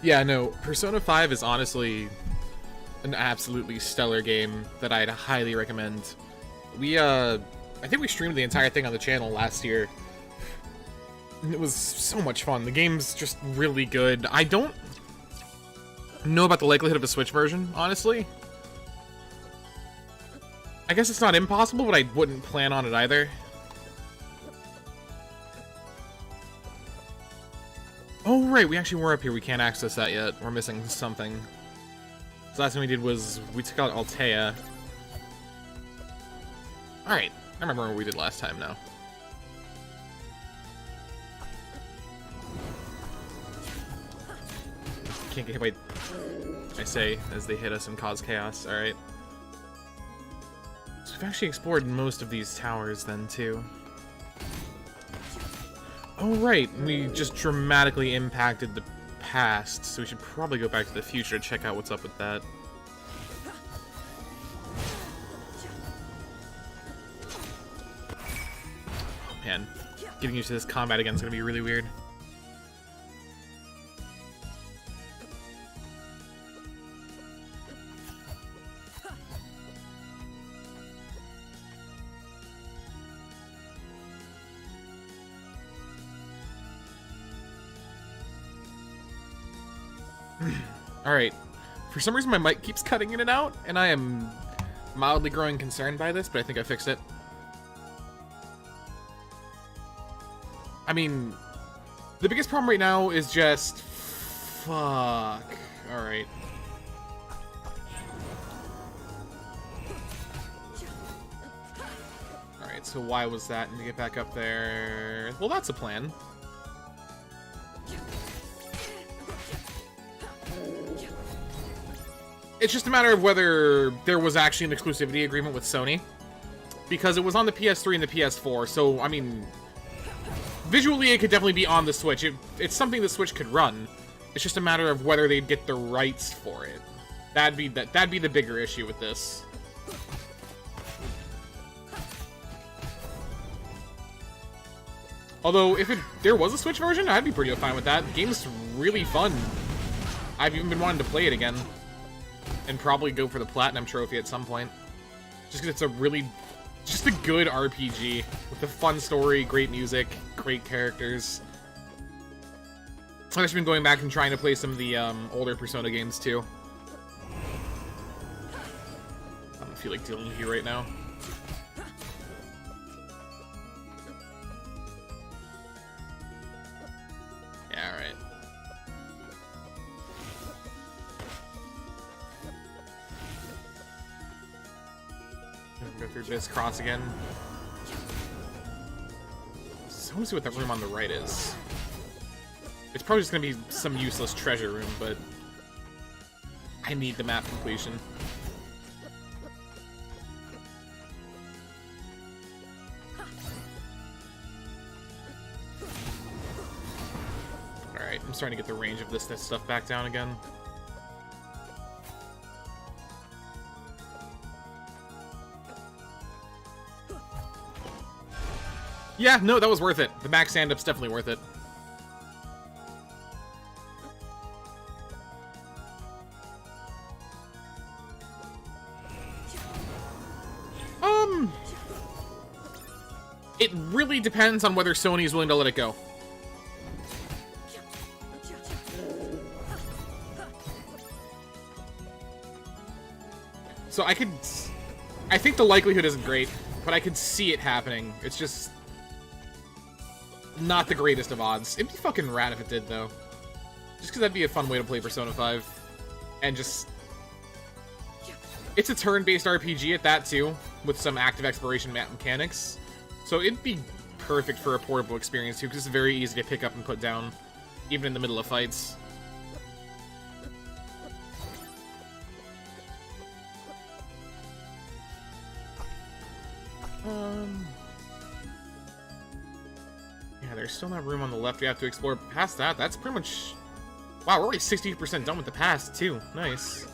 Yeah, no, Persona 5 is honestly an absolutely stellar game that I'd highly recommend. I think we streamed the entire thing on the channel last year. It was so much fun. The game's just really good. I don't know about the likelihood of a Switch version, honestly. I guess it's not impossible, but I wouldn't plan on it either. Oh, right, we actually were up here. We can't access that yet. We're missing something. The last thing we did was we took out Altea. Alright, I remember what we did last time now. Can't get hit by, I say, as they hit us and cause chaos. Alright. So we've actually explored most of these towers then, too. Oh, right, we just dramatically impacted the past, so we should probably go back to the future to check out what's up with that. Oh, man. Getting used to this combat again is going to be really weird. Alright, for some reason my mic keeps cutting in and out, and I am mildly growing concerned by this, but I think I fixed it. I mean, the biggest problem right now is just... fuck. Alright. Alright, so why was that? And to get back up there... Well, that's a plan. It's just a matter of whether there was actually an exclusivity agreement with Sony. Because it was on the PS3 and the PS4, so, I mean... visually, it could definitely be on the Switch. It's something the Switch could run. It's just a matter of whether they'd get the rights for it. That'd be the bigger issue with this. Although, if there was a Switch version, I'd be pretty fine with that. The game's really fun. I've even been wanting to play it again. And probably go for the Platinum Trophy at some point. Just because it's a really... just a good RPG. With a fun story, great music, great characters. I've actually been going back and trying to play some of the older Persona games, too. I don't feel like dealing with you right now. Yeah, alright. Go through this cross again. So I want to see what that room on the right is. It's probably just going to be some useless treasure room, but I need the map completion. Alright, I'm starting to get the range of this stuff back down again. Yeah, no, that was worth it. The max stand-up's definitely worth it. It really depends on whether Sony is willing to let it go. So I think the likelihood isn't great, but I could see it happening. It's just... not the greatest of odds. It'd be fucking rad if it did, though. Just because that'd be a fun way to play Persona 5. And just... it's a turn-based RPG at that, too, with some active exploration map mechanics. So it'd be perfect for a portable experience, too, because it's very easy to pick up and put down, even in the middle of fights. Yeah, there's still that room on the left we have to explore. Past that, that's pretty much... wow, we're already 60% done with the past, too. Nice.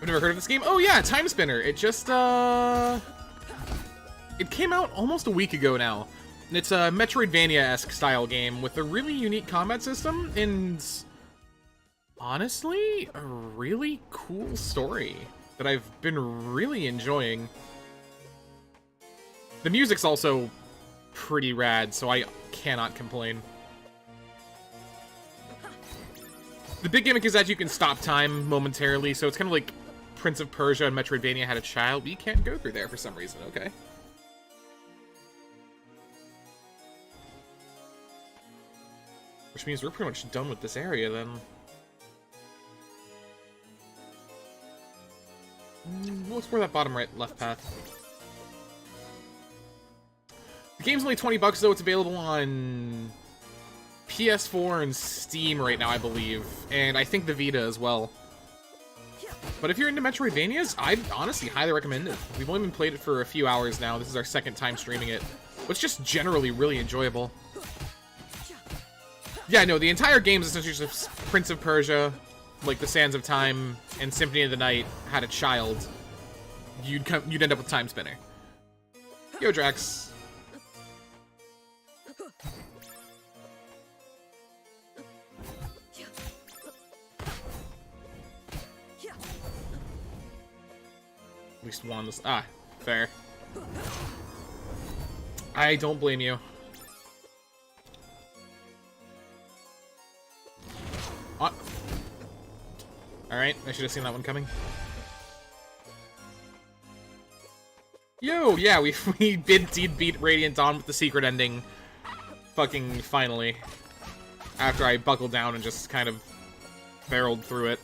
I've never heard of this game. Oh yeah, Timespinner. It just, it came out almost a week ago now. It's a Metroidvania-esque style game with a really unique combat system and, honestly, a really cool story that I've been really enjoying. The music's also pretty rad, so I cannot complain. The big gimmick is that you can stop time momentarily, so it's kind of like Prince of Persia and Metroidvania had a child. We can't go through there for some reason, okay. Which means we're pretty much done with this area, then. We'll explore that bottom right, left path. The game's only 20 bucks, though. It's available on PS4 and Steam right now, I believe. And I think the Vita as well. But if you're into Metroidvanias, I'd honestly highly recommend it. We've only been played it for a few hours now. This is our second time streaming it. But it's just generally really enjoyable. Yeah, no, the entire game is essentially just Prince of Persia, like the Sands of Time, and Symphony of the Night had a child. You'd end up with Timespinner. Yo, Drax. At least one was... Ah, fair. I don't blame you. Alright, I should have seen that one coming. Yo, yeah, we did beat Radiant Dawn with the secret ending. Fucking finally. After I buckled down and just kind of barreled through it.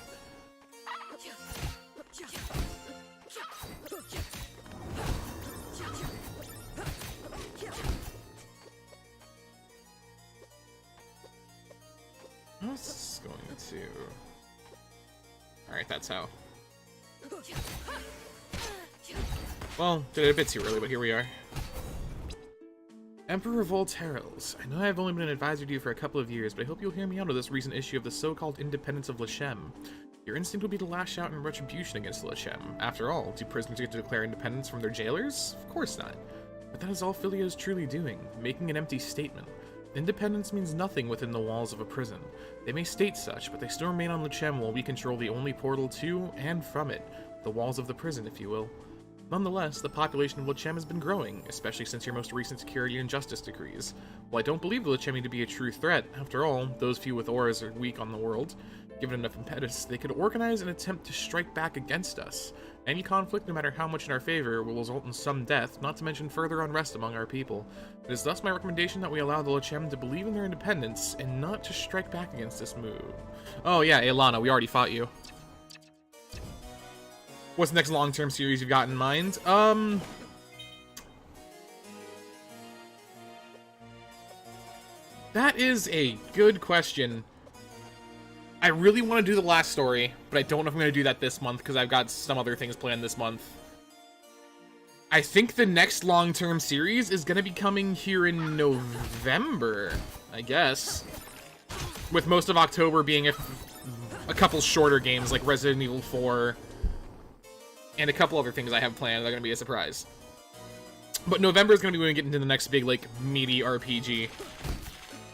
What's going to... Alright, that's how. Well, did it a bit too early, but here we are. Emperor Volterels, I know I've only been an advisor to you for a couple of years, but I hope you'll hear me out on this recent issue of the so-called independence of Lechem. Your instinct would be to lash out in retribution against Lechem. After all, do prisoners get to declare independence from their jailers? Of course not. But that is all Filio is truly doing, making an empty statement. Independence means nothing within the walls of a prison. They may state such, but they still remain on Lechem while we control the only portal to and from it, the walls of the prison, if you will. Nonetheless, the population of Lechem has been growing, especially since your most recent security and justice decrees. While I don't believe the Lechemi to be a true threat, after all, those few with auras are weak on the world. Given enough impetus, they could organize an attempt to strike back against us. Any conflict, no matter how much in our favor, will result in some death, not to mention further unrest among our people. It is thus my recommendation that we allow the Lechem to believe in their independence, and not to strike back against this move. Oh yeah, Ilana, we already fought you. What's the next long-term series you've got in mind? That is a good question. I really want to do the last story, but I don't know if I'm going to do that this month because I've got some other things planned this month. I think the next long-term series is going to be coming here in November, I guess. With most of October being a couple shorter games like Resident Evil 4 and a couple other things I have planned that are going to be a surprise. But November is going to be when we get into the next big, like, meaty RPG.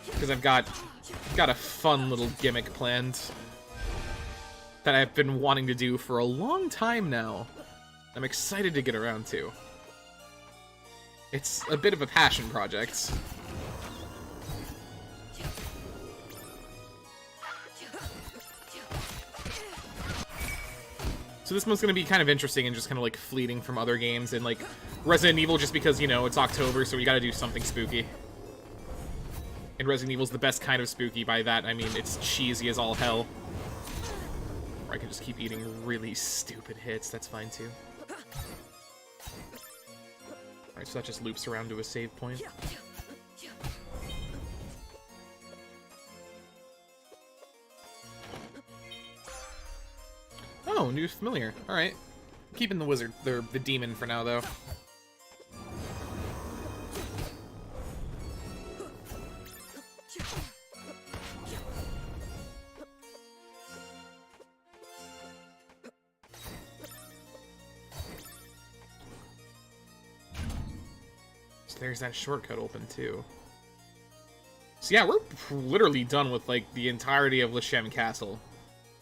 Because I've got a fun little gimmick planned that I've been wanting to do for a long time now. I'm excited to get around to. It's a bit of a passion project. So this one's going to be kind of interesting and just kind of like fleeting from other games, and like Resident Evil just because, you know, it's October, so we got to do something spooky. And Resident Evil's the best kind of spooky. By that, I mean it's cheesy as all hell. Or I can just keep eating really stupid hits. That's fine, too. Alright, so that just loops around to a save point. Oh, new familiar. Alright. Keeping the wizard, the demon for now, though. there's that shortcut open, too. So yeah, we're literally done with, like, the entirety of Lashem Castle.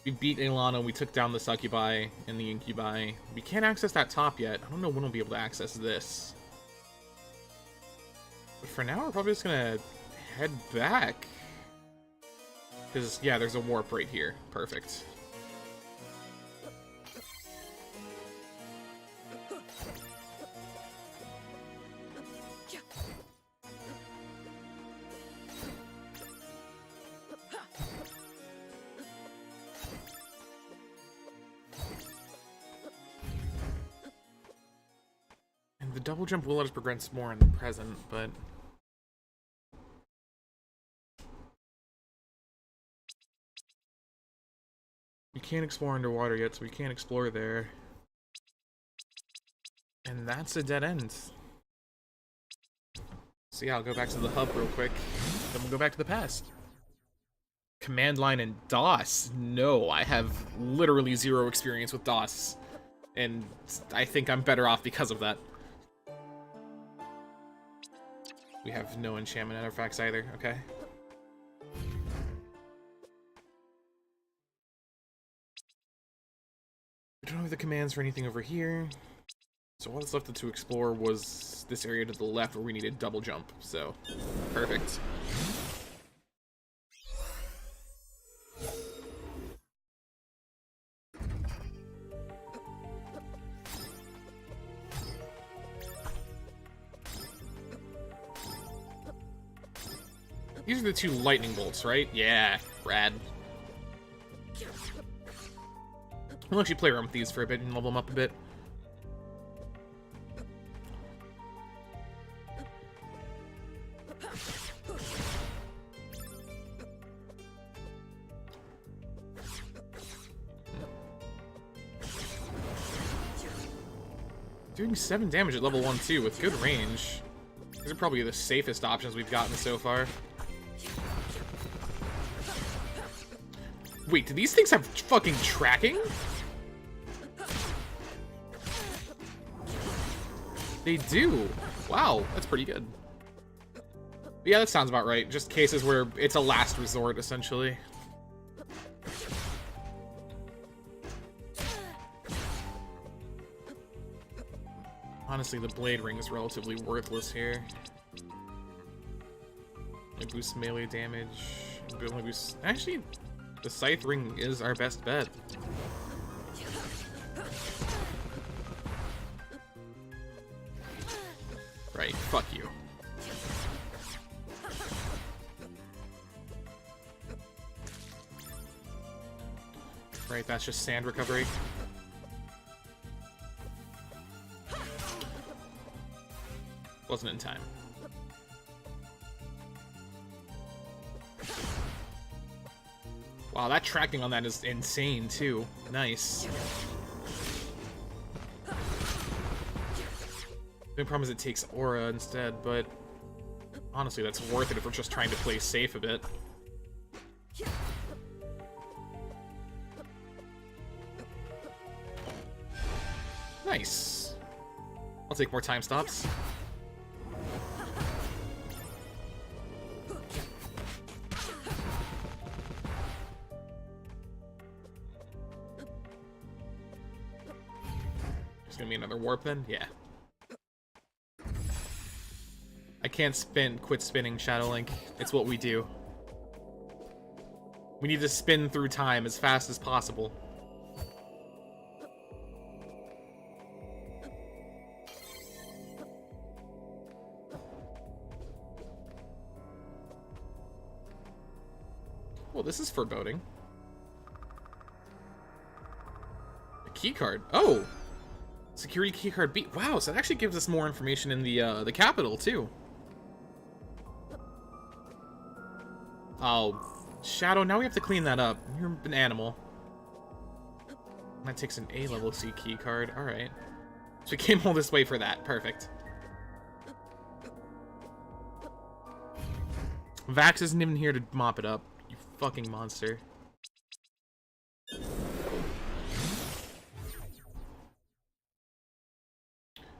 We beat Ilana, we took down the Succubi and the Incubi. We can't access that top yet. I don't know when we'll be able to access this. But for now, we're probably just gonna head back. Because, yeah, there's a warp right here. Perfect. And the double jump will let us progress more in the present, but... we can't explore underwater yet, so we can't explore there. And that's a dead end. So yeah, I'll go back to the hub real quick, then we'll go back to the past. Command line and DOS? No, I have literally zero experience with DOS. And I think I'm better off because of that. We have no enchantment artifacts either, okay. We don't have the commands for anything over here. So all that's left to explore was this area to the left where we needed double jump, so perfect. These are the two lightning bolts, right? Yeah, rad. We'll actually play around with these for a bit and level them up a bit. Doing 7 damage at level 1 too, with good range. These are probably the safest options we've gotten so far. Wait, do these things have fucking tracking? They do. Wow, that's pretty good. Yeah, that sounds about right. Just cases where it's a last resort, essentially. Honestly, the blade ring is relatively worthless here. It boosts melee damage. It only boosts... actually, the scythe ring is our best bet. Right, fuck you. Right, that's just sand recovery. Wasn't in time. Wow, that tracking on that is insane too. Nice. The only problem is it takes aura instead, but honestly that's worth it if we're just trying to play safe a bit. Nice. I'll take more time stops. There's gonna be another warp then? Yeah. I can't quit spinning, Shadow Link. It's what we do. We need to spin through time as fast as possible. Well, this is foreboding. A key card. Oh! Security key card B. Wow, so that actually gives us more information in the capital, too. Oh, Shadow, now we have to clean that up. You're an animal. That takes an A-level C key card. Alright. So we came all this way for that. Perfect. Vax isn't even here to mop it up. You fucking monster.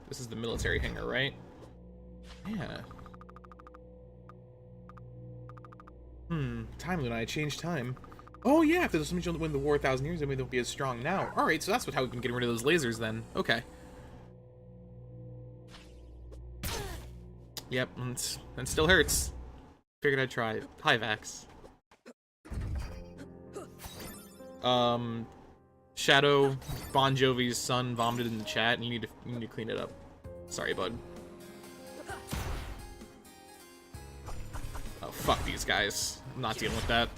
This is the military hangar, right? Yeah. Time, Luna. I changed time. Oh, yeah, if there's something to win the war 1,000 years, then we don't be as strong now. Alright, so that's how we've been getting rid of those lasers, then. Okay. Yep, and still hurts. Figured I'd try it. Hi, Vax. Shadow Bon Jovi's son vomited in the chat, and you need to clean it up. Sorry, bud. Oh, fuck these guys. I'm not dealing with that.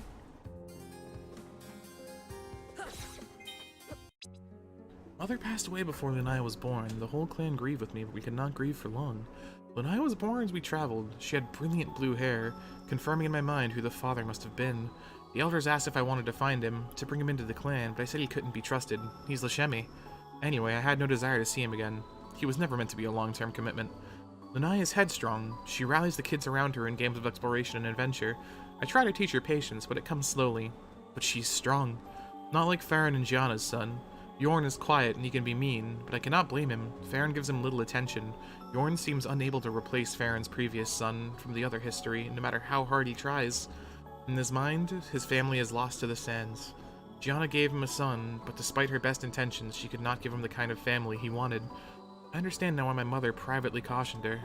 Mother passed away before Lunaya was born. The whole clan grieved with me, but we could not grieve for long. When I was born, as we traveled, she had brilliant blue hair, confirming in my mind who the father must have been. The elders asked if I wanted to find him, to bring him into the clan, but I said he couldn't be trusted. He's Lashemi. Anyway, I had no desire to see him again. He was never meant to be a long-term commitment. Lunaya is headstrong. She rallies the kids around her in games of exploration and adventure. I try to teach her patience, but it comes slowly. But she's strong. Not like Farron and Gianna's son. Yorn is quiet and he can be mean, but I cannot blame him. Farron gives him little attention. Yorn seems unable to replace Farron's previous son from the other history, no matter how hard he tries. In his mind, his family is lost to the sands. Gianna gave him a son, but despite her best intentions, she could not give him the kind of family he wanted. I understand now why my mother privately cautioned her.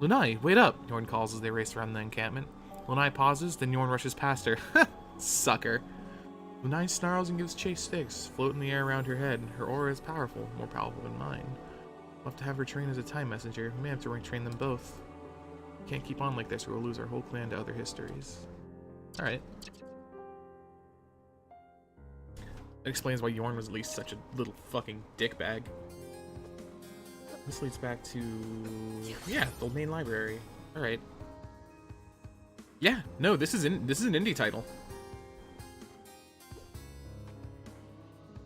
Lunai, wait up, Yorn calls as they race around the encampment. Lunai pauses, then Yorn rushes past her. Sucker. Lunai snarls and gives chase sticks, float in the air around her head. Her aura is powerful, more powerful than mine. We'll have to have her train as a time messenger. We may have to retrain them both. Can't keep on like this or we'll lose our whole clan to other histories. Alright. That explains why Yorn was at least such a little fucking dickbag. This leads back to... yeah, the main library. Alright. Yeah, no, this is an indie title.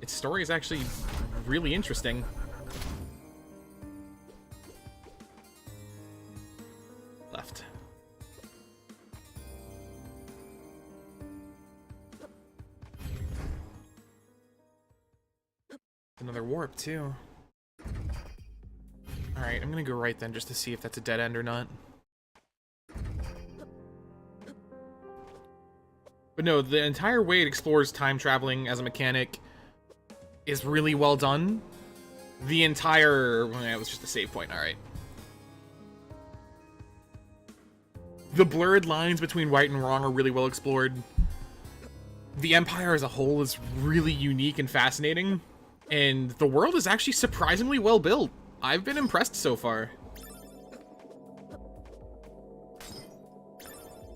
Its story is actually really interesting. Left. Another warp, too. Alright, I'm gonna go right then just to see if that's a dead end or not. But no, the entire way it explores time traveling as a mechanic is really well done. The entire... well, yeah, it was just a save point, alright. The blurred lines between right and wrong are really well explored. The Empire as a whole is really unique and fascinating. And the world is actually surprisingly well built. I've been impressed so far.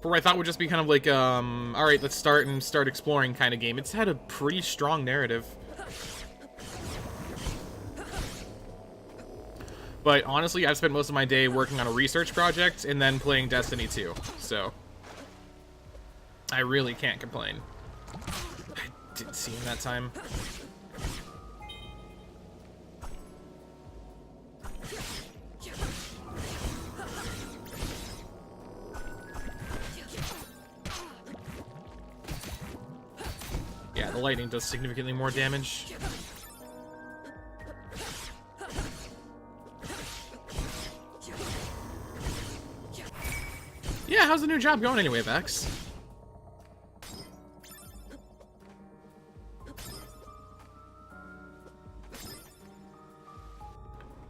For what I thought would just be kind of like, alright, let's start exploring kind of game. It's had a pretty strong narrative. But honestly, I've spent most of my day working on a research project and then playing Destiny 2, so I really can't complain. I didn't see him that time. Yeah, the lightning does significantly more damage. Yeah, how's the new job going anyway, Vex?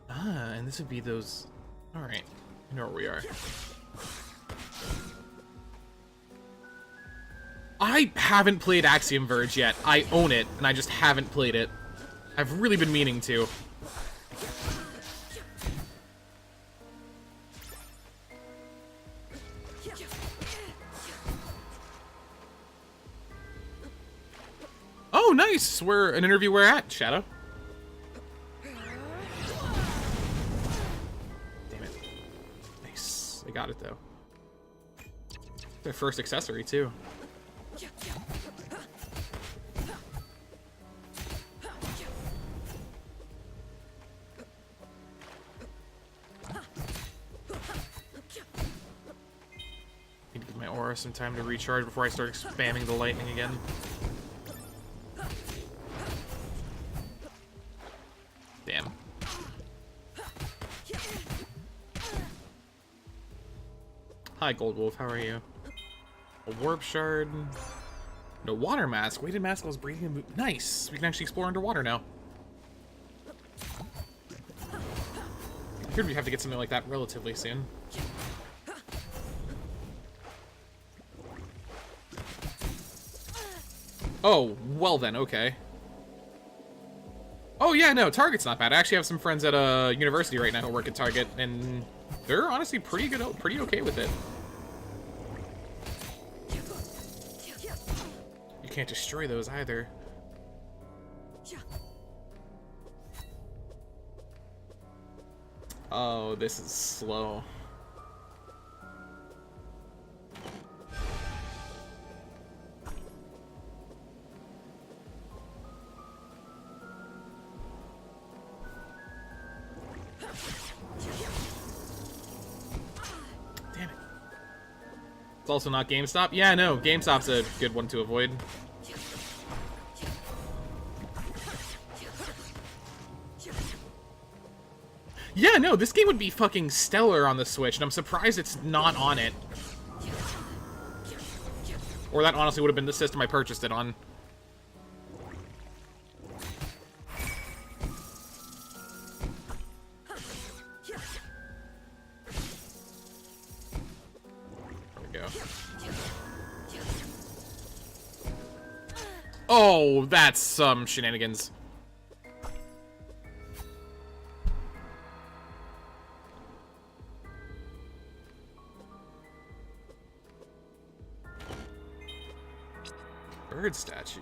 Ah, and this would be those... alright, I know where we are. I haven't played Axiom Verge yet. I own it, and I just haven't played it. I've really been meaning to. Oh, nice! We're an interview we're at, Shadow. Damn it. Nice. I got it, though. Their first accessory, too. Need to give my aura some time to recharge before I start spamming the lightning again. Damn. Hi, Gold Wolf. How are you? A warp shard. No water mask. Weighted mask was breathing and nice. We can actually explore underwater now. I heard we have to get something like that relatively soon. Oh, well then, okay. Oh yeah, no, Target's not bad. I actually have some friends at a university right now who work at Target, and they're honestly pretty good, pretty okay with it. You can't destroy those either. Oh, this is slow. Damn it. It's also not GameStop? Yeah, no, GameStop's a good one to avoid. Yeah, no, this game would be fucking stellar on the Switch, and I'm surprised it's not on it. Or that honestly would have been the system I purchased it on. There we go. Oh, that's some shenanigans. Bird statue.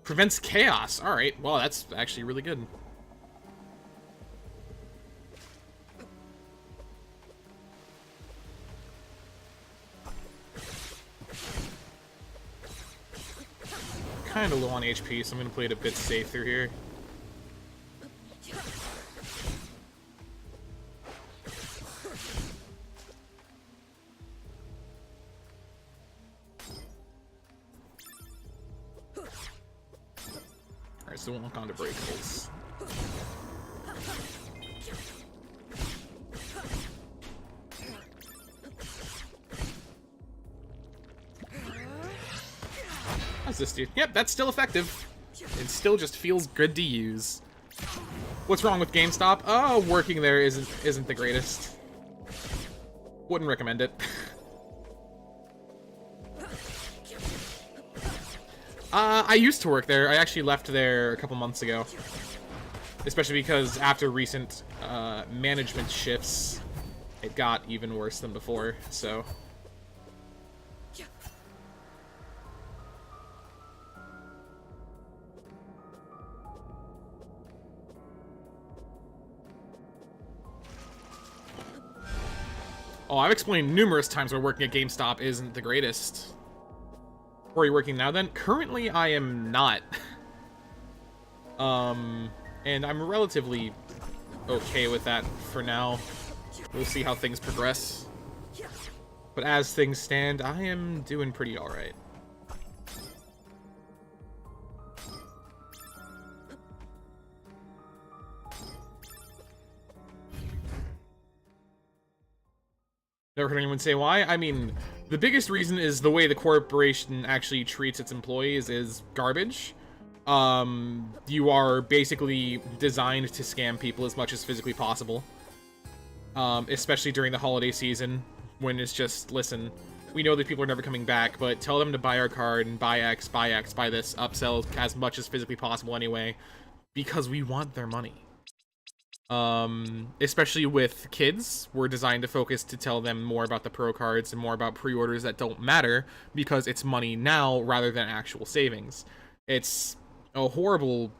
Prevents chaos. Alright, well, that's actually really good. Kinda low on HP, so I'm gonna play it a bit safe through here. Alright, so we'll look on to breakables. How's this dude? Yep, that's still effective. It still just feels good to use. What's wrong with GameStop? Oh, working there isn't the greatest. Wouldn't recommend it. I used to work there. I actually left there a couple months ago. Especially because after recent management shifts, it got even worse than before, so... Oh, I've explained numerous times why working at GameStop isn't the greatest. Where are you working now, then? Currently, I am not. And I'm relatively okay with that for now. We'll see how things progress. But as things stand, I am doing pretty alright. Never heard anyone say why. I mean, the biggest reason is the way the corporation actually treats its employees is garbage. You are basically designed to scam people as much as physically possible. Especially during the holiday season, when it's just, listen, we know that people are never coming back, but tell them to buy our card and buy X, buy this, upsell as much as physically possible anyway, because we want their money. Especially with kids, we're designed to focus to tell them more about the pro cards and more about pre-orders that don't matter because it's money now rather than actual savings. It's a horrible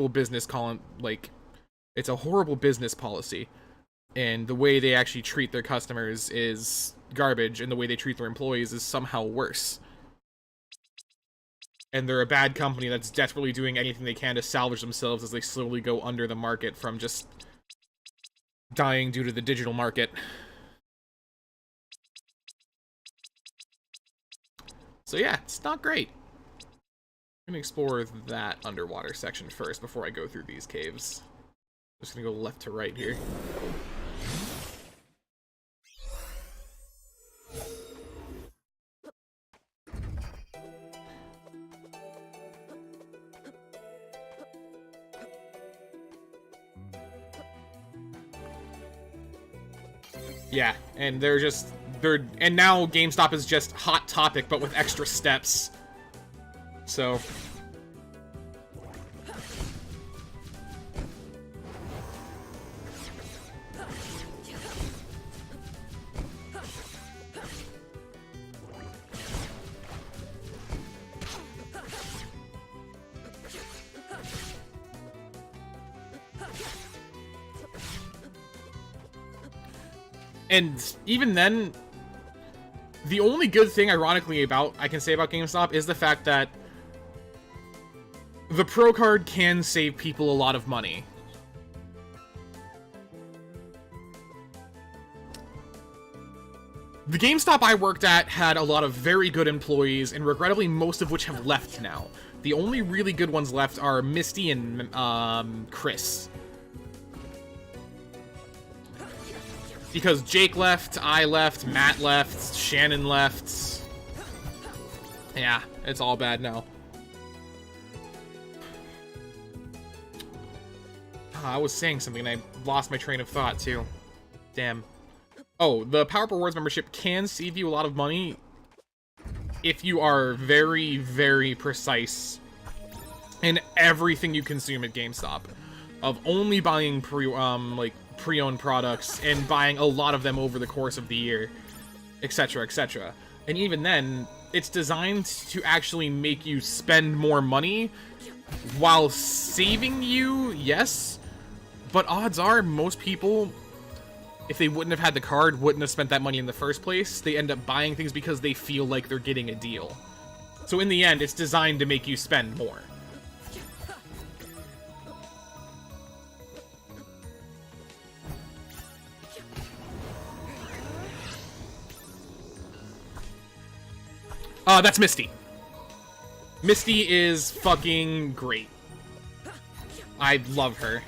business it's a horrible business policy, and the way they actually treat their customers is garbage, and the way they treat their employees is somehow worse. And they're a bad company that's desperately doing anything they can to salvage themselves as they slowly go under the market from just dying due to the digital market. So yeah, it's not great. I'm gonna explore that underwater section first before I go through these caves. Just gonna go left to right here. Yeah, and and now GameStop is just Hot Topic, but with extra steps. So. And even then, the only good thing, ironically, I can say about GameStop is the fact that the Pro Card can save people a lot of money. The GameStop I worked at had a lot of very good employees, and regrettably, most of which have left now. The only really good ones left are Misty and Chris. Because Jake left, I left, Matt left, Shannon left. Yeah, it's all bad now. I was saying something and I lost my train of thought too. Damn. Oh, the Power Up Rewards membership can save you a lot of money if you are very, very precise in everything you consume at GameStop. Of only buying pre-owned products and buying a lot of them over the course of the year, etc., etc. And even then, it's designed to actually make you spend more money while saving you, yes, but odds are most people, if they wouldn't have had the card, wouldn't have spent that money in the first place. They end up buying things because they feel like they're getting a deal. So in the end, it's designed to make you spend more. That's Misty. Misty is fucking great. I love her.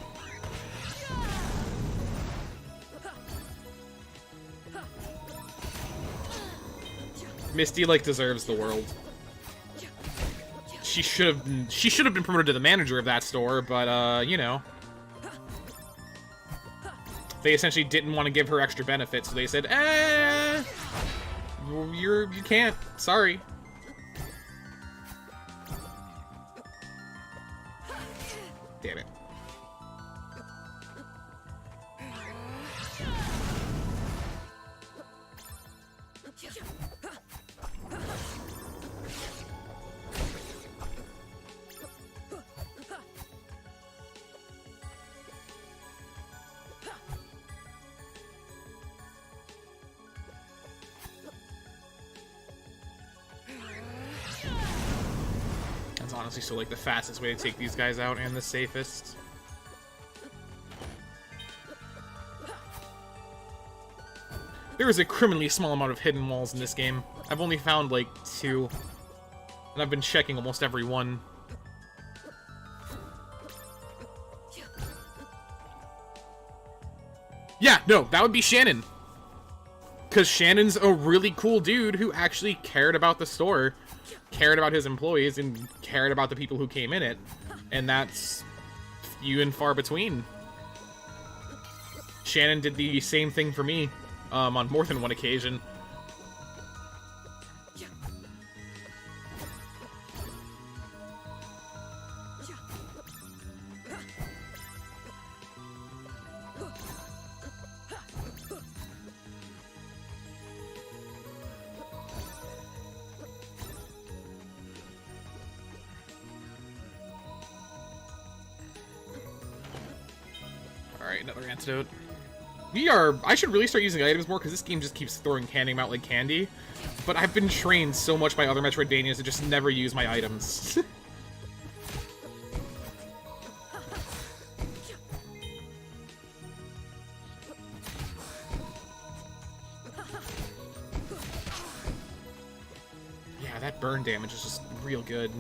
Misty, like, deserves the world. She should have been promoted to the manager of that store, but, you know. They essentially didn't want to give her extra benefits, so they said, you can't. Sorry. Damn it. Honestly, still like the fastest way to take these guys out and the safest. There is a criminally small amount of hidden walls in this game. I've only found like 2, and I've been checking almost every one. Yeah, no, that would be Shannon. Because Shannon's a really cool dude who actually cared about the store, cared about his employees, and cared about the people who came in it. And that's few and far between. Shannon did the same thing for me on more than one occasion. Alright, another antidote. I should really start using items more, because this game just keeps handing them out like candy. But I've been trained so much by other Metroidvanias to just never use my items. Yeah, that burn damage is just real good.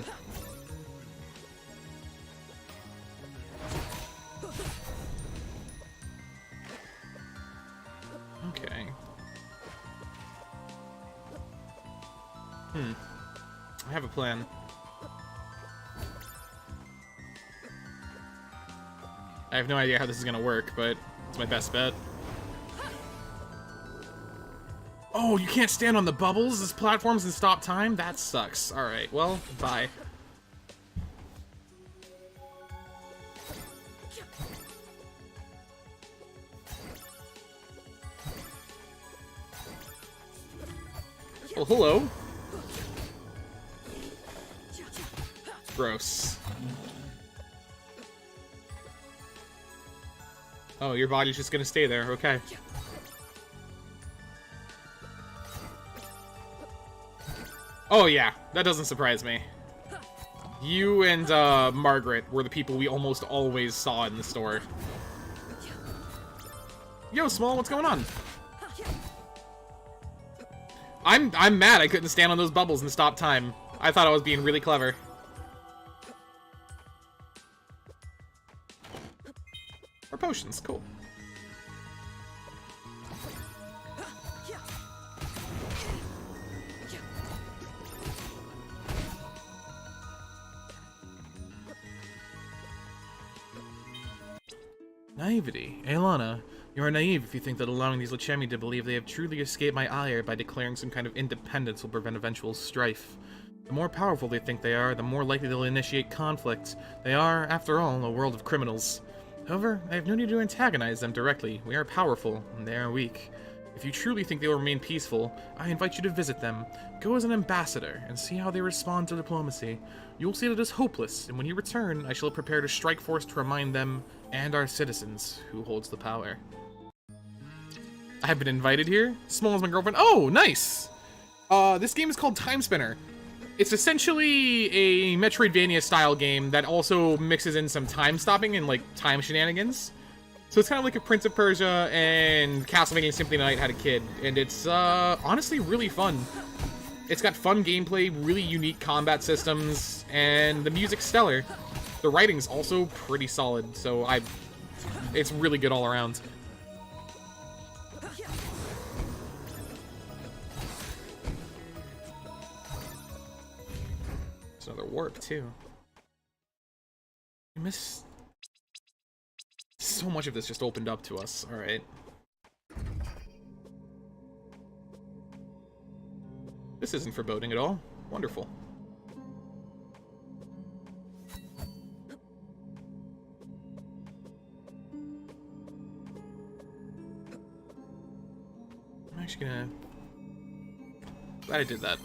I have a plan. I have no idea how this is gonna work, but it's my best bet. Oh, you can't stand on the bubbles as platforms and stop time? That sucks. Alright, well, bye. Oh, hello. Gross. Oh, your body's just gonna stay there, okay. Oh yeah, that doesn't surprise me. You and Margaret were the people we almost always saw in the store. Yo, Small, what's going on? I'm mad I couldn't stand on those bubbles and stop time. I thought I was being really clever. Or potions, cool. Naivety. Aelana, you are naive if you think that allowing these Lechemi to believe they have truly escaped my ire by declaring some kind of independence will prevent eventual strife. The more powerful they think they are, the more likely they'll initiate conflict. They are, after all, a world of criminals. However, I have no need to antagonize them directly. We are powerful, and they are weak. If you truly think they will remain peaceful, I invite you to visit them. Go as an ambassador, and see how they respond to diplomacy. You will see that it is hopeless, and when you return, I shall prepare a strike force to remind them, and our citizens, who holds the power. I have been invited here. Small is my girlfriend. Oh, nice! This game is called Timespinner. It's essentially a Metroidvania-style game that also mixes in some time-stopping and, like, time shenanigans. So it's kind of like if Prince of Persia and Castlevania Symphony of the Night had a kid, and it's, honestly really fun. It's got fun gameplay, really unique combat systems, and the music's stellar. The writing's also pretty solid, so it's really good all around. There's another warp, too. I miss... So much of this just opened up to us, alright. This isn't foreboding at all. Wonderful. I'm actually gonna... Glad I did that.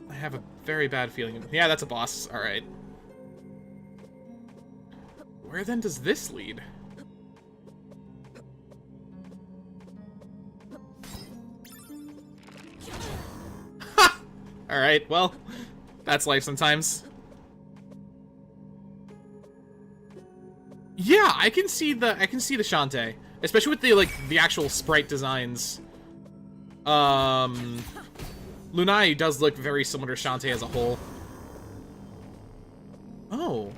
I have a very bad feeling. Yeah, that's a boss. Alright. Where then does this lead? Ha! Alright, well, that's life sometimes. Yeah, I can see the Shantae. Especially with the actual sprite designs. Lunai does look very similar to Shantae as a whole. Oh.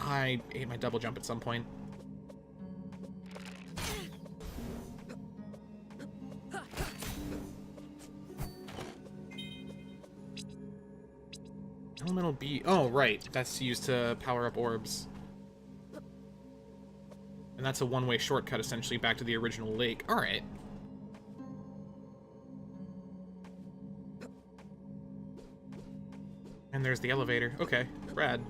I ate my double jump at some point. Elemental B. Oh, right. That's used to power up orbs. And that's a one-way shortcut, essentially, back to the original lake. Alright. And there's the elevator. Okay, rad.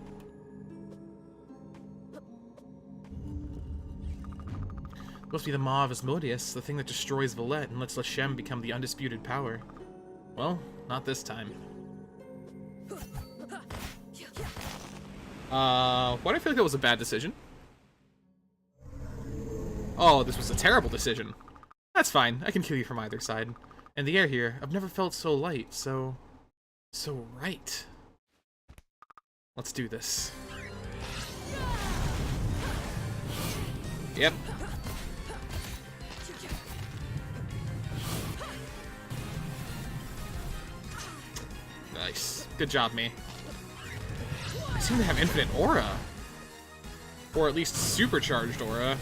Must be the Maw of Asmodeus, the thing that destroys Valette and lets Lashem become the undisputed power. Well, not this time. Why do I feel like that was a bad decision? Oh, this was a terrible decision. That's fine, I can kill you from either side. And the air here, I've never felt so light, so right. Let's do this. Yep. Nice. Good job, me. I seem to have infinite aura. Or at least supercharged aura.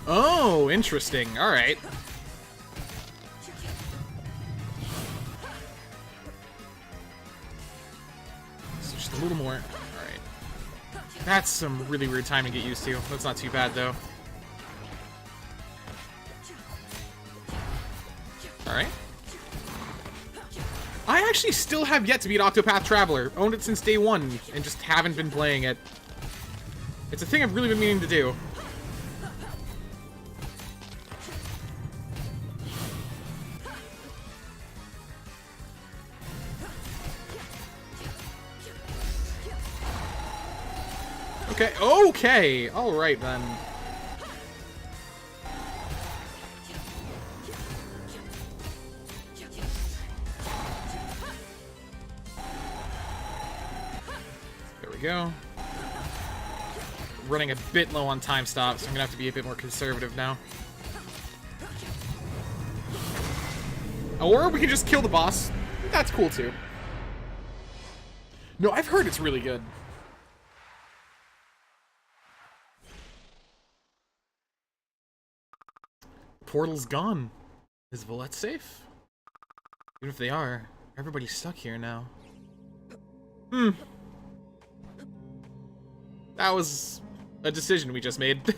Oh, interesting. Alright. So just a little more. Alright. That's some really weird time to get used to. That's not too bad, though. Alright. I actually still have yet to beat Octopath Traveler. Owned it since day one, and just haven't been playing it. It's a thing I've really been meaning to do. Okay, okay! Alright then. There we go. Running a bit low on time stops, so I'm gonna have to be a bit more conservative now. Or we can just kill the boss. That's cool too. No, I've heard it's really good. Portal's gone. Is Valette safe? Even if they are, everybody's stuck here now. That was a decision we just made. There's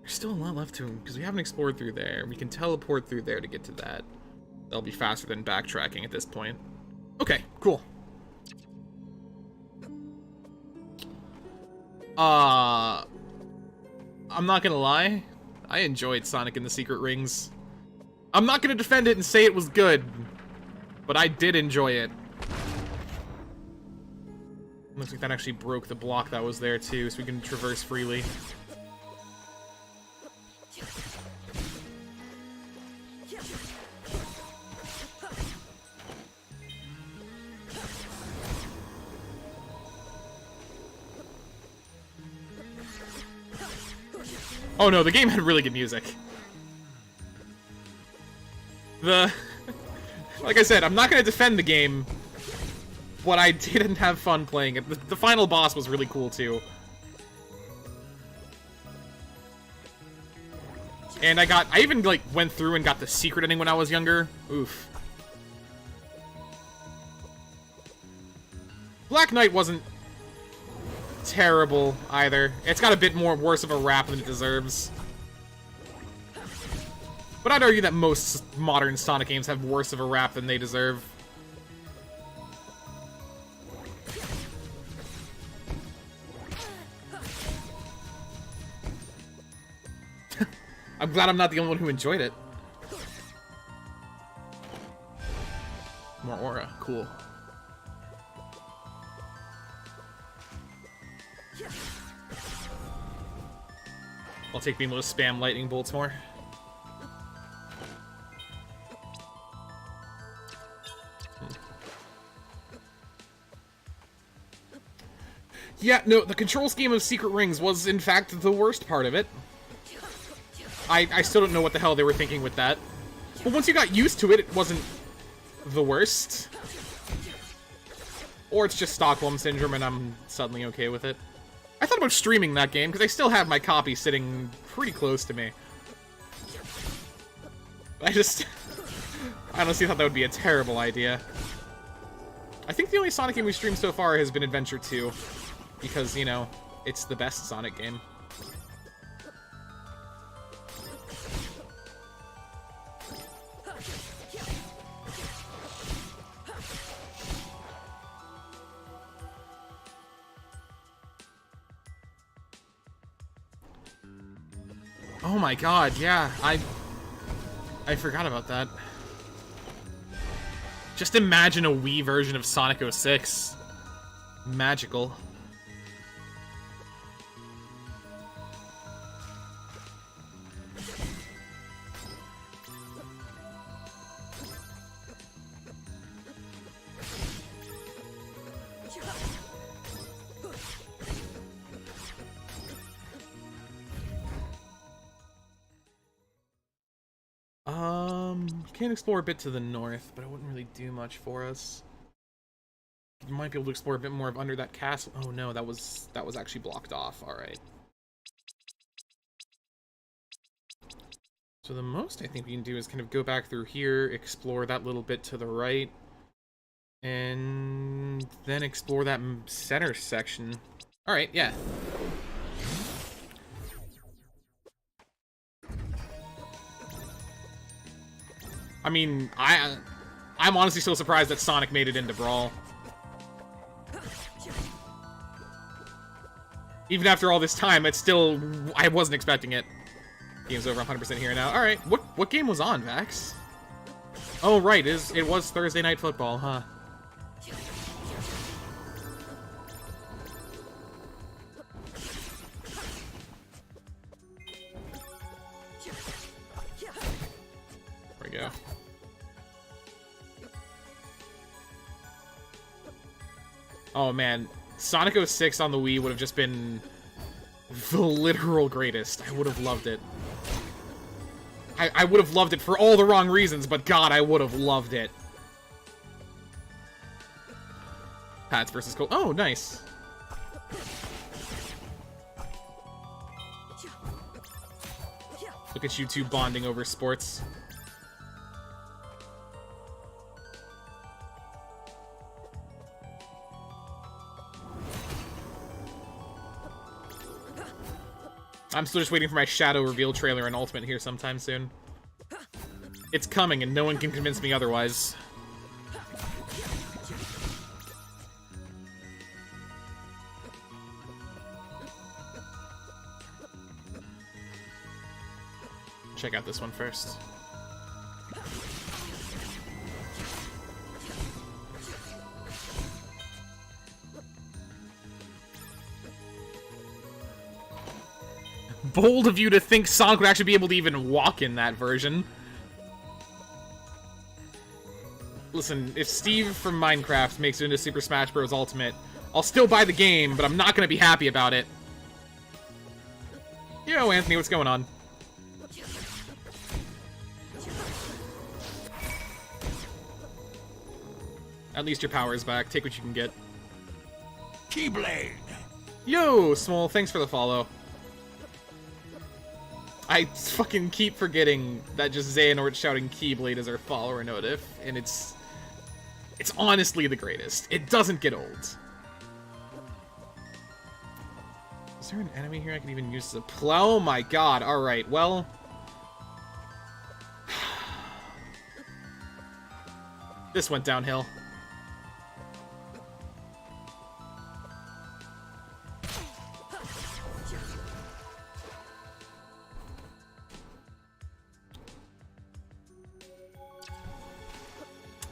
still a lot left to him, because we haven't explored through there. We can teleport through there to get to that. That'll be faster than backtracking at this point. Okay, cool. I'm not gonna lie. I enjoyed Sonic and the Secret Rings. I'm not gonna defend it and say it was good, but I did enjoy it. Looks like that actually broke the block that was there too, so we can traverse freely. Oh no, the game had really good music. Like I said, I'm not gonna defend the game, but I didn't have fun playing it. The final boss was really cool too. And I even like went through and got the secret ending when I was younger. Oof. Black Knight wasn't terrible either. It's got a bit more worse of a rap than it deserves. But I'd argue that most modern Sonic games have worse of a rap than they deserve. I'm glad I'm not the only one who enjoyed it. More aura. Cool. I'll take being able to spam lightning bolts more. Yeah, no, the control scheme of Secret Rings was, in fact, the worst part of it. I still don't know what the hell they were thinking with that. But once you got used to it, it wasn't the worst. Or it's just Stockholm Syndrome and I'm suddenly okay with it. I thought about streaming that game, because I still have my copy sitting pretty close to me. I honestly thought that would be a terrible idea. I think the only Sonic game we've streamed so far has been Adventure 2. Because, you know, it's the best Sonic game. Oh my god, yeah, I forgot about that. Just imagine a Wii version of Sonic 06. Magical. Can explore a bit to the north, but it wouldn't really do much for us. you might be able to explore a bit more of under that castle. Oh no, that was actually blocked off. All right. So the most I think we can do is kind of go back through here, explore that little bit to the right, and then explore that center section. All right, yeah. I mean, I'm honestly so surprised that Sonic made it into Brawl. Even after all this time, it's still... I wasn't expecting it. Game's over 100% here now. Alright, what game was on, Vax? Oh, right, it was Thursday Night Football, huh? There we go. Oh man, Sonic 06 on the Wii would have just been the literal greatest. I would have loved it. I would have loved it for all the wrong reasons, but God, I would have loved it. Pats versus Colt. Oh, nice. Look at you two bonding over sports. I'm still just waiting for my Shadow reveal trailer in Ultimate here sometime soon. It's coming, and no one can convince me otherwise. Check out this one first. Bold of you to think Sonic would actually be able to even walk in that version. Listen, if Steve from Minecraft makes it into Super Smash Bros. Ultimate, I'll still buy the game, but I'm not gonna be happy about it. Yo, Anthony, what's going on? At least your power is back. Take what you can get. Keyblade! Yo, Small, thanks for the follow. I fucking keep forgetting that just Xehanort shouting Keyblade is our follower notif, and it's honestly the greatest. It doesn't get old. Is there an enemy here I can even use as a plow? Oh my god, alright, well... This went downhill.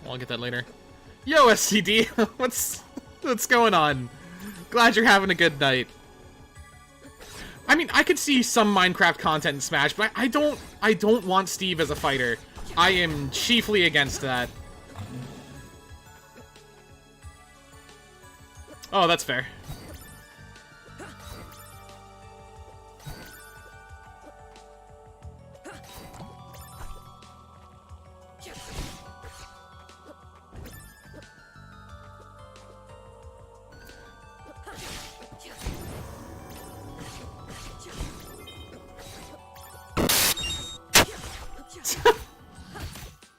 I'll get that later. Yo, SCD! what's going on? Glad you're having a good night. I mean, I could see some Minecraft content in Smash, but I don't want Steve as a fighter. I am chiefly against that. Oh, that's fair.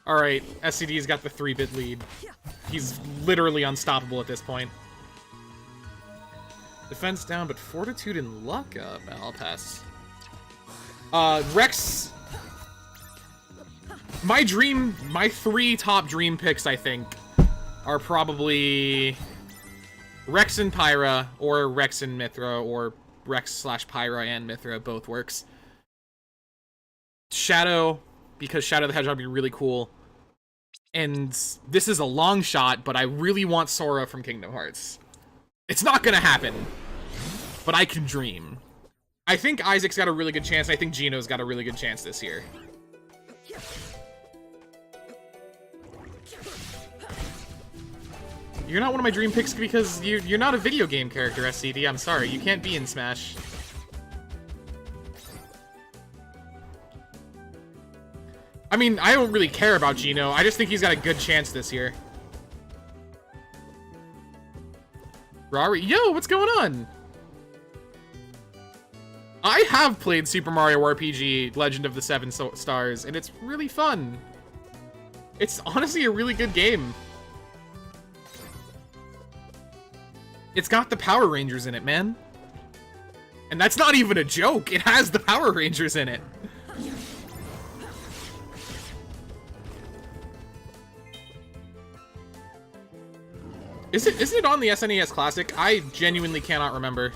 Alright, SCD's got the 3-bit lead. He's literally unstoppable at this point. Defense down, but fortitude and luck up. I'll pass. Rex... My 3 top dream picks, I think, are probably Rex and Pyra, or Rex and Mithra, or Rex/Pyra and Mithra, both works. Shadow, because Shadow the Hedgehog would be really cool. And this is a long shot, but I really want Sora from Kingdom Hearts. It's not gonna happen, but I can dream. I think Isaac's got a really good chance, and I think Gino's got a really good chance this year. You're not one of my dream picks because you're not a video game character, SCD. I'm sorry, you can't be in Smash. I mean, I don't really care about Gino. I just think he's got a good chance this year. Rari, yo, what's going on? I have played Super Mario RPG Legend of the Seven Stars, and it's really fun. It's honestly a really good game. It's got the Power Rangers in it, man. And that's not even a joke. It has the Power Rangers in it. Isn't it on the SNES Classic? I genuinely cannot remember.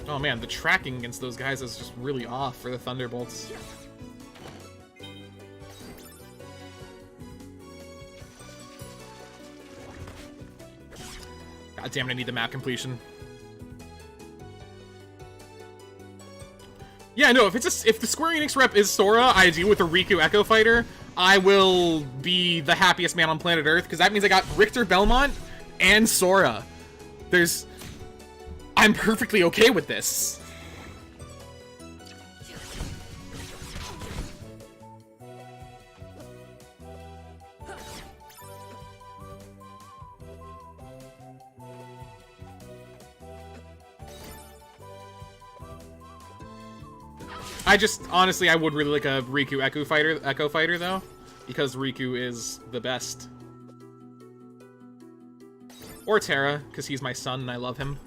Oh man, the tracking against those guys is just really off for the Thunderbolts. God damn it, I need the map completion. Yeah, no, if the Square Enix rep is Sora, I do with a Riku Echo Fighter, I will be the happiest man on planet Earth, because that means I got Richter Belmont and Sora. I'm perfectly okay with this. Honestly, I would really like a Riku Echo Fighter though, because Riku is the best. Or Terra, because he's my son and I love him.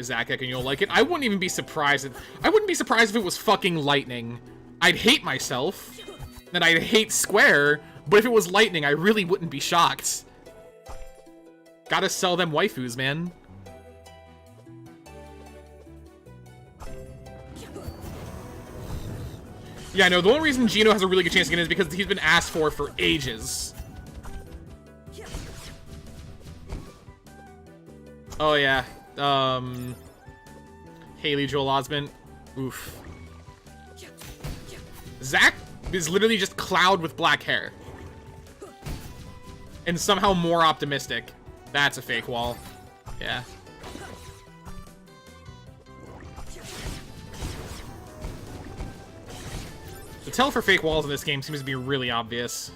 Zach, and you'll like it. I wouldn't even be surprised. I wouldn't be surprised if it was fucking lightning. I'd hate myself, and I'd hate Square. But if it was lightning, I really wouldn't be shocked. Gotta sell them waifus, man. Yeah, no, the only reason Gino has a really good chance again is because he's been asked for ages. Oh, yeah. Haley Joel Osment. Oof. Zach is literally just Cloud with black hair. And somehow more optimistic. That's a fake wall. Yeah. The tell for fake walls in this game seems to be really obvious.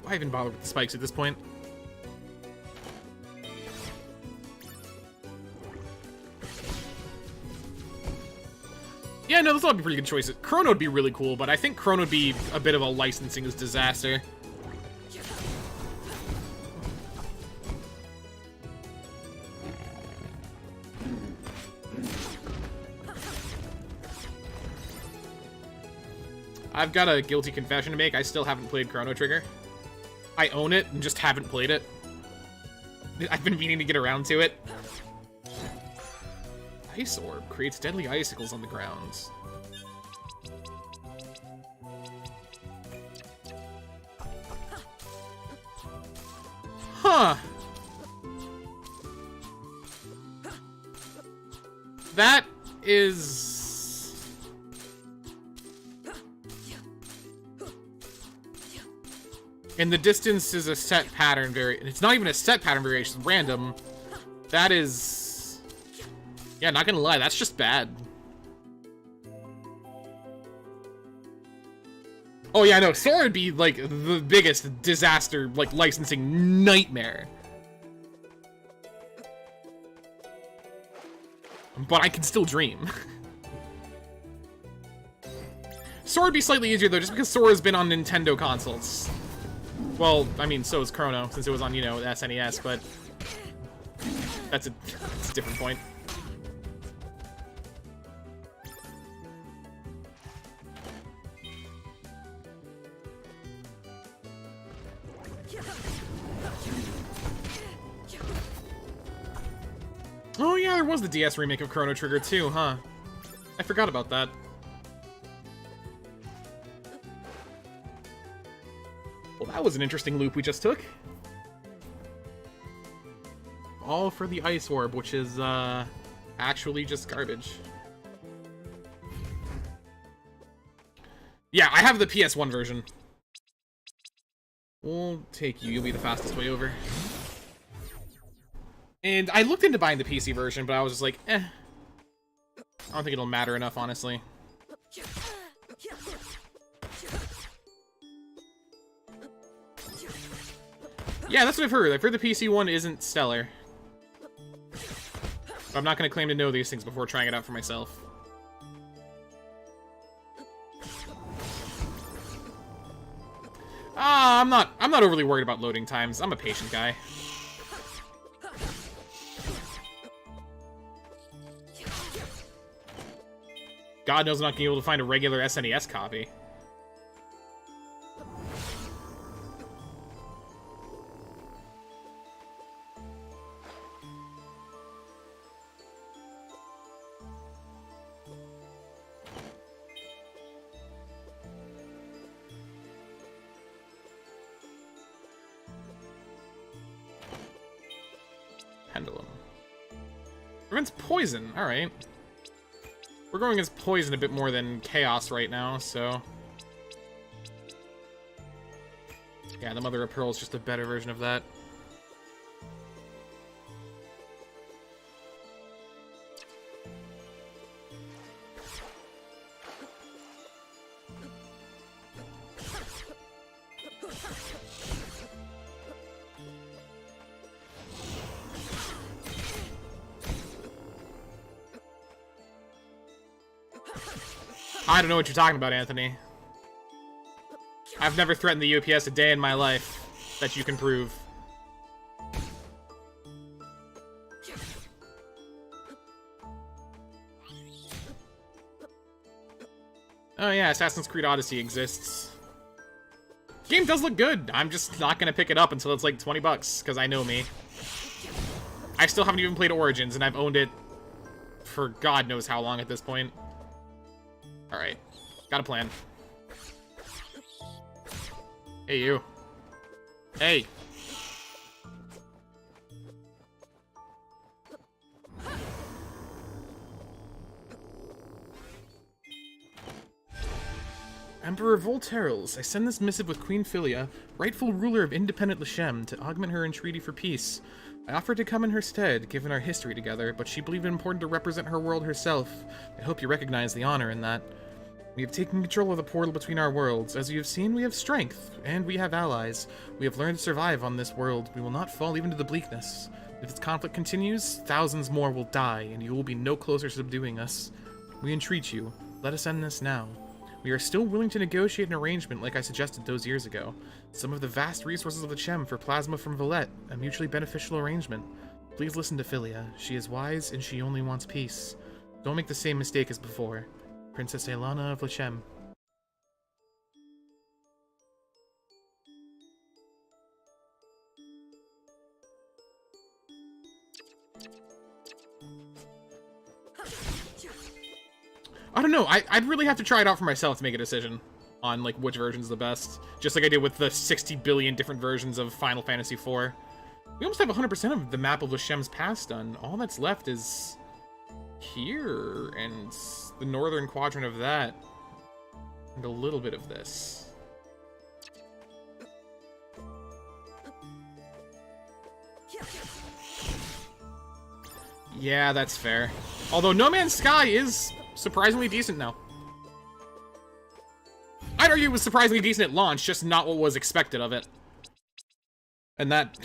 Why even bother with the spikes at this point? Yeah, no, those would be pretty good choices. Chrono would be really cool, but I think Chrono would be a bit of a licensing disaster. I've got a guilty confession to make. I still haven't played Chrono Trigger. I own it and just haven't played it. I've been meaning to get around to it. Ice Orb creates deadly icicles on the ground. Huh. That is... And the distance is a set pattern it's not even a set pattern variation, it's random. That is... Yeah, not gonna lie, that's just bad. Oh yeah, no, Sora would be, like, the biggest disaster, like, licensing nightmare. But I can still dream. Sora would be slightly easier, though, just because Sora's been on Nintendo consoles. Well, I mean, so is Chrono, since it was on, you know, the SNES, but... That's a different point. Oh yeah, there was the DS remake of Chrono Trigger too, huh? I forgot about that. Well, that was an interesting loop we just took. All for the Ice Orb, which is, actually just garbage. Yeah, I have the PS1 version. We'll take you. You'll be the fastest way over. And I looked into buying the PC version, but I was just like, eh. I don't think it'll matter enough, honestly. Yeah, that's what I've heard. I've heard the PC one isn't stellar. But I'm not going to claim to know these things before trying it out for myself. I'm not overly worried about loading times. I'm a patient guy. God knows I'm not going to be able to find a regular SNES copy. Pendulum. Prevents poison. Alright. We're going as poison a bit more than chaos right now, so... Yeah, the Mother of Pearl is just a better version of that. I don't know what you're talking about, Anthony. I've never threatened the UPS a day in my life that you can prove. Oh yeah, Assassin's Creed Odyssey exists. Game does look good. I'm just not gonna pick it up until it's like 20 bucks, because I know me. I still haven't even played Origins, and I've owned it for God knows how long at this point. Alright. Got a plan. Hey, you. Hey. Emperor Volterals, I send this missive with Queen Philia, rightful ruler of independent Lashem, to augment her entreaty for peace. I offered to come in her stead, given our history together, but she believed it important to represent her world herself. I hope you recognize the honor in that. We have taken control of the portal between our worlds. As you have seen, we have strength, and we have allies. We have learned to survive on this world. We will not fall even to the bleakness. If this conflict continues, thousands more will die, and you will be no closer to subduing us. We entreat you. Let us end this now. We are still willing to negotiate an arrangement like I suggested those years ago. Some of the vast resources of the Chem for plasma from Valette, a mutually beneficial arrangement. Please listen to Philia. She is wise, and she only wants peace. Don't make the same mistake as before. Princess Elana of Lashem. I don't know, I'd really have to try it out for myself to make a decision on, like, which version's the best. Just like I did with the 60 billion different versions of Final Fantasy IV. We almost have 100% of the map of Lashem's past done. All that's left is here, and the northern quadrant of that, and a little bit of this. Yeah, that's fair. Although No Man's Sky is surprisingly decent now. I'd argue it was surprisingly decent at launch, just not what was expected of it. And that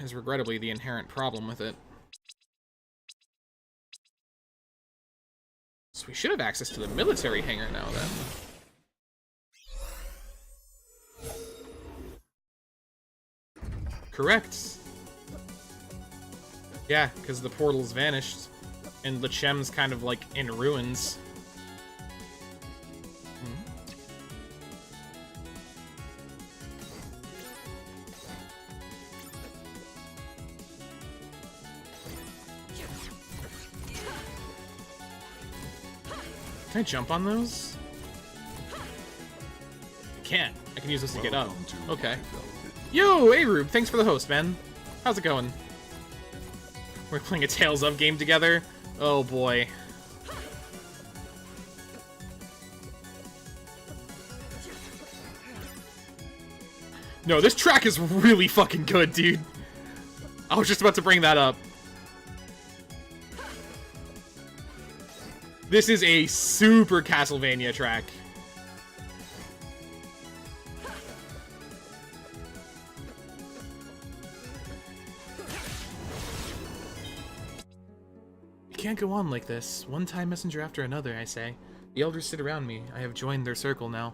is regrettably the inherent problem with it. So we should have access to the military hangar now, then. Correct. Yeah, because the portal's vanished, and Lachem's kind of, like, in ruins. Can I jump on those? I can't. I can use this to get up. Welcome to Okay. my velvet. Yo, Arub, thanks for the host, man. How's it going? We're playing a Tales of game together. Oh boy. No, this track is really fucking good, dude. I was just about to bring that up. This is a super Castlevania track. It can't go on like this. One time messenger after another, I say. The elders sit around me. I have joined their circle now.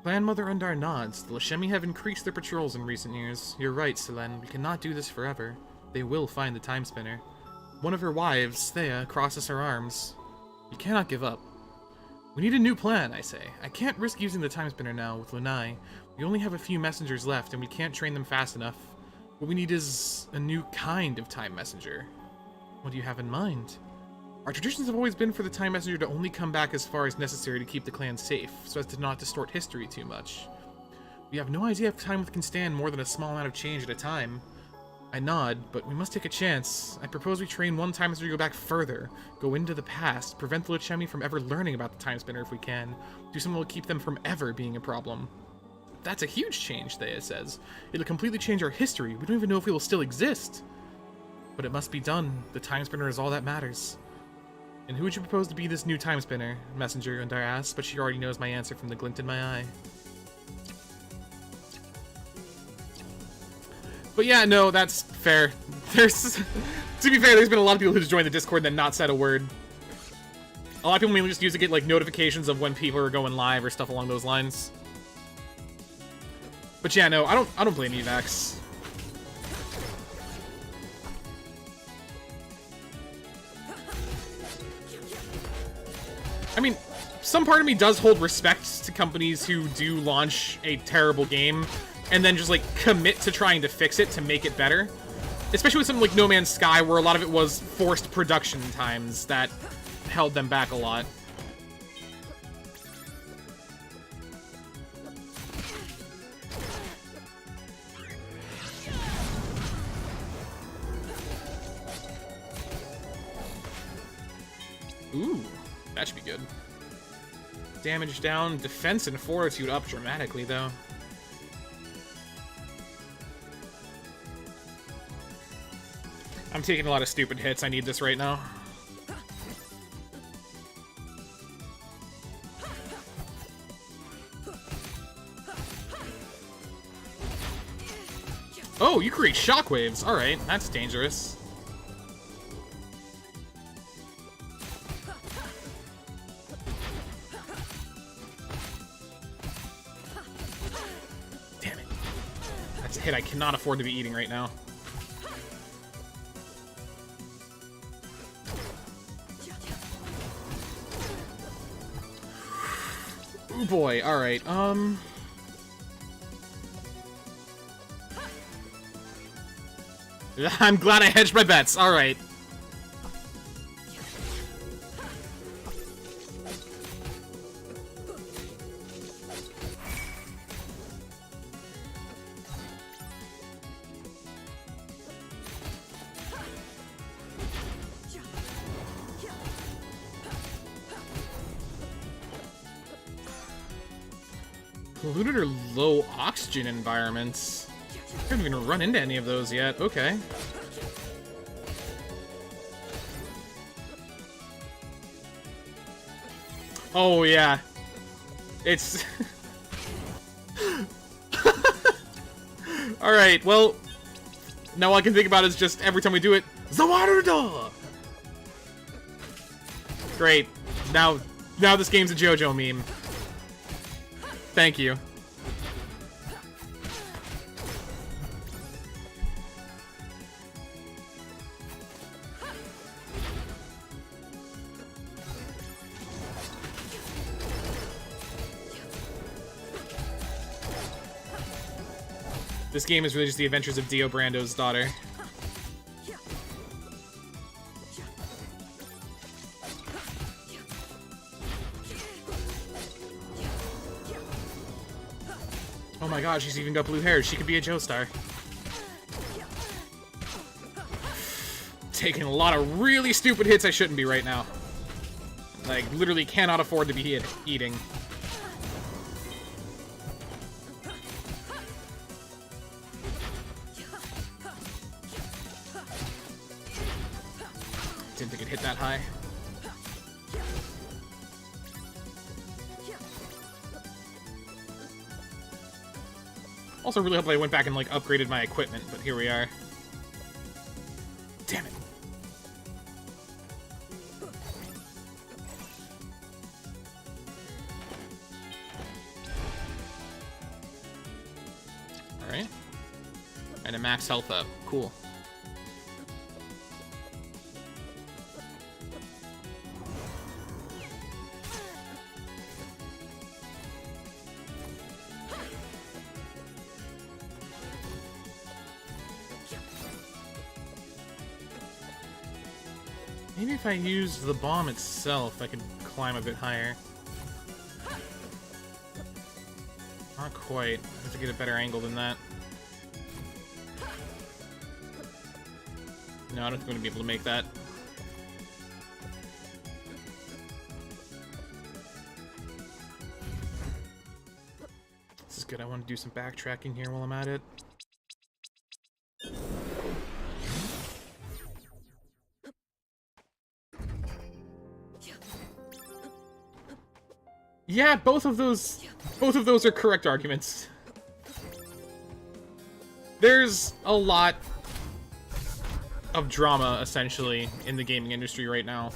Grandmother Undar nods. The Lashemi have increased their patrols in recent years. You're right, Selene. We cannot do this forever. They will find the Timespinner. One of her wives, Thea, crosses her arms. You cannot give up. We need a new plan, I say. I can't risk using the Timespinner now with Lunai. We only have a few messengers left, and we can't train them fast enough. What we need is a new kind of time messenger. What do you have in mind? Our traditions have always been for the time messenger to only come back as far as necessary to keep the clan safe, so as to not distort history too much. We have no idea if time can stand more than a small amount of change at a time. I nod, but we must take a chance. I propose we train one time messenger to go back further, go into the past, prevent the Lachemi from ever learning about the Timespinner if we can, do something that will keep them from ever being a problem. That's a huge change, Thea says. It'll completely change our history. We don't even know if we will still exist. But it must be done. The Timespinner is all that matters. And who would you propose to be this new Timespinner? Messenger Undar asks, but she already knows my answer from the glint in my eye. But yeah, no, that's fair. There's, to be fair, there's been a lot of people who just joined the Discord and then not said a word. A lot of people mainly just use to get like notifications of when people are going live or stuff along those lines. But yeah, no, I don't blame you, Vax. I mean, some part of me does hold respect to companies who do launch a terrible game and then just, like, commit to trying to fix it to make it better. Especially with something like No Man's Sky, where a lot of it was forced production times that held them back a lot. Ooh, that should be good. Damage down, defense and fortitude up dramatically, though. I'm taking a lot of stupid hits. I need this right now. Oh, you create shockwaves. Alright, that's dangerous. Damn it. That's a hit I cannot afford to be eating right now. Oh boy, alright, I'm glad I hedged my bets, alright. Polluted or low oxygen environments? I haven't even run into any of those yet. Okay. Oh, yeah. It's... Alright, well... Now all I can think about is just every time we do it... Zawaruda! Great. Now this game's a JoJo meme. Thank you. This game is really just the adventures of Dio Brando's daughter. god, she's even got blue hair. She could be a Joestar. Taking a lot of really stupid hits I shouldn't be right now. Like, literally cannot afford to be eating. Didn't think it hit that high. Also really hope I went back and, like, upgraded my equipment, but here we are. Damn it. Alright. And a max health up. Cool. Maybe if I use the bomb itself, I could climb a bit higher. Not quite. I have to get a better angle than that. No, I don't think I'm going to be able to make that. This is good. I want to do some backtracking here while I'm at it. Yeah, both of those are correct arguments. There's a lot of drama, essentially, in the gaming industry right now.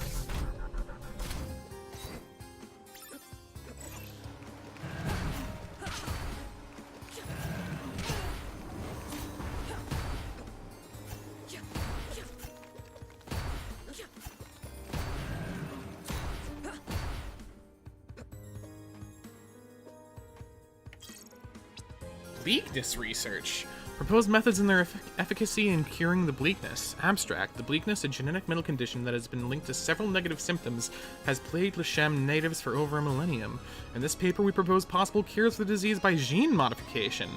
Bleakness research. Proposed methods and their efficacy in curing the bleakness. Abstract. The bleakness, a genetic mental condition that has been linked to several negative symptoms, has plagued Lashem natives for over a millennium. In this paper, we propose possible cures for the disease by gene modification.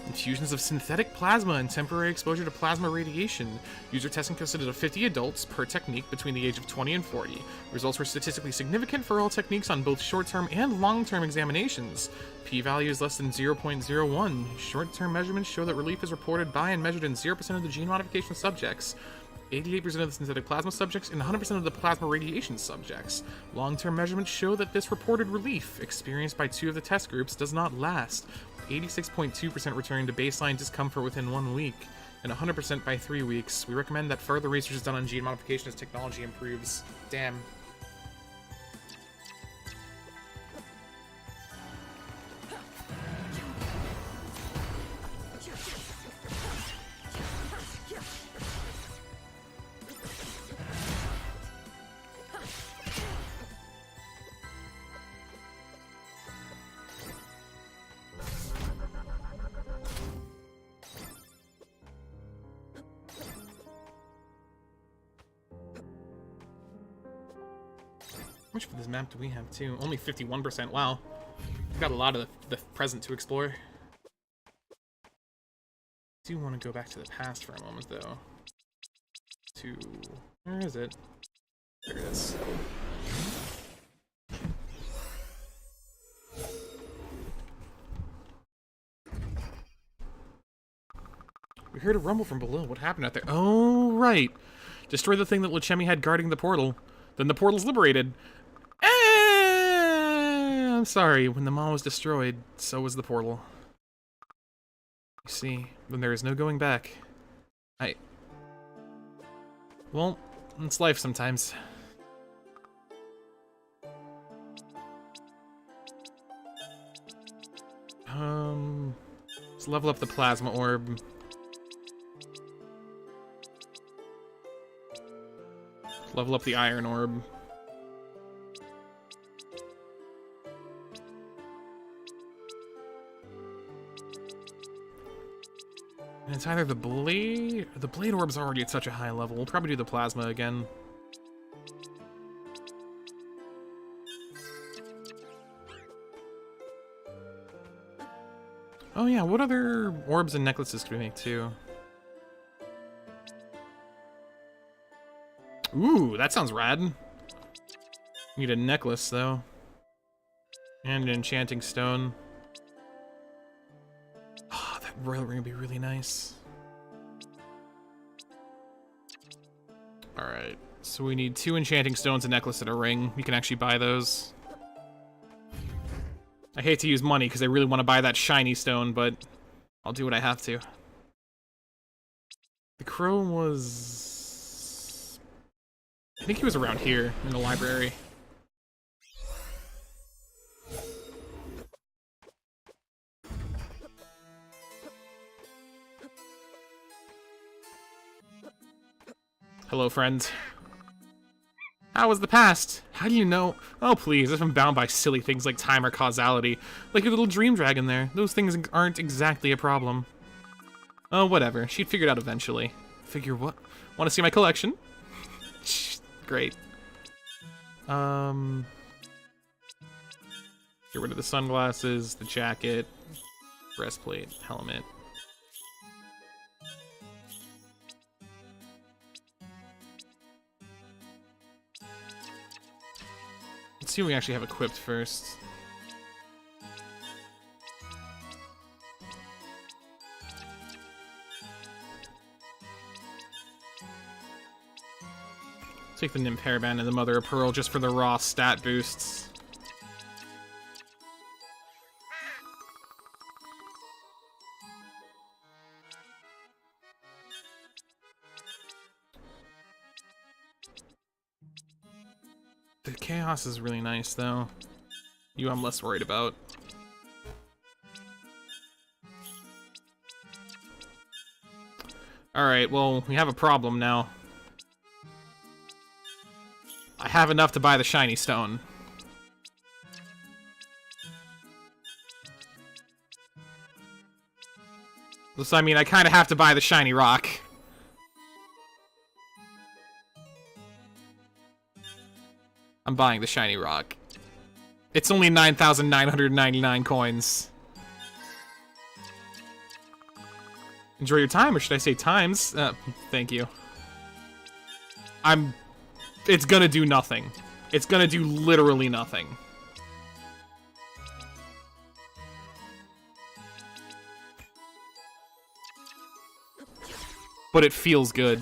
Infusions of synthetic plasma and temporary exposure to plasma radiation. User testing consisted of 50 adults per technique between the age of 20 and 40. Results were statistically significant for all techniques on both short-term and long-term examinations. P-value is less than 0.01. Short-term measurements show that relief is reported by and measured in 0% of the gene modification subjects, 88% of the synthetic plasma subjects, and 100% of the plasma radiation subjects. Long-term measurements show that this reported relief, experienced by 2 of the test groups, does not last. 86.2% returning to baseline discomfort within 1 week, and 100% by 3 weeks. We recommend that further research is done on gene modification as technology improves. Damn. How much for this map do we have, too? Only 51%. Wow. We've got a lot of the present to explore. I do want to go back to the past for a moment, though. Where is it? There it is. We heard a rumble from below. What happened out there? Oh, right. Destroy the thing that Lachemi had guarding the portal. Then the portal's liberated. I'm sorry, when the mall was destroyed, so was the portal. You see, then there is no going back. Well, it's life sometimes. Let's level up the plasma orb. Level up the iron orb. And it's either the blade orb's already at such a high level. We'll probably do the plasma again. Oh yeah, what other orbs and necklaces could we make too? Ooh, that sounds rad. Need a necklace though. And an enchanting stone. Oh, that royal ring would be really nice. Alright, so we need 2 enchanting stones, a necklace, and a ring. We can actually buy those. I hate to use money because I really want to buy that shiny stone, but I'll do what I have to. The crow was... I think he was around here in the library. Hello, friend. How was the past? How do you know? Oh, please, if I'm bound by silly things like time or causality. Like your little dream dragon there. Those things aren't exactly a problem. Oh, whatever. She'd figure it out eventually. Figure what? Want to see my collection? Great. Get rid of the sunglasses, the jacket, breastplate, helmet. Let's see what we actually have equipped first. Take the Nymph Hairband and the Mother of Pearl just for the raw stat boosts. The Chaos is really nice, though. You I'm less worried about. Alright, well, we have a problem now. I have enough to buy the shiny stone. So, I mean, I kind of have to buy the shiny rock. I'm buying the shiny rock. It's only 9,999 coins. Enjoy your time, or should I say times? Thank you. It's gonna do nothing. It's gonna do literally nothing. But it feels good.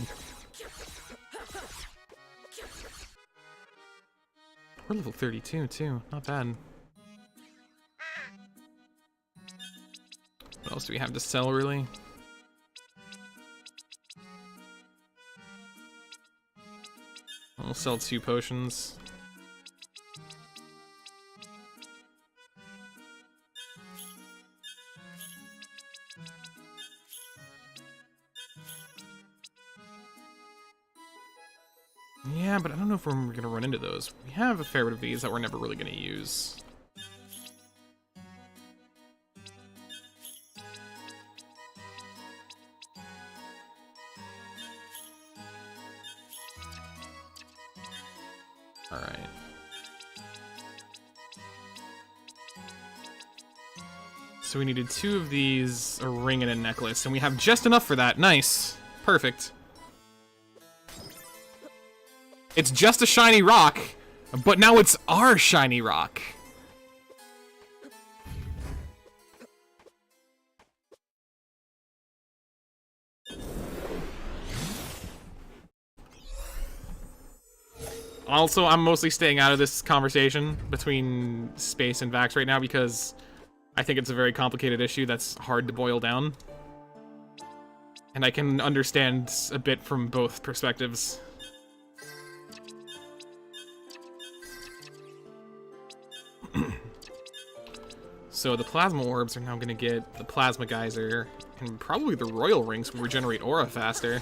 We're level 32 too, not bad. What else do we have to sell, really? We'll sell 2 potions. Yeah, but I don't know if we're gonna run into those. We have a fair bit of these that we're never really gonna use. Alright. So we needed 2 of these, a ring and a necklace, and we have just enough for that. Nice. Perfect. It's just a shiny rock, but now it's our shiny rock. Also, I'm mostly staying out of this conversation between Space and Vax right now because I think it's a very complicated issue that's hard to boil down. And I can understand a bit from both perspectives. So the Plasma Orbs are now going to get the Plasma Geyser and probably the Royal Rings will regenerate aura faster.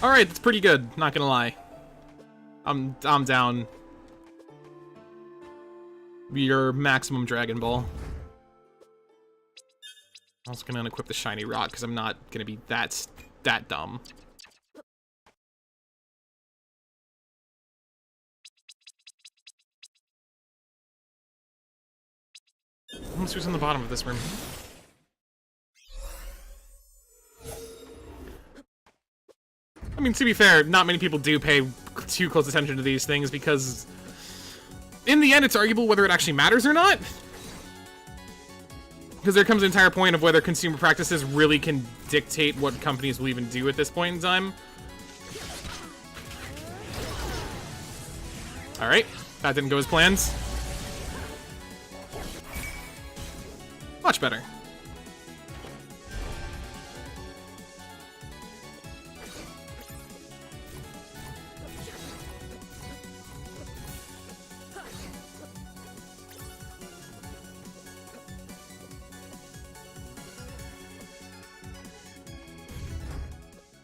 Alright, that's pretty good, not gonna lie. I'm down. Your maximum Dragon Ball. I'm also gonna unequip the shiny rock because I'm not gonna be that dumb. Let's who's in the bottom of this room. I mean, to be fair, not many people do pay too close attention to these things because in the end, it's arguable whether it actually matters or not. Because there comes an entire point of whether consumer practices really can dictate what companies will even do at this point in time. Alright, that didn't go as planned. Much better.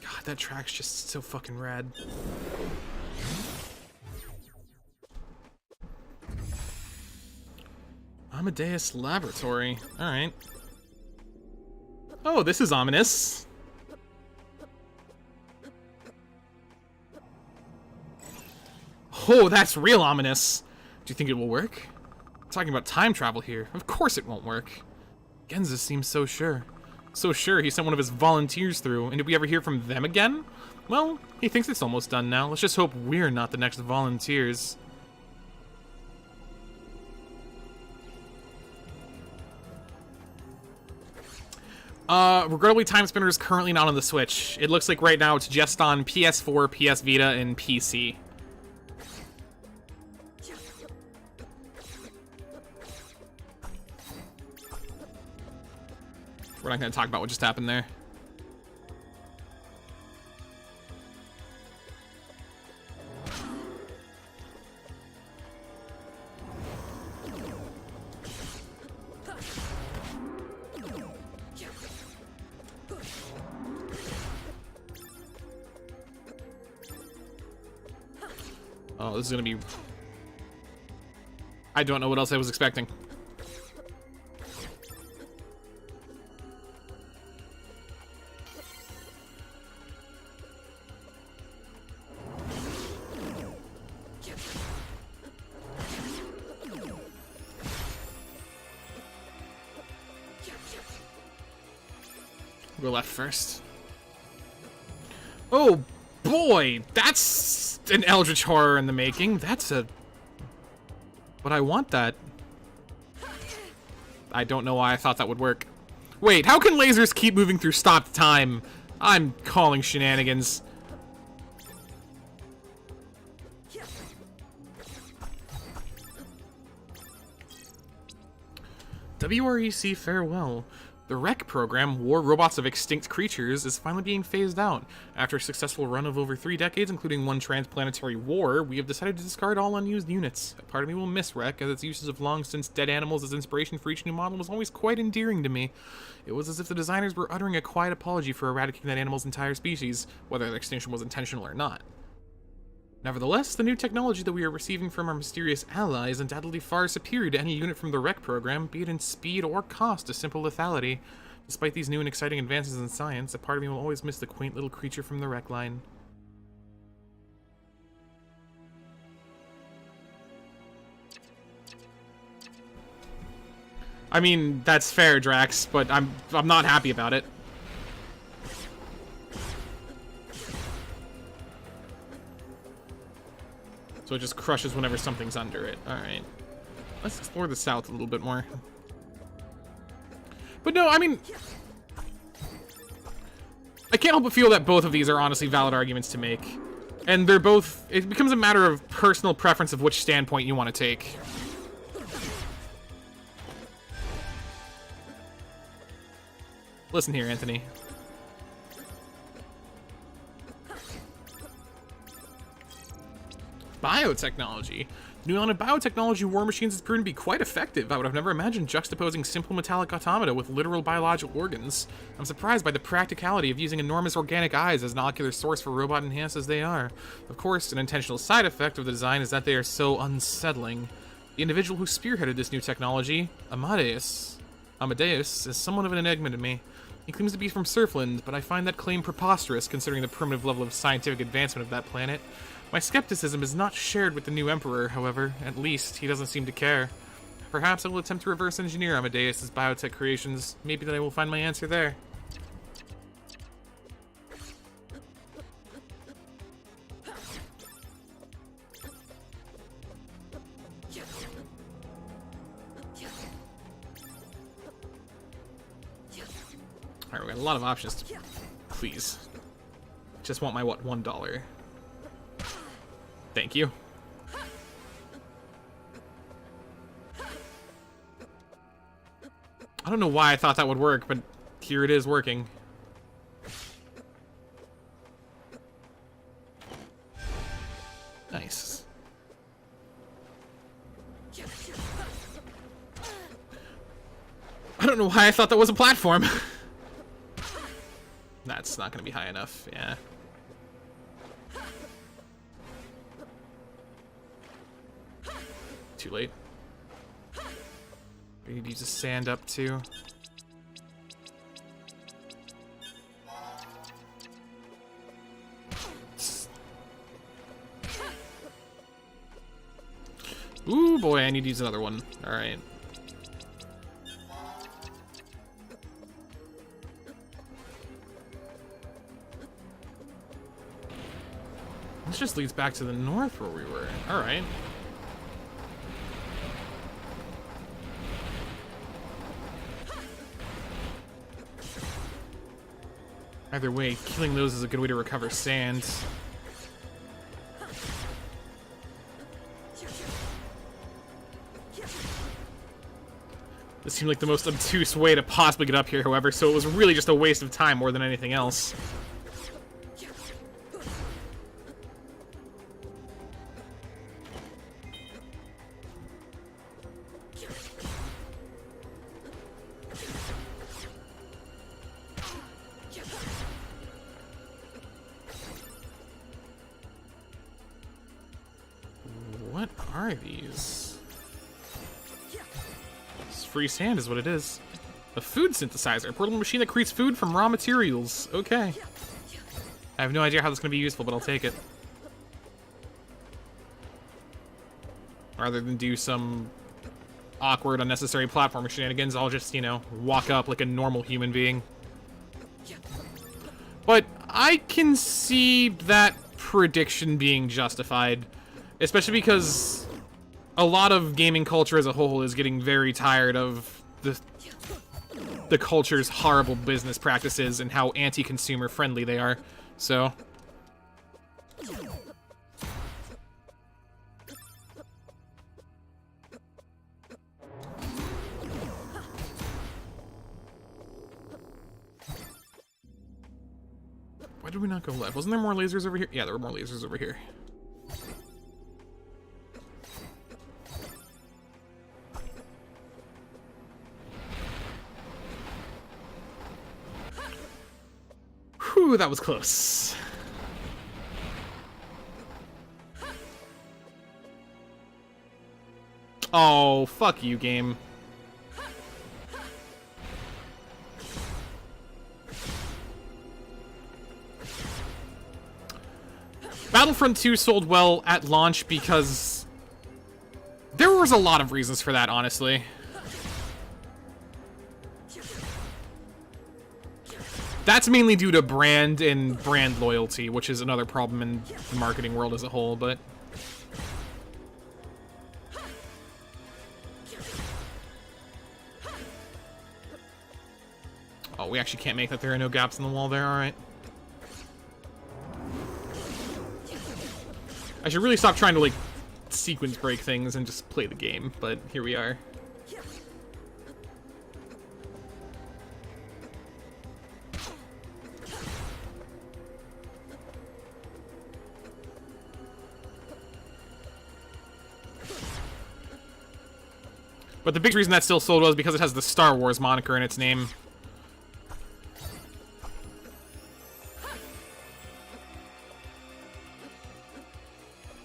God, that track's just so fucking rad. Amadeus Laboratory. Alright. Oh, this is ominous. Oh, that's real ominous. Do you think it will work? I'm talking about time travel here. Of course it won't work. Genza seems so sure. So sure he sent one of his volunteers through, and did we ever hear from them again? Well, he thinks it's almost done now. Let's just hope we're not the next volunteers. Regrettably, Timespinner is currently not on the Switch. It looks like right now it's just on PS4, PS Vita, and PC. We're not going to talk about what just happened there. Oh, this is gonna be... I don't know what else I was expecting. Go left first. Oh boy, that's an eldritch horror in the making. That's a... But I want that. I don't know why I thought that would work. Wait, how can lasers keep moving through stopped time? I'm calling shenanigans. WREC farewell. The REC program, War Robots of Extinct Creatures, is finally being phased out. After a successful run of over 3 decades, including one transplanetary war, we have decided to discard all unused units. A part of me will miss REC, as its uses of long-since dead animals as inspiration for each new model was always quite endearing to me. It was as if the designers were uttering a quiet apology for eradicating that animal's entire species, whether the extinction was intentional or not. Nevertheless, the new technology that we are receiving from our mysterious ally is undoubtedly far superior to any unit from the REC program, be it in speed or cost to simple lethality. Despite these new and exciting advances in science, a part of me will always miss the quaint little creature from the REC line. I mean, that's fair, Drax, but I'm not happy about it. So it just crushes whenever something's under it. Alright. Let's explore the south a little bit more. But no, I mean... I can't help but feel that both of these are honestly valid arguments to make. And they're both... It becomes a matter of personal preference of which standpoint you want to take. Listen here, Anthony. Biotechnology. New line of biotechnology war machines has proven to be quite effective. I would have never imagined juxtaposing simple metallic automata with literal biological organs. I'm surprised by the practicality of using enormous organic eyes as an ocular source for robot enhanced as they are. Of course, an intentional side effect of the design is that they are so unsettling. The individual who spearheaded this new technology, Amadeus, is somewhat of an enigma to me. He claims to be from Surfland, but I find that claim preposterous considering the primitive level of scientific advancement of that planet. My skepticism is not shared with the new Emperor, however. At least, he doesn't seem to care. Perhaps I will attempt to reverse engineer Amadeus's biotech creations. Maybe then I will find my answer there. Alright, we got a lot of options to... Please. Just want my, what, $1. Thank you. I don't know why I thought that would work, but here it is working. Nice. I don't know why I thought that was a platform. That's not gonna be high enough, yeah. Too late. We need to use the sand up too. Ooh boy, I need to use another one. Alright. This just leads back to the north where we were. Alright. Either way, killing those is a good way to recover sand. This seemed like the most obtuse way to possibly get up here, however, so it was really just a waste of time more than anything else. What are these? This free sand is what it is. A food synthesizer, a portable machine that creates food from raw materials. Okay. I have no idea how this is going to be useful, but I'll take it. Rather than do some awkward, unnecessary platform shenanigans, I'll just, you know, walk up like a normal human being. But I can see that prediction being justified. Especially because a lot of gaming culture as a whole is getting very tired of the culture's horrible business practices and how anti-consumer friendly they are. So... Why did we not go left? Wasn't there more lasers over here? Yeah, there were more lasers over here. Whew, that was close. Oh, fuck you, game. Battlefront 2 sold well at launch because there was a lot of reasons for that, honestly. That's mainly due to brand and brand loyalty, which is another problem in the marketing world as a whole, but... Oh, we actually can't make that. There are no gaps in the wall there, alright. I should really stop trying to, like, sequence break things and just play the game, but here we are. But the big reason that still sold was because it has the Star Wars moniker in its name.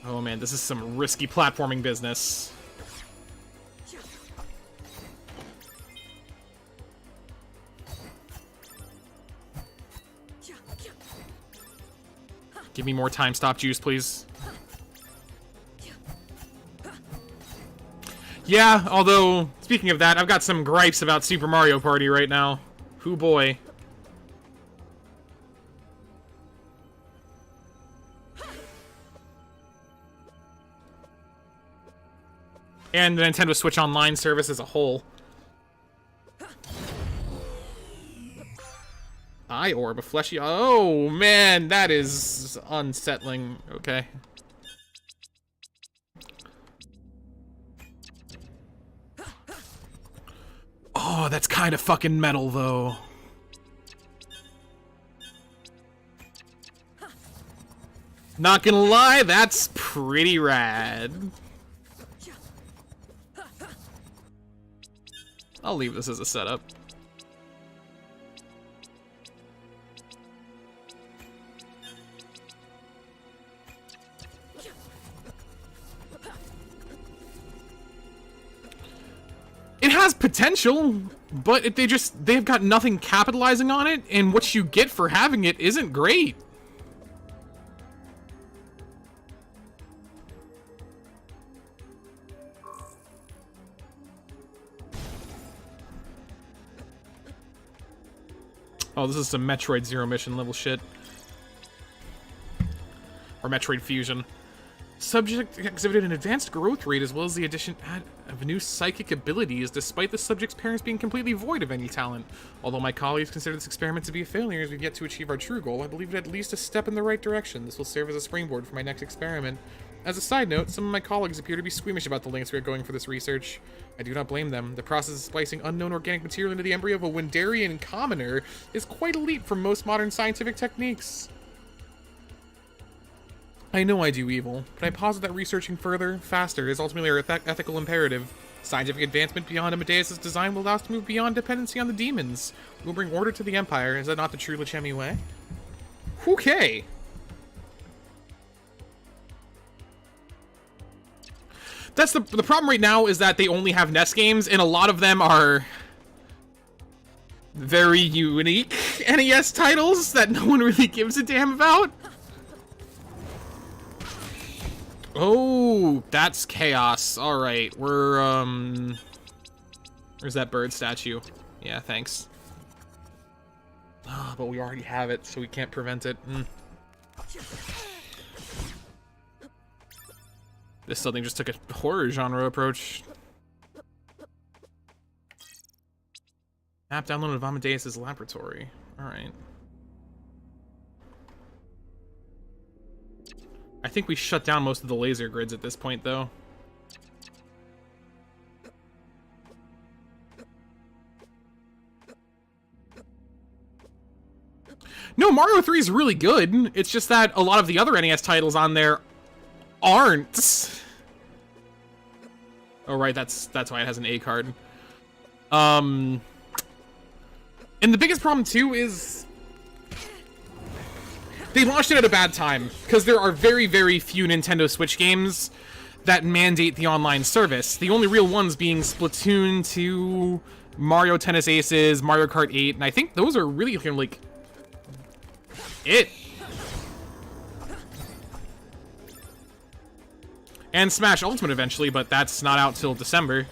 Oh man, this is some risky platforming business. Give me more time stop juice, please. Yeah, although, speaking of that, I've got some gripes about Super Mario Party right now. Hoo boy. And the Nintendo Switch Online service as a whole. Eye orb, a fleshy... Oh, man, that is unsettling. Okay. Oh, that's kind of fucking metal, though. Not gonna lie, that's pretty rad. I'll leave this as a setup. It has potential, but they've got nothing capitalizing on it, and what you get for having it isn't great. Oh, this is some Metroid Zero Mission level shit. Or Metroid Fusion. Subject exhibited an advanced growth rate as well as the addition of new psychic abilities, despite the subject's parents being completely void of any talent. Although my colleagues consider this experiment to be a failure as we've yet to achieve our true goal, I believe it at least a step in the right direction. This will serve as a springboard for my next experiment. As a side note, some of my colleagues appear to be squeamish about the lengths we are going for this research. I do not blame them. The process of splicing unknown organic material into the embryo of a Wendarian commoner is quite a leap from most modern scientific techniques. I know I do evil, but I posit that researching further, faster, is ultimately our ethical imperative. Scientific advancement beyond Amadeus' design will allow us to move beyond dependency on the demons. We'll bring order to the Empire. Is that not the true Lachemi way? Okay. That's the problem right now is that they only have NES games, and a lot of them are very unique NES titles that no one really gives a damn about. Oh, that's chaos. Alright, we're, where's that bird statue? Yeah, thanks. But we already have it, so we can't prevent it. This something just took a horror genre approach. App downloaded of Amadeus' laboratory. Alright. I think we shut down most of the laser grids at this point, though. No, Mario 3 is really good. It's just that a lot of the other NES titles on there aren't. Oh, right, that's why it has an A card. And the biggest problem, too, is they launched it at a bad time, because there are very, very few Nintendo Switch games that mandate the online service. The only real ones being Splatoon 2, Mario Tennis Aces, Mario Kart 8, and I think those are really kind of like it. And Smash Ultimate eventually, but that's not out till December.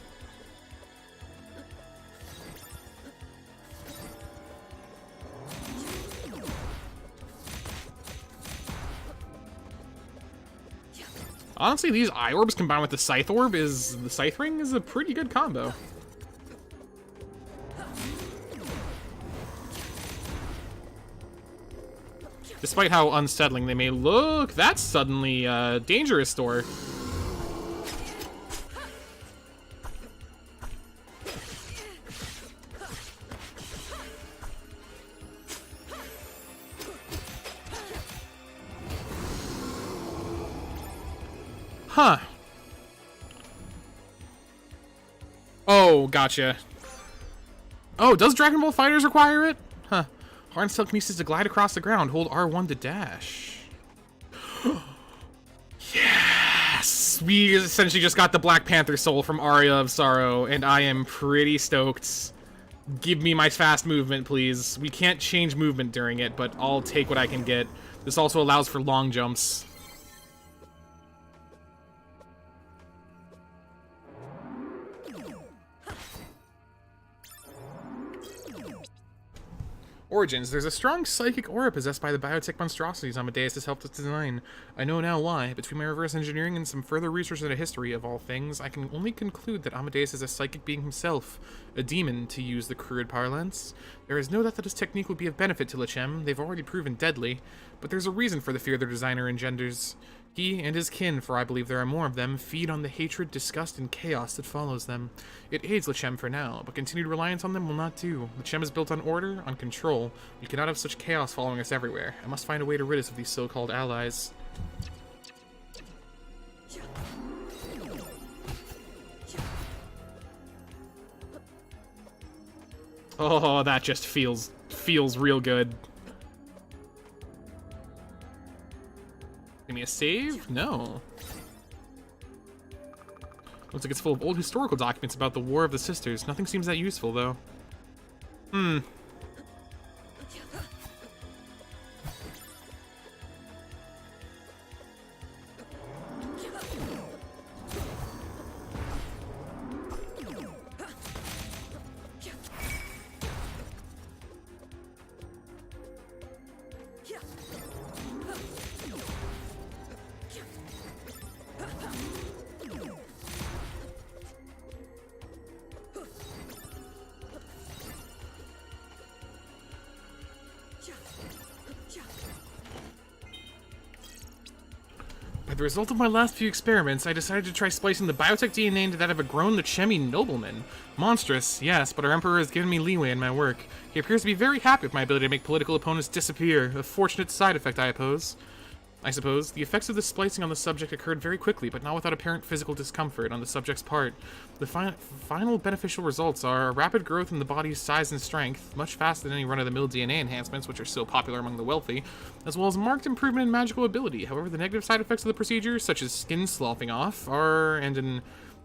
Honestly, these eye orbs combined with the Scythe Orb the Scythe Ring is a pretty good combo. Despite how unsettling they may look, that's suddenly a dangerous store. Huh. Oh, gotcha. Oh, does Dragon Ball FighterZ require it? Huh. Harness telekinesis to glide across the ground. Hold R1 to dash. Yes! We essentially just got the Black Panther soul from Aria of Sorrow, and I am pretty stoked. Give me my fast movement, please. We can't change movement during it, but I'll take what I can get. This also allows for long jumps. Origins. There's a strong psychic aura possessed by the biotech monstrosities Amadeus has helped us design. I know now why. Between my reverse engineering and some further research into history of all things, I can only conclude that Amadeus is a psychic being himself. A demon, to use the crude parlance. There is no doubt that his technique would be of benefit to Lechem. They've already proven deadly. But there's a reason for the fear their designer engenders. He and his kin, for I believe there are more of them, feed on the hatred, disgust, and chaos that follows them. It aids Lechem for now, but continued reliance on them will not do. Lechem is built on order, on control. We cannot have such chaos following us everywhere. I must find a way to rid us of these so-called allies. Oh, that just feels real good. Give me a save? No. Looks like it's full of old historical documents about the War of the Sisters. Nothing seems that useful, though. By the result of my last few experiments, I decided to try splicing the biotech DNA into that of a grown Lechemi nobleman. Monstrous, yes, but our Emperor has given me leeway in my work. He appears to be very happy with my ability to make political opponents disappear, a fortunate side effect, I suppose. The effects of the splicing on the subject occurred very quickly, but not without apparent physical discomfort on the subject's part. The final beneficial results are a rapid growth in the body's size and strength, much faster than any run-of-the-mill DNA enhancements, which are so popular among the wealthy, as well as marked improvement in magical ability. However, the negative side effects of the procedure, such as skin sloughing off, and an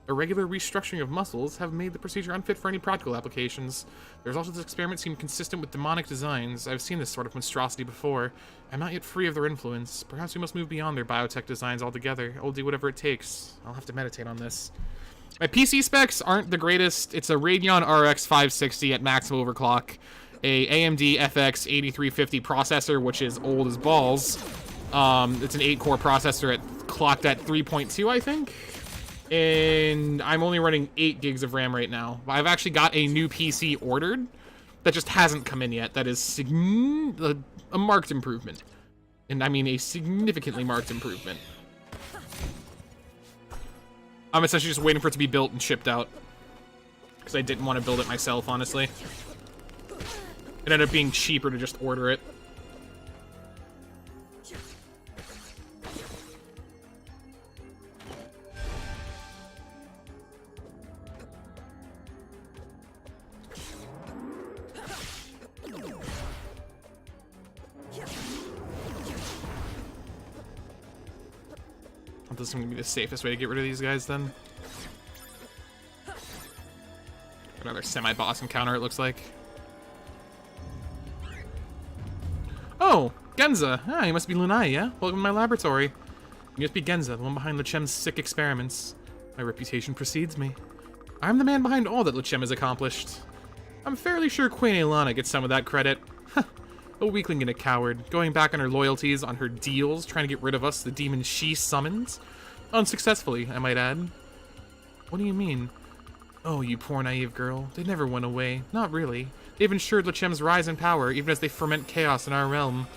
irregular restructuring of muscles, have made the procedure unfit for any practical applications. The results of this experiment seem consistent with demonic designs. I've seen this sort of monstrosity before. I'm not yet free of their influence. Perhaps we must move beyond their biotech designs altogether. I'll do whatever it takes. I'll have to meditate on this. My PC specs aren't the greatest. It's a Radeon RX 560 at maximum overclock, a AMD FX 8350 processor, which is old as balls. It's an 8-core processor clocked at 3.2, I think. And I'm only running 8 gigs of RAM right now. I've actually got a new PC ordered that just hasn't come in yet. That is a marked improvement. And I mean a significantly marked improvement. I'm essentially just waiting for it to be built and shipped out. Because I didn't want to build it myself, honestly. It ended up being cheaper to just order it. This is going to be the safest way to get rid of these guys, then. Another semi-boss encounter, it looks like. Oh, Genza! Ah, you must be Lunai, yeah? Welcome to my laboratory. You must be Genza, the one behind Lechem's sick experiments. My reputation precedes me. I'm the man behind all that Lechem has accomplished. I'm fairly sure Queen Aelana gets some of that credit. A weakling and a coward, going back on her loyalties, on her deals, trying to get rid of us, the demon she summoned. Unsuccessfully, I might add. What do you mean? Oh, you poor naive girl. They never went away. Not really. They've ensured Lechem's rise in power, even as they ferment chaos in our realm.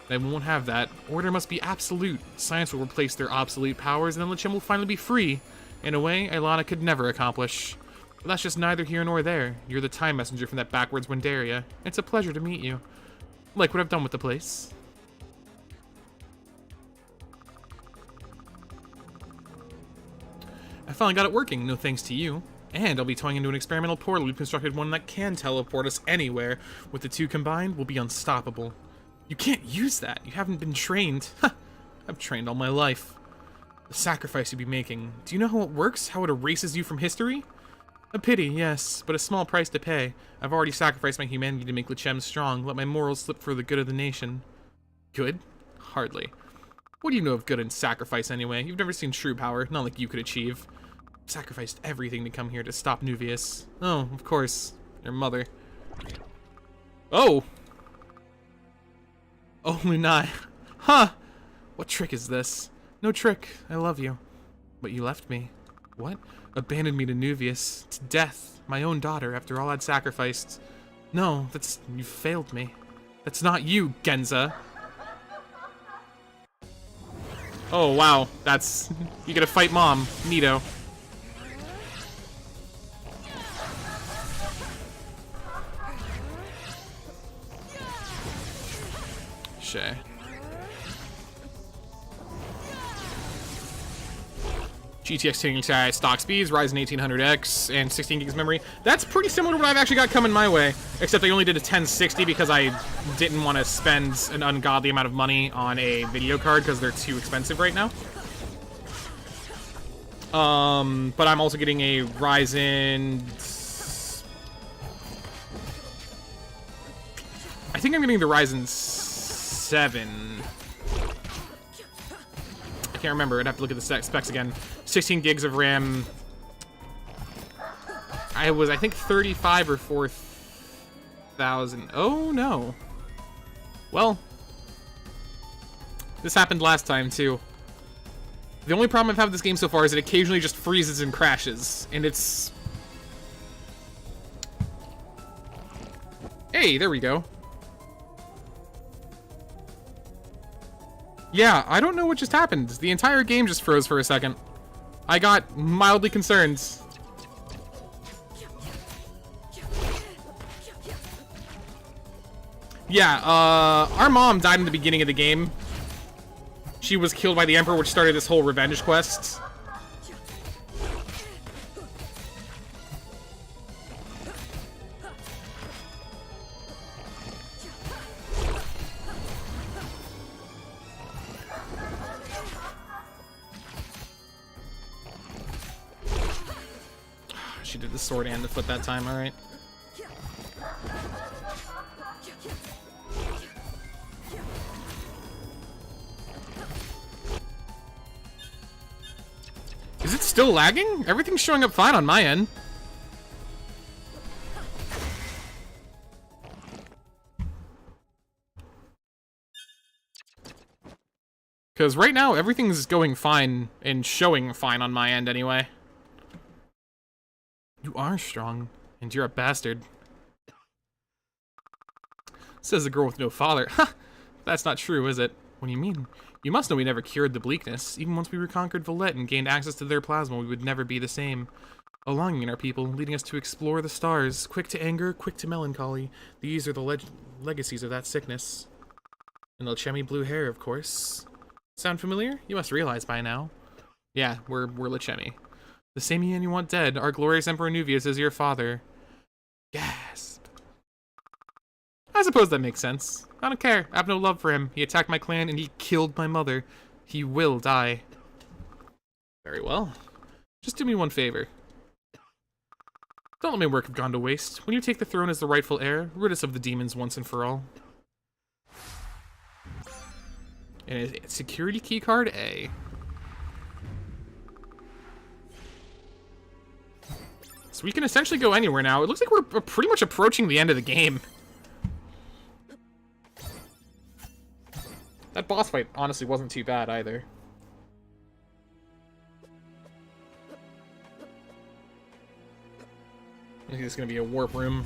They won't have that. Order must be absolute. Science will replace their obsolete powers, and then Lechem will finally be free. In a way, Aelana could never accomplish. But that's just neither here nor there. You're the time messenger from that backwards Wendaria. It's a pleasure to meet you. Like what I've done with the place. I finally got it working, no thanks to you. And I'll be towing into an experimental portal. We've constructed one that can teleport us anywhere. With the two combined, we'll be unstoppable. You can't use that. You haven't been trained. I've trained all my life. The sacrifice you'd be making. Do you know how it works? How it erases you from history? A pity, yes, but a small price to pay. I've already sacrificed my humanity to make Lechem strong, let my morals slip for the good of the nation. Good? Hardly. What do you know of good and sacrifice anyway? You've never seen true power, not like you could achieve. Sacrificed everything to come here to stop Nuvius. Oh, of course. Your mother. Oh! Only not. Huh! What trick is this? No trick. I love you. But you left me. What? Abandoned me to Nuvius. To death. My own daughter, after all I'd sacrificed. No, you failed me. That's not you, Genza. Oh, wow. You gotta fight Mom. Neato. Shay. GTX 10 stock speeds, Ryzen 1800X, and 16 gigs memory. That's pretty similar to what I've actually got coming my way, except I only did a 1060 because I didn't want to spend an ungodly amount of money on a video card because they're too expensive right now. But I'm also getting a Ryzen... I think I'm getting the Ryzen 7. I can't remember. I'd have to look at the specs again. 16 gigs of RAM. I think 35 or 4,000. Oh, no. Well, this happened last time, too. The only problem I've had with this game so far is it occasionally just freezes and crashes. And it's... Hey, there we go. Yeah, I don't know what just happened. The entire game just froze for a second. I got mildly concerned. Yeah, our mom died in the beginning of the game. She was killed by the Emperor, which started this whole revenge quest. She did the sword and the foot that time, alright. Is it still lagging? Everything's showing up fine on my end. Because right now, everything's going fine and showing fine on my end anyway. You are strong, and you're a bastard. Says the girl with no father. Ha! That's not true, is it? What do you mean? You must know we never cured the bleakness. Even once we reconquered Valette and gained access to their plasma, we would never be the same. A longing in our people, leading us to explore the stars. Quick to anger, quick to melancholy. These are the legacies of that sickness. And the Lechemi blue hair, of course. Sound familiar? You must realize by now. Yeah, we're Lechemi. The same Ian you want dead, our glorious Emperor Nuvius is your father. Gasp. I suppose that makes sense. I don't care. I have no love for him. He attacked my clan and he killed my mother. He will die. Very well. Just do me one favor. Don't let my work have gone to waste. When you take the throne as the rightful heir, rid us of the demons once and for all. And a security keycard A. So we can essentially go anywhere now. It looks like we're pretty much approaching the end of the game. That boss fight honestly wasn't too bad either. I think it's gonna be a warp room.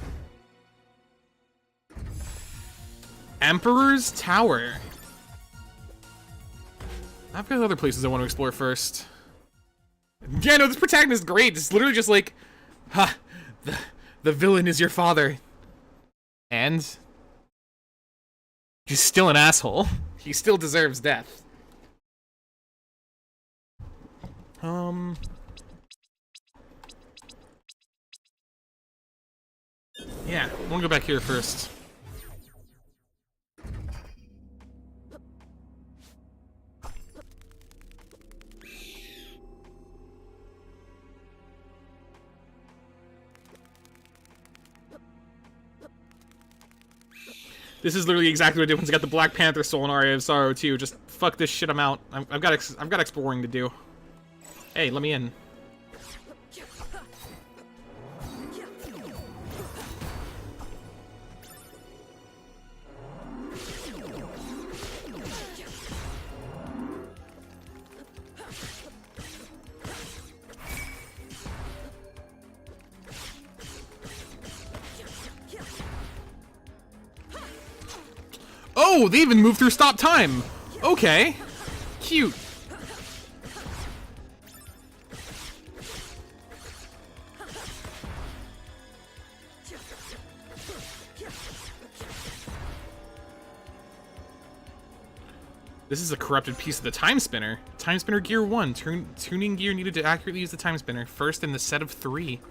Emperor's Tower. I've got other places I want to explore first. Yeah, no, this protagonist is great. It's literally just like, ha, the villain is your father. And he's still an asshole. He still deserves death. Yeah, I want to go back here first. This is literally exactly what I did once I got the Black Panther soul in Aria of Sorrow too. Just fuck this shit, I'm out. I've got exploring to do. Hey, let me in. Oh, they even moved through stop time. Okay. Cute. This is a corrupted piece of the Timespinner. Timespinner Gear 1. Tuning gear needed to accurately use the Timespinner. First in the set of 3.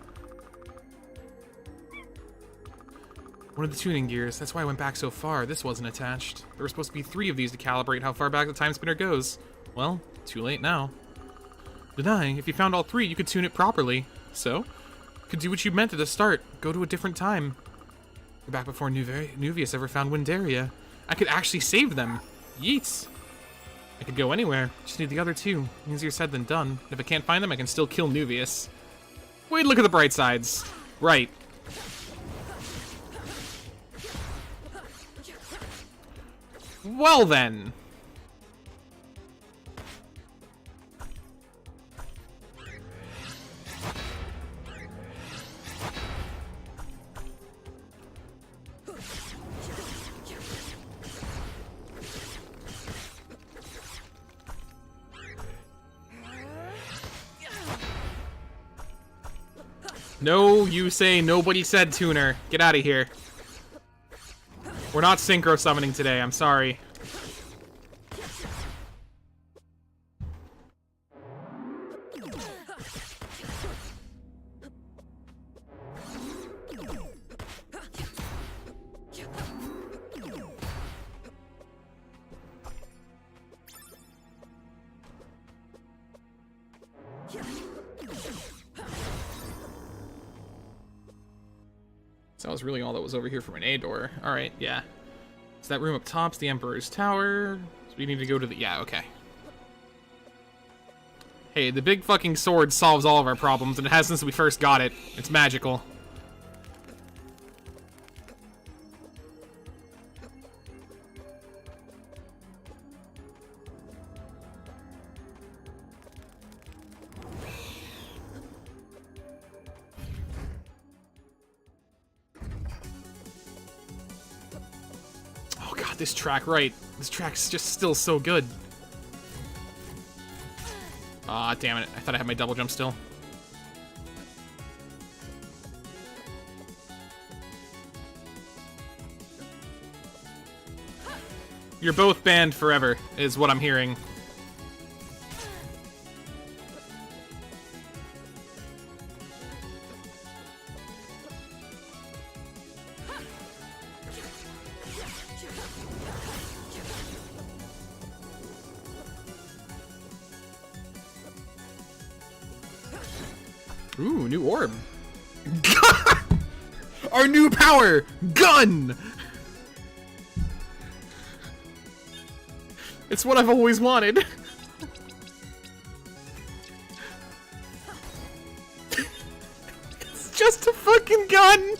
One of the tuning gears. That's why I went back so far. This wasn't attached. There were supposed to be 3 of these to calibrate how far back the Timespinner goes. Well, too late now. Deny, if you found all 3, you could tune it properly. So, you could do what you meant at the start. Go to a different time. Go back before Nuvius ever found Windaria. I could actually save them. Yeets. I could go anywhere. Just need the other 2. Easier said than done. If I can't find them, I can still kill Nuvius. Wait, look at the bright sides. Right. Well then. No, you say nobody said tuner. Get out of here. We're not synchro summoning today, I'm sorry. So that was really all that was over here from an A door. Alright, yeah. So that room up top's the Emperor's Tower. So we need to go to the... Yeah, okay. Hey, the big fucking sword solves all of our problems, and it has since we first got it. It's magical. This track, right. This track's just still so good. Ah, damn it. I thought I had my double jump still. You're both banned forever, is what I'm hearing. Ooh, new orb. Our new power! Gun! It's what I've always wanted. It's just a fucking gun!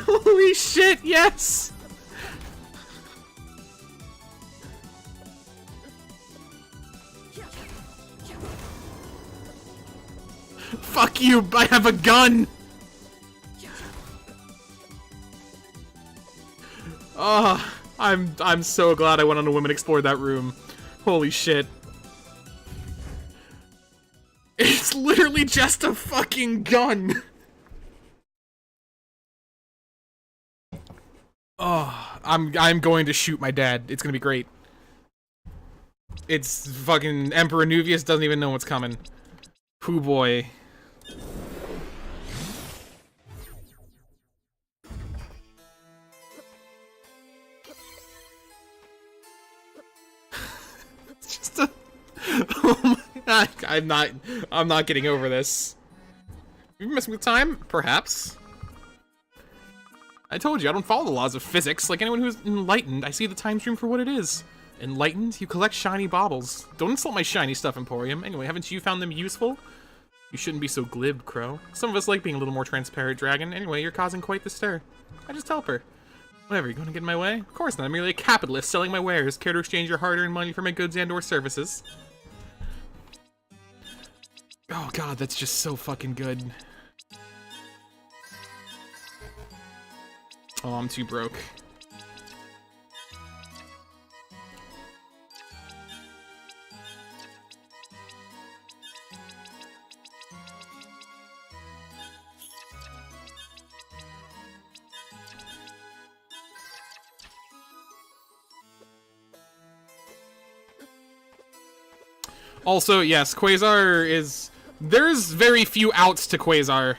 Holy shit, yes! Fuck you! I have a gun! Oh, I'm so glad I went on a Women Explored that room. Holy shit. It's literally just a fucking gun! Oh, I'm going to shoot my dad. It's gonna be great. It's fucking Emperor Nuvius doesn't even know what's coming. Hoo boy. It's just a... Oh my god, I'm not getting over this. You messing with time? Perhaps. I told you, I don't follow the laws of physics. Like anyone who's enlightened, I see the time stream for what it is. Enlightened? You collect shiny baubles. Don't insult my shiny stuff, Emporium. Anyway, haven't you found them useful? You shouldn't be so glib, Crow. Some of us like being a little more transparent, Dragon. Anyway, you're causing quite the stir. I just help her. Whatever, you gonna get in my way? Of course not, I'm merely a capitalist selling my wares. Care to exchange your hard-earned money for my goods and/or services? Oh god, that's just so fucking good. Oh, I'm too broke. Also, yes, Quasar is... There's very few outs to Quasar.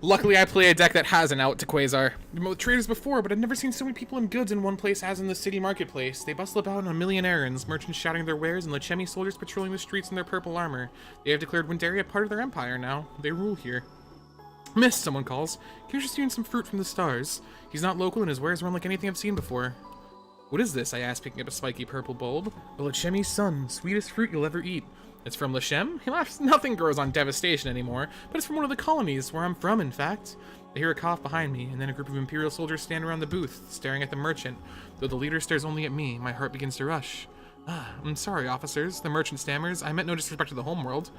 Luckily, I play a deck that has an out to Quasar. I've met with traders before, but I've never seen so many people and goods in one place as in the city marketplace. They bustle about on a million errands, merchants shouting their wares, and Lechemi soldiers patrolling the streets in their purple armor. They have declared Windaria part of their empire now. They rule here. Miss, someone calls. Can you just stealing some fruit from the stars? He's not local and his wares run like anything I've seen before. What is this? I asked, picking up a spiky purple bulb. The Lechemi's son, sweetest fruit you'll ever eat. It's from Lechem? He laughs. Nothing grows on Devastation anymore, but it's from one of the colonies, where I'm from, in fact. I hear a cough behind me, and then a group of Imperial soldiers stand around the booth, staring at the merchant. Though the leader stares only at me, my heart begins to rush. I'm sorry, officers, the merchant stammers. I meant no disrespect to the homeworld.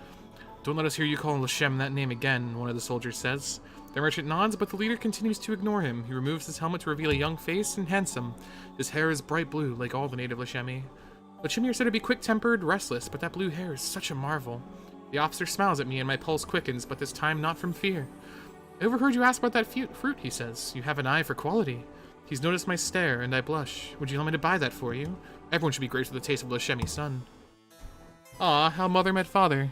Don't let us hear you call Lechem that name again, one of the soldiers says. The merchant nods, but the leader continues to ignore him. He removes his helmet to reveal a young face and handsome. His hair is bright blue, like all the native Lechemi. Lechemi are said to be quick-tempered, restless, but that blue hair is such a marvel. The officer smiles at me and my pulse quickens, but this time not from fear. I overheard you ask about that fruit, he says. You have an eye for quality. He's noticed my stare, and I blush. Would you allow me to buy that for you? Everyone should be grateful for the taste of Lechemi's son. Aw, how mother met father.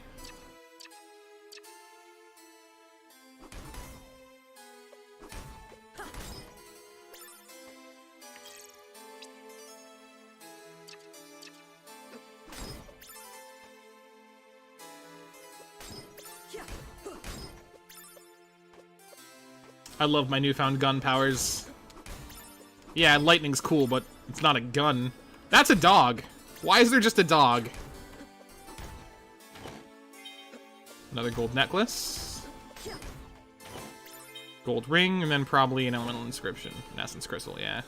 I love my newfound gun powers. Yeah, lightning's cool, but it's not a gun. That's a dog. Why is there just a dog? Another gold necklace. Gold ring, and then probably an elemental inscription. An essence crystal, yeah.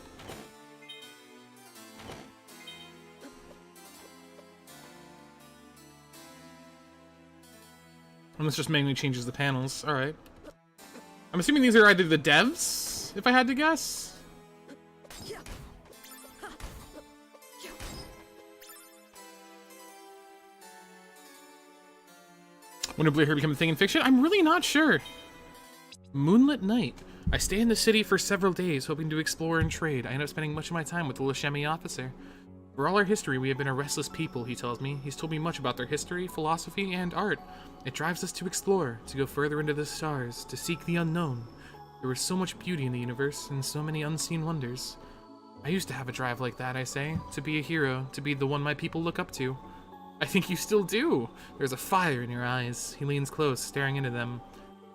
And this just mainly changes the panels. Alright. I'm assuming these are either the devs, if I had to guess. When did Blue Hair become a thing in fiction? I'm really not sure. Moonlit night. I stay in the city for several days, hoping to explore and trade. I end up spending much of my time with the Lechemi officer. For all our history, we have been a restless people, he tells me. He's told me much about their history, philosophy, and art. It drives us to explore, to go further into the stars, to seek the unknown. There was so much beauty in the universe, and so many unseen wonders. I used to have a drive like that, I say. To be a hero, to be the one my people look up to. I think you still do. There's a fire in your eyes. He leans close, staring into them.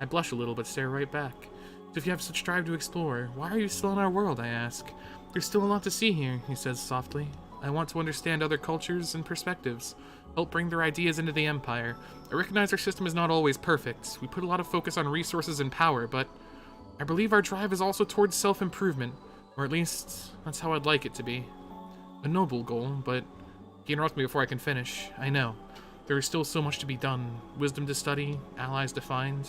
I blush a little, but stare right back. So if you have such drive to explore, why are you still in our world, I ask? There's still a lot to see here, he says softly. I want to understand other cultures and perspectives, help bring their ideas into the Empire. I recognize our system is not always perfect. We put a lot of focus on resources and power, but I believe our drive is also towards self-improvement, or at least that's how I'd like it to be. A noble goal, but he interrupts me before I can finish. I know. There is still so much to be done. Wisdom to study, allies to find.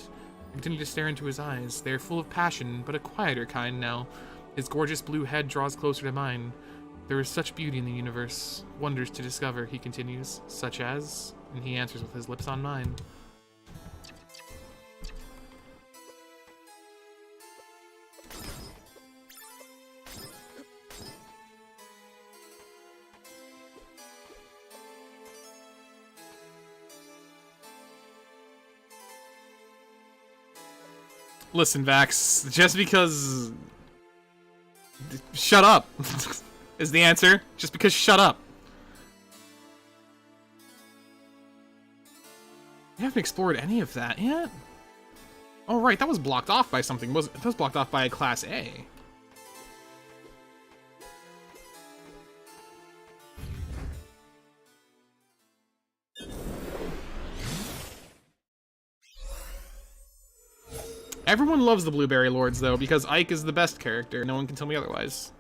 I continue to stare into his eyes. They are full of passion, but a quieter kind now. His gorgeous blue head draws closer to mine. There is such beauty in the universe, wonders to discover, he continues, such as, and he answers with his lips on mine. Listen, Vax, just because... Shut up! Is the answer. Just because shut up. I haven't explored any of that yet. Oh right, that was blocked off by something, wasn't it? That was blocked off by a Class A. Everyone loves the Blueberry Lords though, because Ike is the best character. No one can tell me otherwise.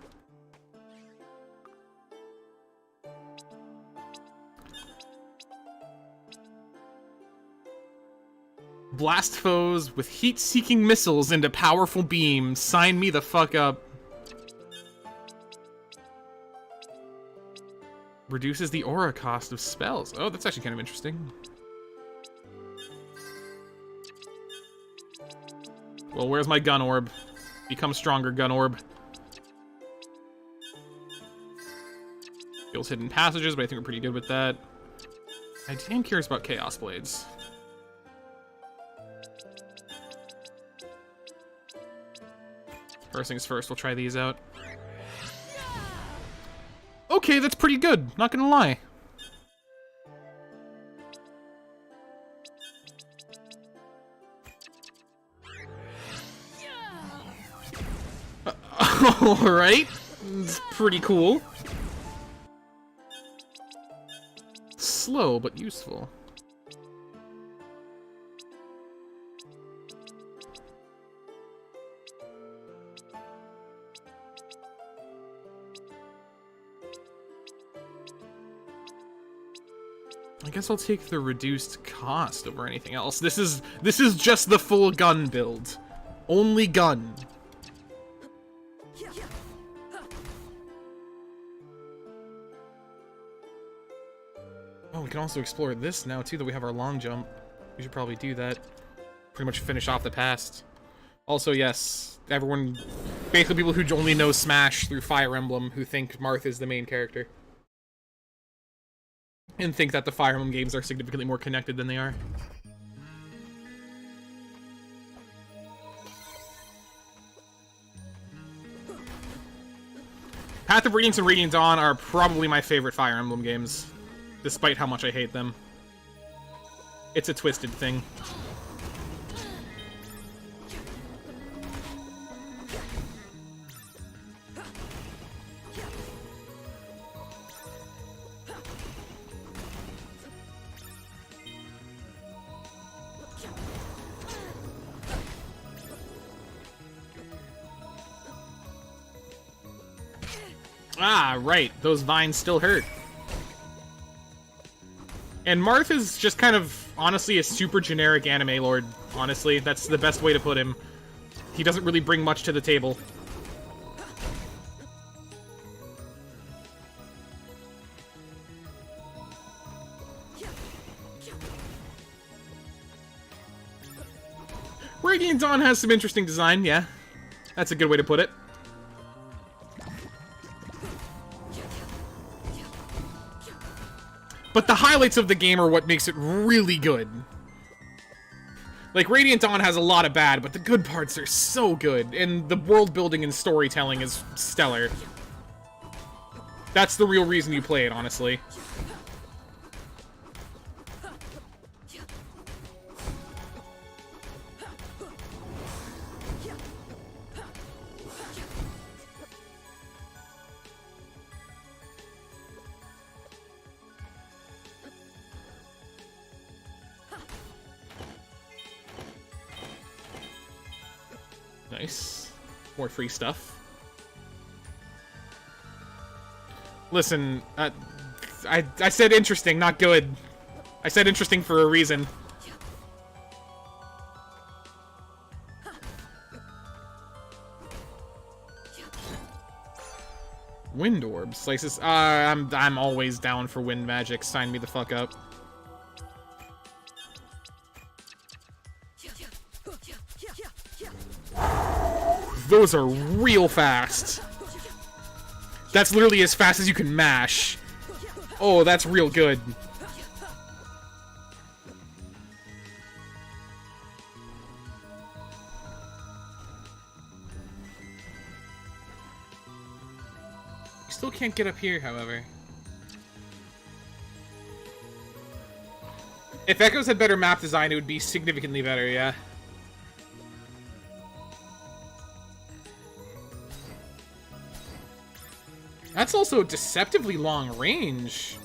Blast foes with heat-seeking missiles into powerful beams. Sign me the fuck up. Reduces the aura cost of spells. Oh, that's actually kind of interesting. Well, where's my gun orb? Become stronger, gun orb. Feels hidden passages, but I think we're pretty good with that. I am curious about Chaos Blades. First things first, we'll try these out. Okay, that's pretty good, not gonna lie. Alright, it's pretty cool. Slow, but useful. I guess I'll take the reduced cost over anything else. This is just the full gun build. Only gun. Oh, we can also explore this now too that we have our long jump. We should probably do that. Pretty much finish off the past. Also, yes, everyone, basically people who only know Smash through Fire Emblem who think Marth is the main character. And think that the Fire Emblem games are significantly more connected than they are. Path of Radiance and Radiant Dawn are probably my favorite Fire Emblem games, despite how much I hate them. It's a twisted thing. Ah, right. Those vines still hurt. And Marth is just kind of, honestly, a super generic anime lord. Honestly, that's the best way to put him. He doesn't really bring much to the table. Radiant Dawn has some interesting design, yeah. That's a good way to put it. But the highlights of the game are what makes it really good. Like, Radiant Dawn has a lot of bad, but the good parts are so good, and the world building and storytelling is stellar. That's the real reason you play it, honestly. Nice. More free stuff. Listen, I said interesting, not good. I said interesting for a reason. Wind orbs. Slices. I'm always down for wind magic. Sign me the fuck up. Those are real fast. That's literally as fast as you can mash. Oh, that's real good. You still can't get up here, however. If Echoes had better map design, it would be significantly better, yeah. That's also deceptively long range.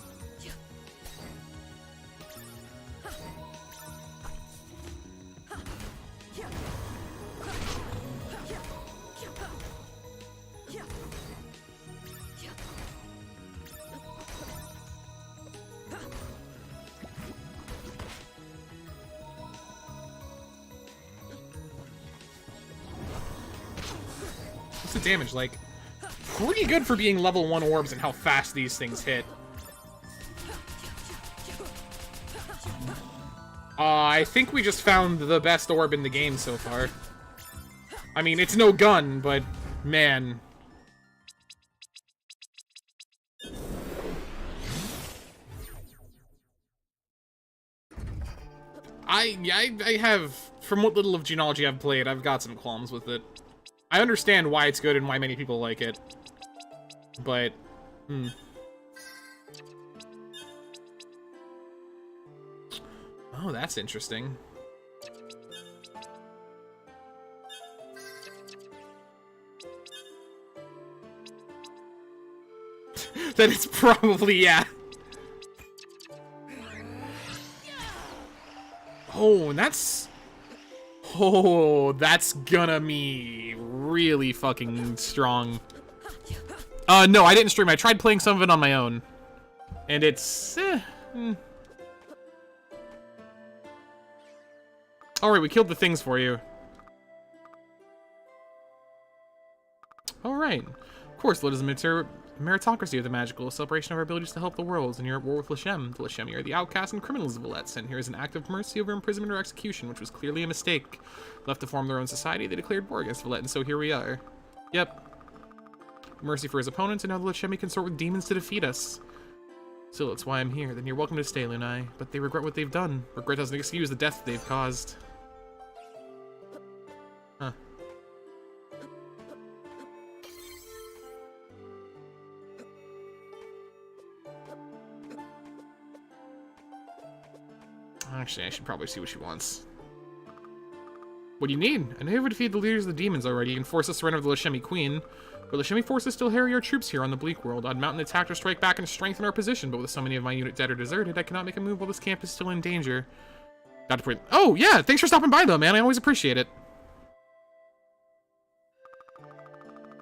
of damage. Like, pretty good for being level 1 orbs and how fast these things hit. I think we just found the best orb in the game so far. I mean, it's no gun, but man. I have, from what little of Genealogy I've played, I've got some qualms with it. I understand why it's good and why many people like it. But, Oh, that's interesting. Then it's probably, yeah. Oh, and that's... Oh, that's gonna be really fucking strong. No, I didn't stream. I tried playing some of it on my own. And it's... Alright, we killed the things for you. Alright. Of course, Lit is a meritocracy of the magical, a celebration of our abilities to help the world, and you're at war with Lashem. The Lashemi are the outcasts and criminals of Valette, and here is an act of mercy over imprisonment or execution, which was clearly a mistake. Left to form their own society, they declared war against Valette, and so here we are. Yep. Mercy for his opponents, and now the Lashemi consort with demons to defeat us. Still, that's why I'm here. Then you're welcome to stay, Lunai. But they regret what they've done. Regret doesn't excuse the death they've caused. Huh. Actually, I should probably see what she wants. What do you need? I know you've defeated the leaders of the demons already and forced the surrender of the Lashemi Queen. But Lashemi forces still harry our troops here on the Bleak World. I'd mount an attack or strike back and strengthen our position, but with so many of my unit dead or deserted, I cannot make a move while this camp is still in danger. Dr. Point. Oh, yeah! Thanks for stopping by, though, man. I always appreciate it.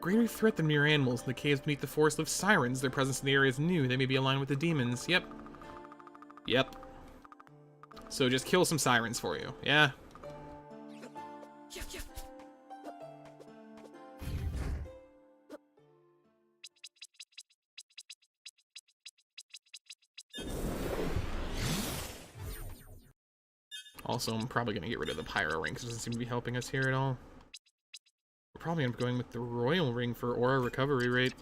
Greater threat than mere animals. In the caves beneath the forest live sirens. Their presence in the area is new. They may be aligned with the demons. Yep. Yep. So just kill some sirens for you. Yeah. Also, I'm probably going to get rid of the Pyro Ring because it doesn't seem to be helping us here at all. We're probably end up going with the Royal Ring for Aura recovery rate.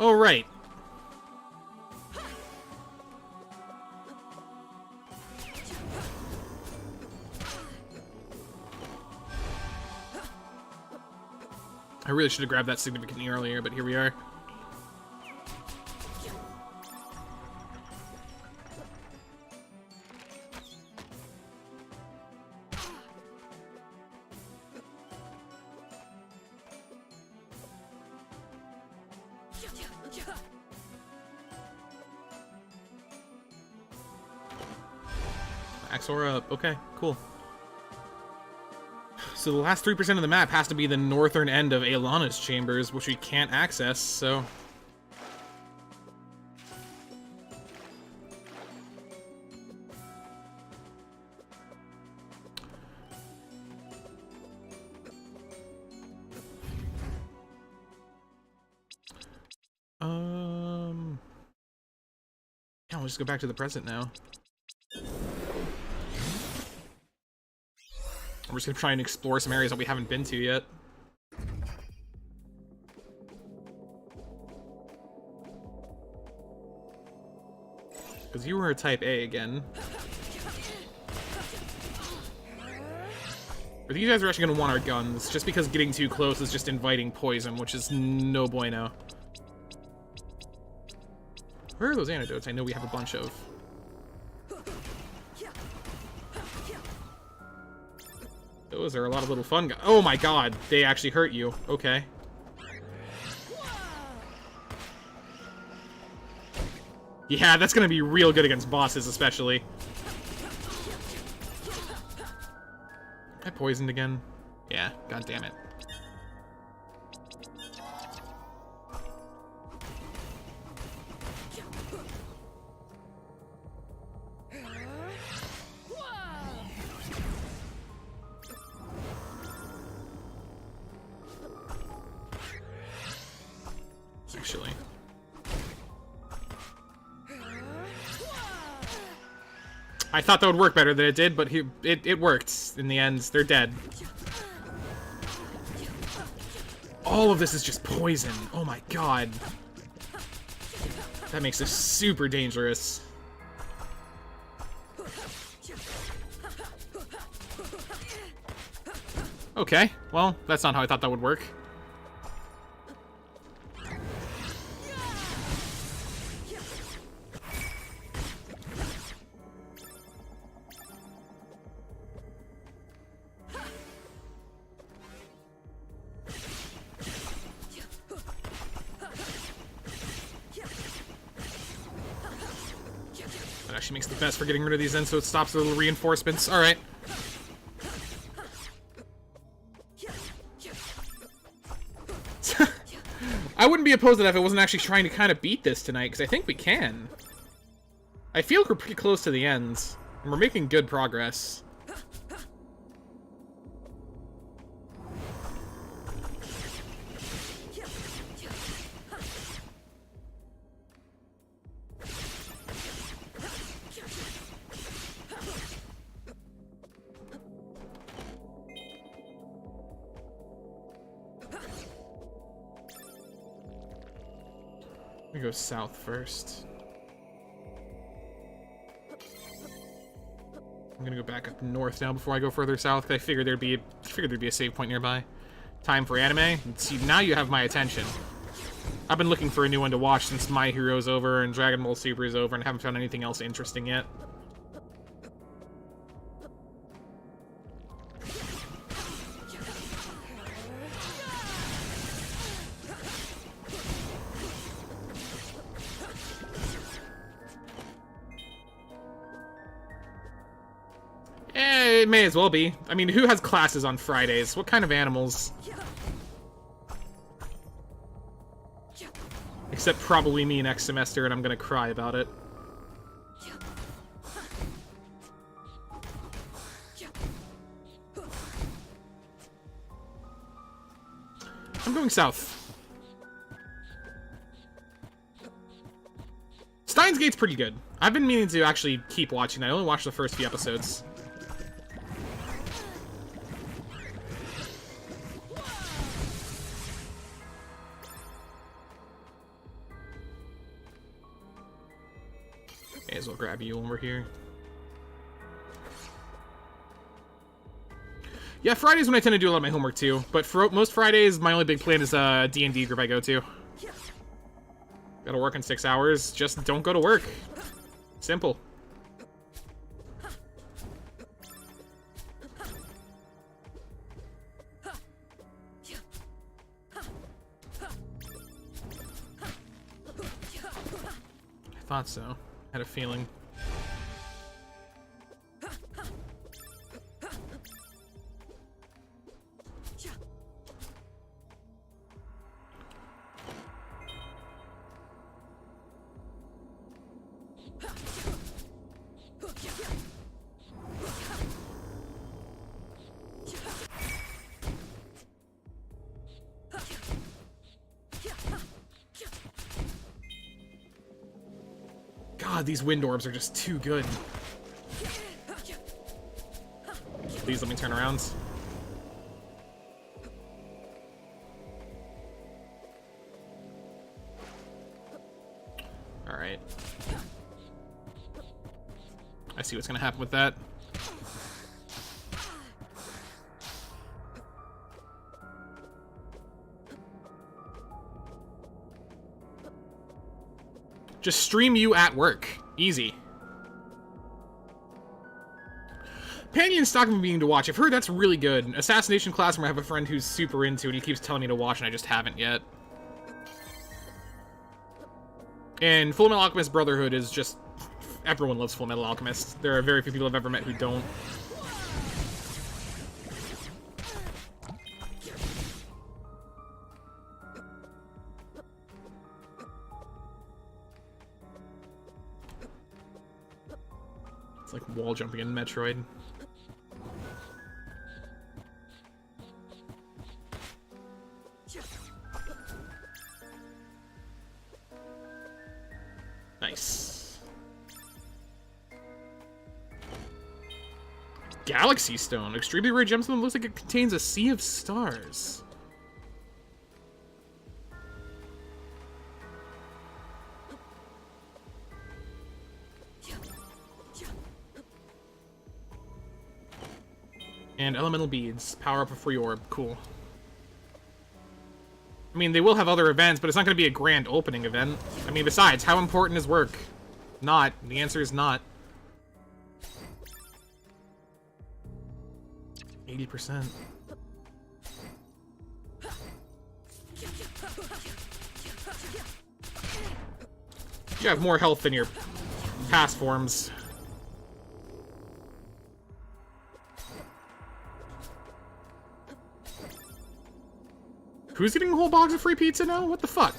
Oh, right. I really should have grabbed that significantly earlier, but here we are. Axora up. Okay, cool. So the last 3% of the map has to be the northern end of Aelana's chambers, which we can't access, so... Yeah, we'll just go back to the present now. We're just gonna try and explore some areas that we haven't been to yet. Because you were a type A again. But these guys are actually gonna want our guns, just because getting too close is just inviting poison, which is no bueno. Where are those antidotes? I know we have a bunch of. Those are a lot of little fun guys. Oh my god, they actually hurt you. Okay. Yeah, that's gonna be real good against bosses, especially. I poisoned again. Yeah, god damn it. actually. I thought that would work better than it did, but it worked in the end. They're dead. All of this is just poison. Oh my god. That makes this super dangerous. Okay, well, that's not how I thought that would work. That actually makes the best for getting rid of these then, so it stops the little reinforcements. Alright. I wouldn't be opposed to that if I wasn't actually trying to kind of beat this tonight, because I think we can. I feel like we're pretty close to the end, and we're making good progress. We go south first. I'm gonna go back up north now before I go further south, because I figured there'd be a save point nearby. Time for anime. See, now you have my attention. I've been looking for a new one to watch since My Hero's over and Dragon Ball Super is over, and haven't found anything else interesting yet. It may as well be. I mean, who has classes on Fridays? What kind of animals? Except probably me next semester, and I'm gonna cry about it. I'm going south. Steins Gate's pretty good. I've been meaning to actually keep watching. I only watched the first few episodes. May as well grab you when we're here. Yeah, Fridays when I tend to do a lot of my homework too, but for most Fridays, my only big plan is a D&D group I go to. Gotta work in 6 hours, just don't go to work. Simple. I thought so. Had a feeling. God, these wind orbs are just too good. Please let me turn around. Alright. I see what's gonna happen with that. Just stream you at work. Easy. Panty and Stockman being to watch. I've heard that's really good. Assassination Classroom I have a friend who's super into, and he keeps telling me to watch, and I just haven't yet. And Full Metal Alchemist Brotherhood is just... Everyone loves Full Metal Alchemist. There are very few people I've ever met who don't. It's like wall jumping in Metroid. Nice. Galaxy Stone. Extremely rare gemstone that looks like it contains a sea of stars. And elemental beads. Power up a free orb. Cool. I mean, they will have other events, but it's not going to be a grand opening event. I mean, besides, how important is work? Not. The answer is not. 80%. You have more health than your past forms. Who's getting a whole box of free pizza now? What the fuck?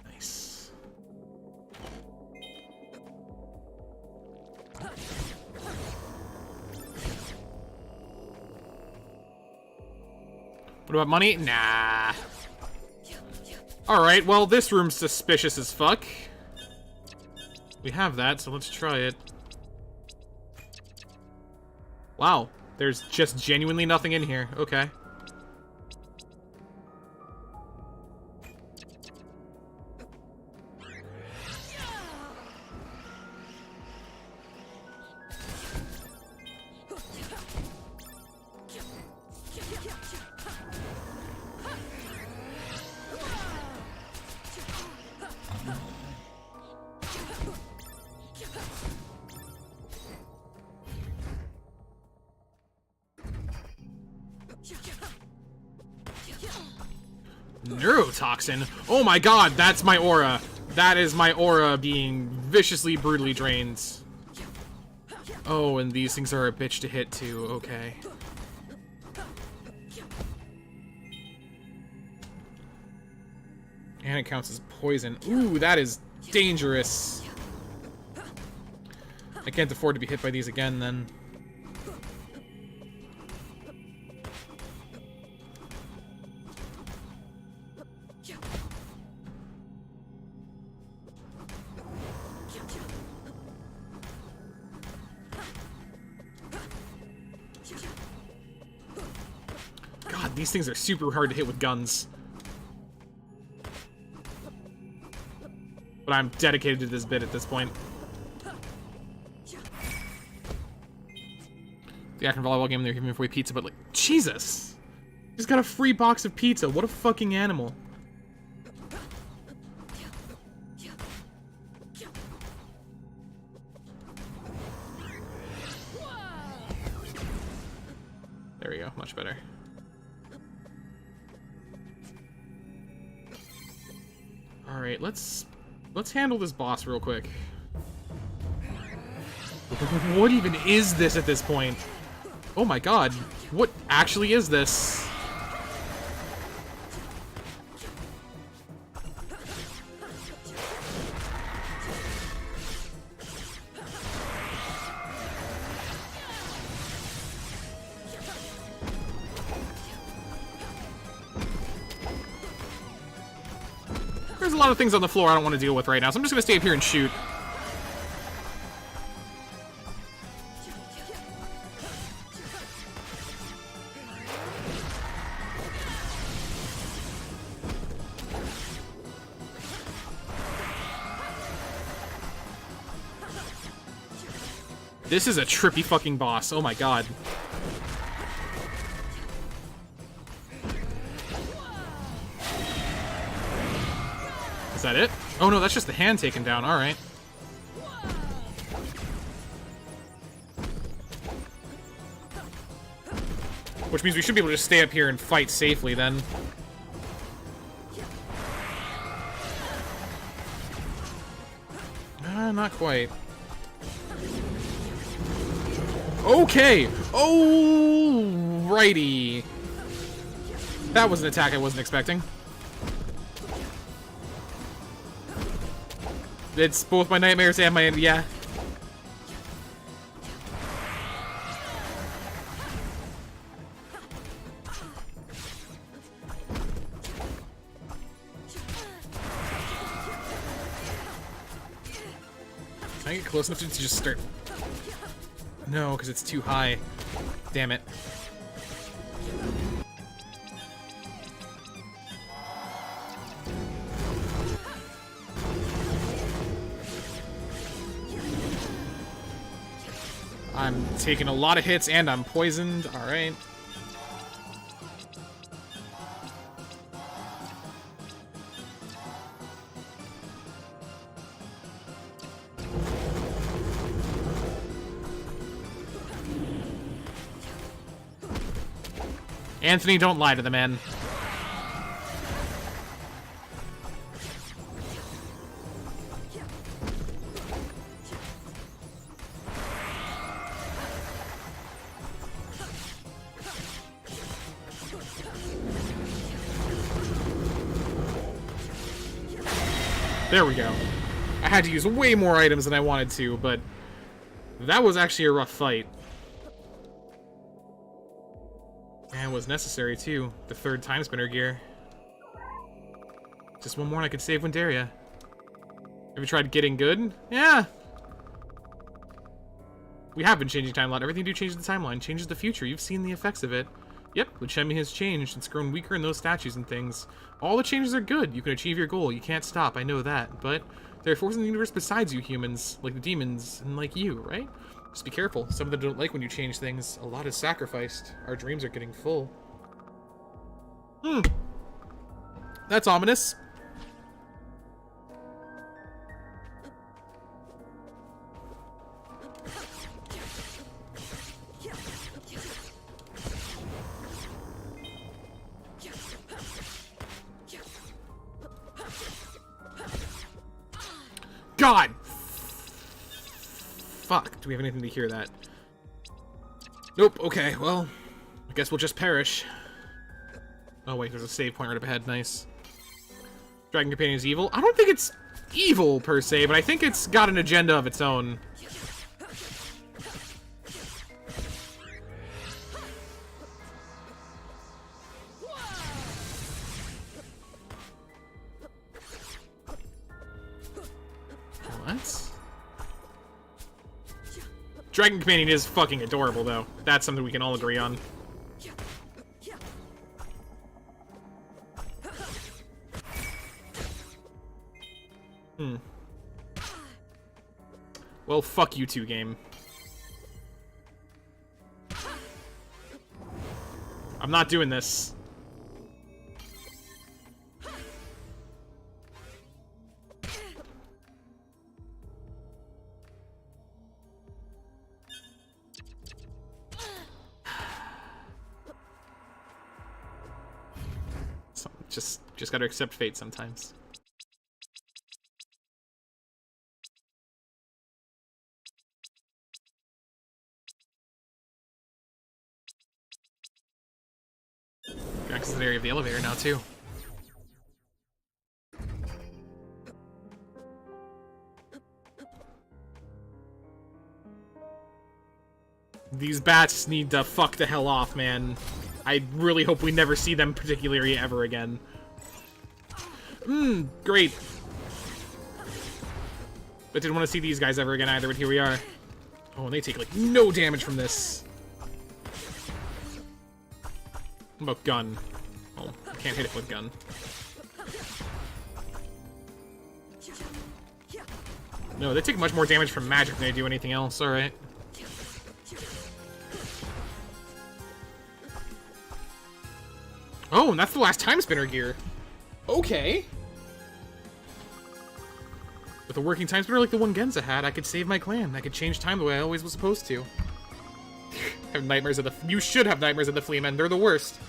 Nice. What about money? Nah. Alright, well, this room's suspicious as fuck. We have that, so let's try it. Wow, there's just genuinely nothing in here. Okay. Neurotoxin? Oh my god, that's my aura. That is my aura being viciously, brutally drained. Oh, and these things are a bitch to hit too. Okay. And it counts as poison. Ooh, that is dangerous. I can't afford to be hit by these again, then. God, these things are super hard to hit with guns. But I'm dedicated to this bit at this point. The Akron volleyball game, they're giving me free pizza, but like, Jesus! Just got a free box of pizza. What a fucking animal. There we go, much better. Alright, let's handle this boss real quick. What even is this at this point? Oh my god, what actually is this? There's a lot of things on the floor I don't want to deal with right now, so I'm just gonna stay up here and shoot. This is a trippy fucking boss. Oh my god. Is that it? Oh no, that's just the hand taken down. Alright. Which means we should be able to just stay up here and fight safely then. Not quite. Okay! Alrighty. That was an attack I wasn't expecting. It's both my nightmares and my... yeah. I get close enough to just start? No, because it's too high. Damn it. I'm taking a lot of hits and I'm poisoned. Alright. Anthony, don't lie to the man. There we go. I had to use way more items than I wanted to, but that was actually a rough fight. And it was necessary, too. The third Timespinner gear. Just one more and I could save Windaria. Have you tried getting good? Yeah! We have been changing time a lot. Everything you do changes the timeline, changes the future. You've seen the effects of it. Yep, Luchemi has changed. It's grown weaker in those statues and things. All the changes are good. You can achieve your goal. You can't stop, I know that. But there are forces in the universe besides you humans, like the demons, and like you, right? Just be careful. Some of them don't like when you change things. A lot is sacrificed. Our dreams are getting full. That's ominous. God! Fuck, do we have anything to hear that? Nope, okay, well, I guess we'll just perish. Oh wait, there's a save point right up ahead, nice. Dragon Companion is evil? I don't think it's evil, per se, but I think it's got an agenda of its own. What? Dragon Companion is fucking adorable, though. That's something we can all agree on. Well, fuck you two, game. I'm not doing this. Just gotta accept fate sometimes. Access the area of the elevator now too. These bats need to fuck the hell off, man. I really hope we never see them particularly ever again. Great. But didn't want to see these guys ever again either, but here we are. Oh, and they take, like, no damage from this. What about gun? Oh, I can't hit it with gun. No, they take much more damage from magic than they do anything else, alright. Oh, and that's the last Timespinner gear. Okay. With a working Timespinner like the one Genza had, I could save my clan. I could change time the way I always was supposed to. Have nightmares of the... You should have nightmares of the Fleamen. They're the worst.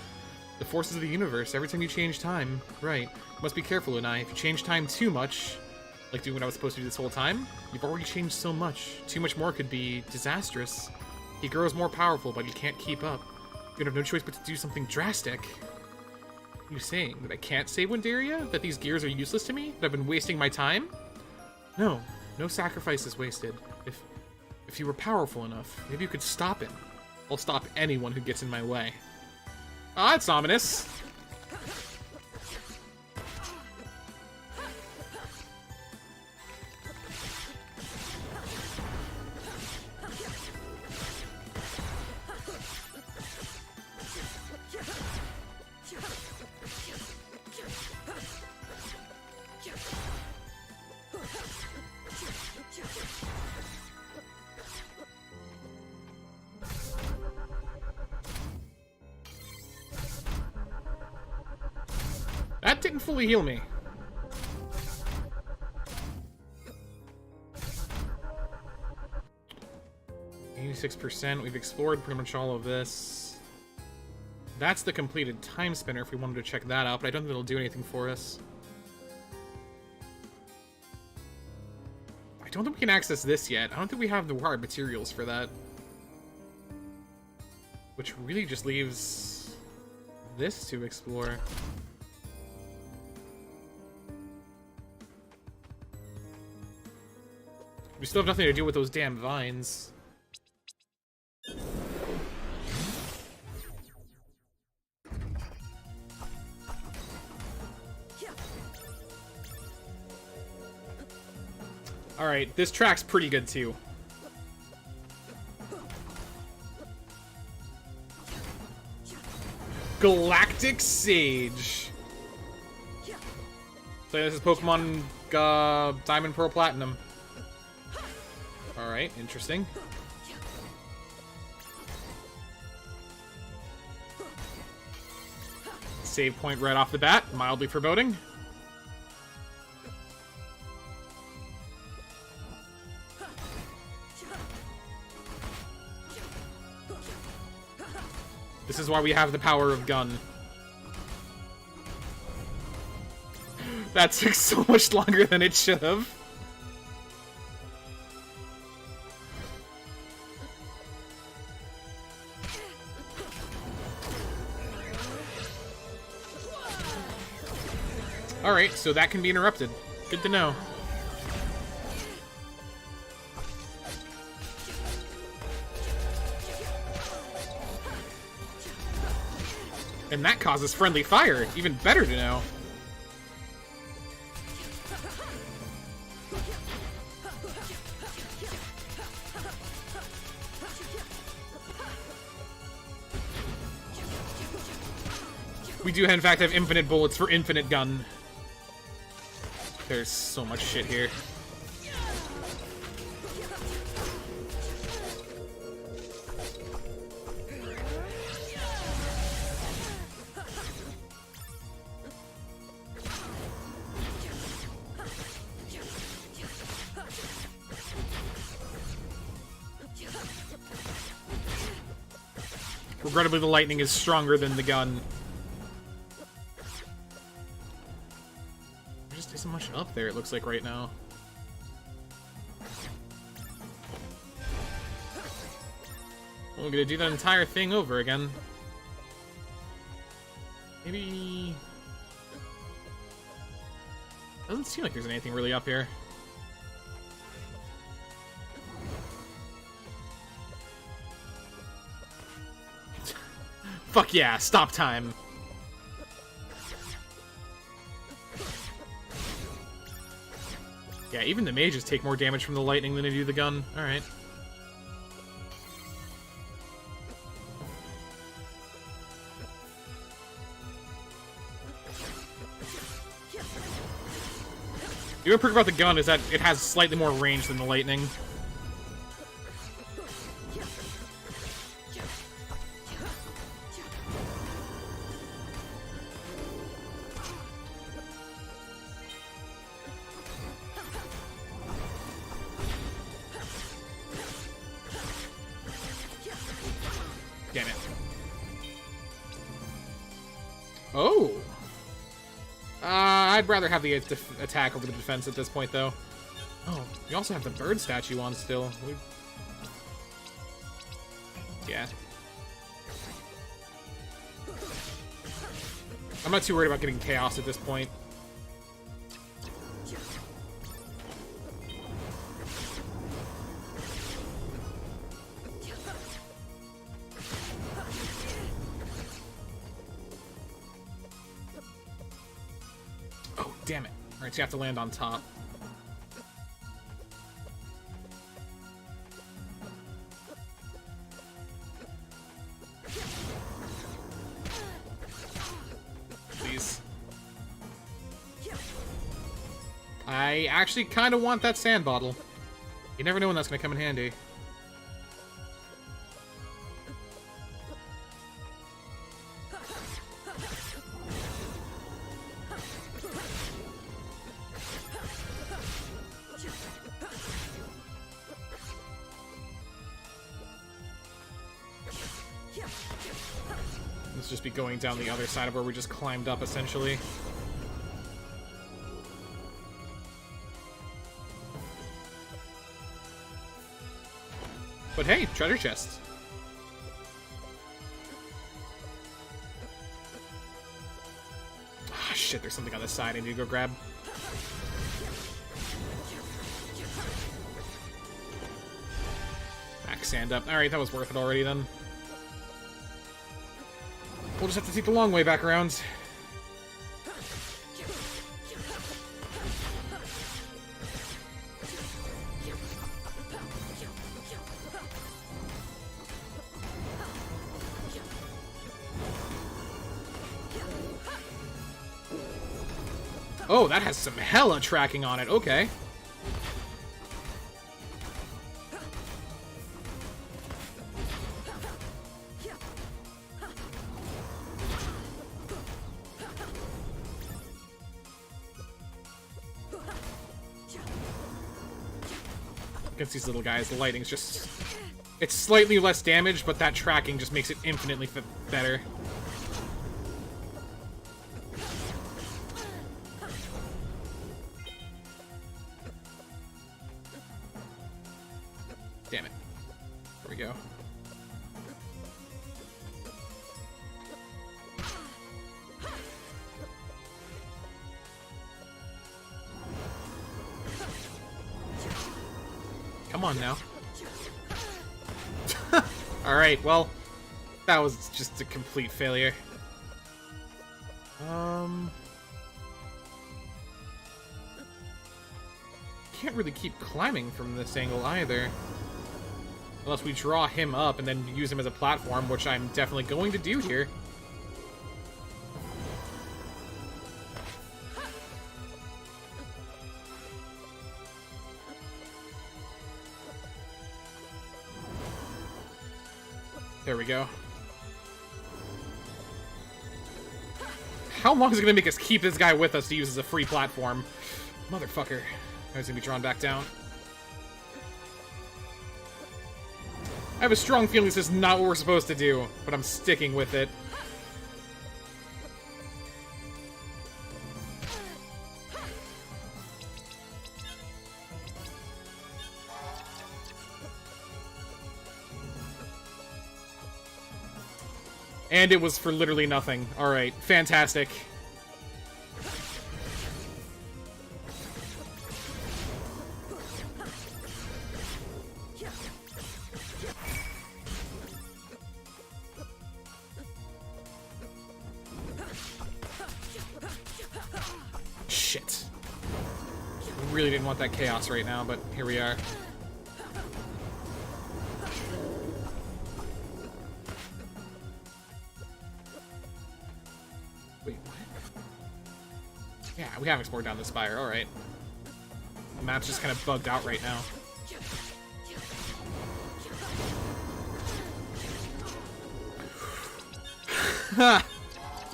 The forces of the universe. Every time you change time. Right. You must be careful, Unai. If you change time too much, like doing what I was supposed to do this whole time, you've already changed so much. Too much more could be disastrous. He grows more powerful, but he can't keep up. You have no choice but to do something drastic. What are you saying? That I can't save Windaria? That these gears are useless to me? That I've been wasting my time? No. No sacrifice is wasted. If you were powerful enough, maybe you could stop him. I'll stop anyone who gets in my way. Ah, it's ominous. That didn't fully heal me. %. We've explored pretty much all of this. That's the completed Timespinner if we wanted to check that out, but I don't think it'll do anything for us. I don't think we can access this yet. I don't think we have the required materials for that. Which really just leaves this to explore. We still have nothing to do with those damn vines. Alright, this track's pretty good too. Galactic Sage. So this is Pokemon Diamond, Pearl, Platinum. Alright, interesting. Save point right off the bat, mildly foreboding. This is why we have the power of gun. That took so much longer than it should have. Alright, so that can be interrupted. Good to know. And that causes friendly fire. Even better to know. We do, in fact, have infinite bullets for infinite gun. There's so much shit here. Regrettably, the lightning is stronger than the gun. There just isn't much up there, it looks like, right now. Well, we're gonna do that entire thing over again. Maybe... Doesn't seem like there's anything really up here. Fuck yeah, stop time. Yeah, even the mages take more damage from the lightning than they do the gun. Alright. The other perk about the gun is that it has slightly more range than the lightning. Damn it. Oh! I'd rather have the attack over the defense at this point, though. Oh, we also have the bird statue on still. Yeah. I'm not too worried about getting chaos at this point. Damn it. Alright, so you have to land on top. Please. I actually kind of want that sand bottle. You never know when that's going to come in handy. Let's just be going down the other side of where we just climbed up, essentially. But hey, treasure chests. Ah, shit, there's something on this side I need to go grab. Max sand up. Alright, that was worth it already then. We'll just have to take the long way back around. Oh, that has some hella tracking on it. Okay. Against these little guys, the lighting's just... It's slightly less damage, but that tracking just makes it infinitely better. Damn it. There we go. Come on now. Alright, well, that was just a complete failure. Can't really keep climbing from this angle either. Unless we draw him up and then use him as a platform, which I'm definitely going to do here. There we go. How long is it going to make us keep this guy with us to use as a free platform? Motherfucker. I was going to be drawn back down. I have a strong feeling this is not what we're supposed to do, but I'm sticking with it. And it was for literally nothing. Alright, fantastic. Shit. Really didn't want that chaos right now, but here we are. Wait, what? Yeah, we have explored down the spire, alright. The map's just kind of bugged out right now.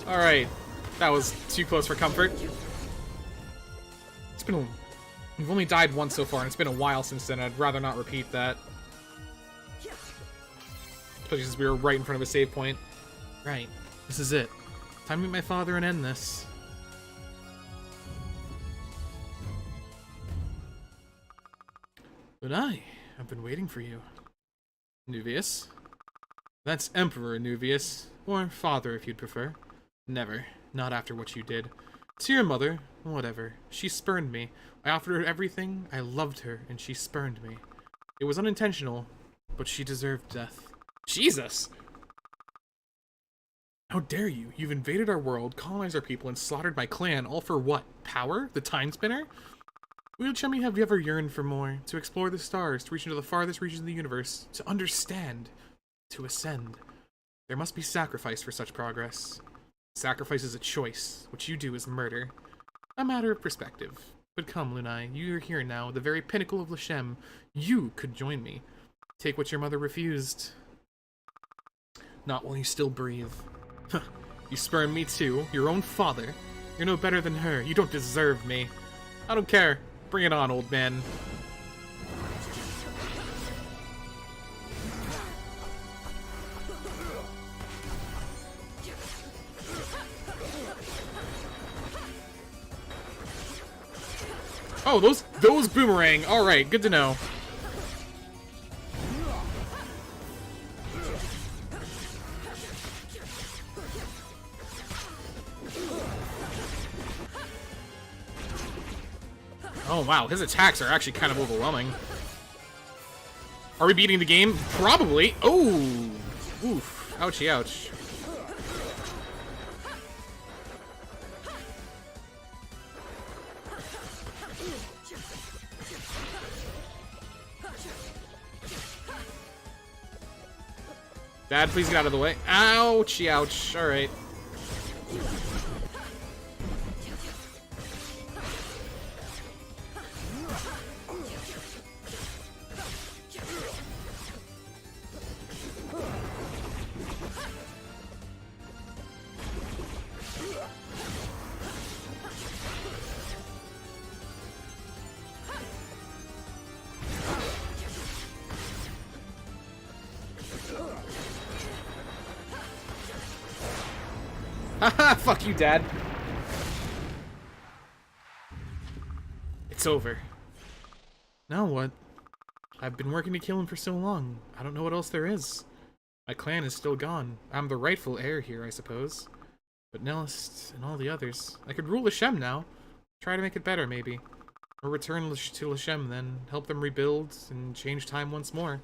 Alright. That was too close for comfort. It's been we've only died once so far, and it's been a while since then. I'd rather not repeat that. Especially since we were right in front of a save point. Right. This is it. Time to meet my father and end this. But I've been waiting for you. Nuvius. That's Emperor Nuvius. Or father, if you'd prefer. Never. Not after what you did. To your mother, whatever. She spurned me. I offered her everything. I loved her, and she spurned me. It was unintentional, but she deserved death. Jesus! How dare you? You've invaded our world, colonized our people, and slaughtered my clan, all for what? Power? The Timespinner? Will chummy have you ever yearned for more? To explore the stars, to reach into the farthest reaches of the universe, to understand, to ascend. There must be sacrifice for such progress. Sacrifice is a choice. What you do is murder. A matter of perspective. But come, Lunai, you are here now, the very pinnacle of Lashem. You could join me. Take what your mother refused. Not while you still breathe. Huh. You spurn me too, your own father. You're no better than her. You don't deserve me. I don't care. Bring it on, old man. Oh, those boomerang. All right, good to know. Oh wow, his attacks are actually kind of overwhelming. Are we beating the game? Probably. Oh, oof, ouchie, ouch. Dad, please get out of the way. Ouchie, ouch. All right. Haha, fuck you, Dad. It's over. Now what? I've been working to kill him for so long. I don't know what else there is. My clan is still gone. I'm the rightful heir here, I suppose. But Nelist and all the others. I could rule Lashem now. Try to make it better, maybe. Or return to Lashem, then. Help them rebuild and change time once more.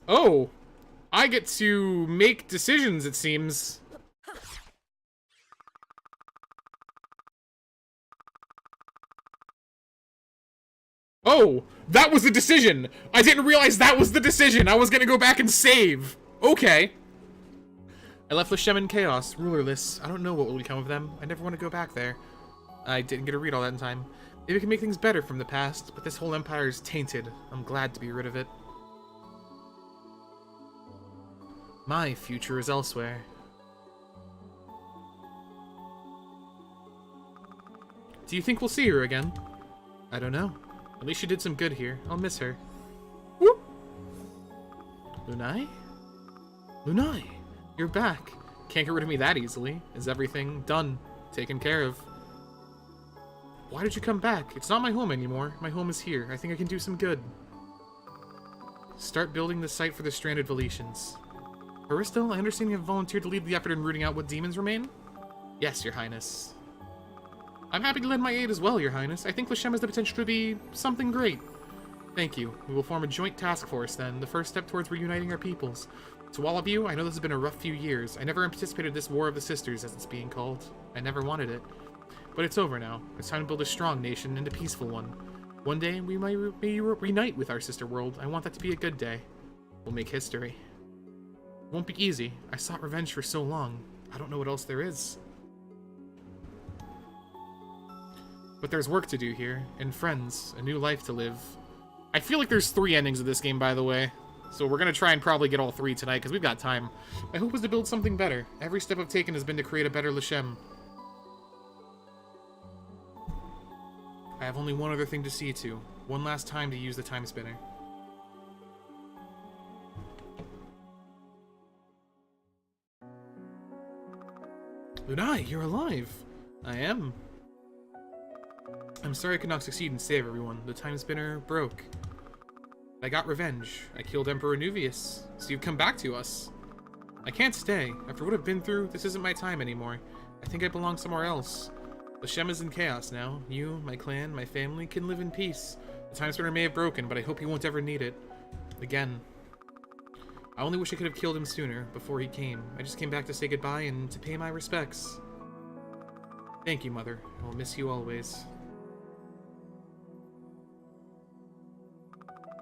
Oh! I get to make decisions, it seems. Oh, that was the decision. I didn't realize that was the decision. I was gonna go back and save. Okay. I left Lashem in chaos, rulerless. I don't know what will become of them. I never want to go back there. I didn't get to read all that in time. Maybe we can make things better from the past, but this whole empire is tainted. I'm glad to be rid of it. My future is elsewhere. Do you think we'll see her again? I don't know. At least she did some good here. I'll miss her. Whoop! Lunai? Lunai! You're back. Can't get rid of me that easily. Is everything done? Taken care of? Why did you come back? It's not my home anymore. My home is here. I think I can do some good. Start building the site for the stranded Valetians. Aristo, I understand you have volunteered to lead the effort in rooting out what demons remain? Yes, Your Highness. I'm happy to lend my aid as well, Your Highness. I think Lashem has the potential to be something great. Thank you. We will form a joint task force then, the first step towards reuniting our peoples. To all of you, I know this has been a rough few years. I never anticipated this War of the Sisters, as it's being called. I never wanted it. But it's over now. It's time to build a strong nation and a peaceful one. One day, we might reunite with our sister world. I want that to be a good day. We'll make history. It won't be easy. I sought revenge for so long. I don't know what else there is. But there's work to do here, and friends, a new life to live. I feel like there's 3 endings of this game, by the way. So we're gonna try and probably get all 3 tonight, because we've got time. My hope is to build something better. Every step I've taken has been to create a better Lashem. I have only one other thing to see to. One last time to use the Timespinner. Lunai, you're alive! I am. I'm sorry I could not succeed and save everyone. The Timespinner broke. I got revenge. I killed Emperor Nuvius, so you've come back to us. I can't stay. After what I've been through, this isn't my time anymore. I think I belong somewhere else. Lashem is in chaos now. You, my clan, my family can live in peace. The Timespinner may have broken, but I hope you won't ever need it. Again. I only wish I could have killed him sooner, before he came. I just came back to say goodbye and to pay my respects. Thank you, Mother. I will miss you always.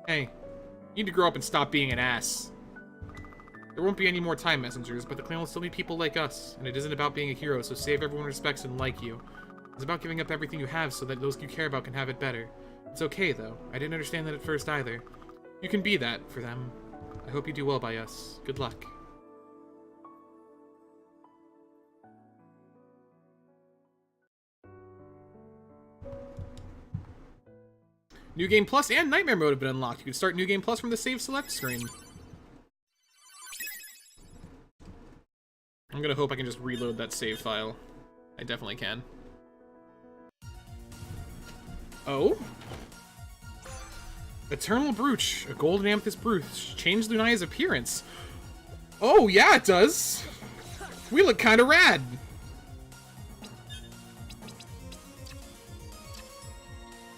Hey, you need to grow up and stop being an ass. There won't be any more time messengers, but the clan will still need people like us, and it isn't about being a hero, so save everyone respects and like you. It's about giving up everything you have so that those you care about can have it better. It's okay, though. I didn't understand that at first either. You can be that for them. I hope you do well by us. Good luck. New Game Plus and Nightmare Mode have been unlocked. You can start New Game Plus from the Save Select screen. I'm gonna hope I can just reload that save file. I definitely can. Oh? Eternal Brooch, a golden amethyst brooch. Changed Lunaya's appearance. Oh, yeah, it does. We look kind of rad.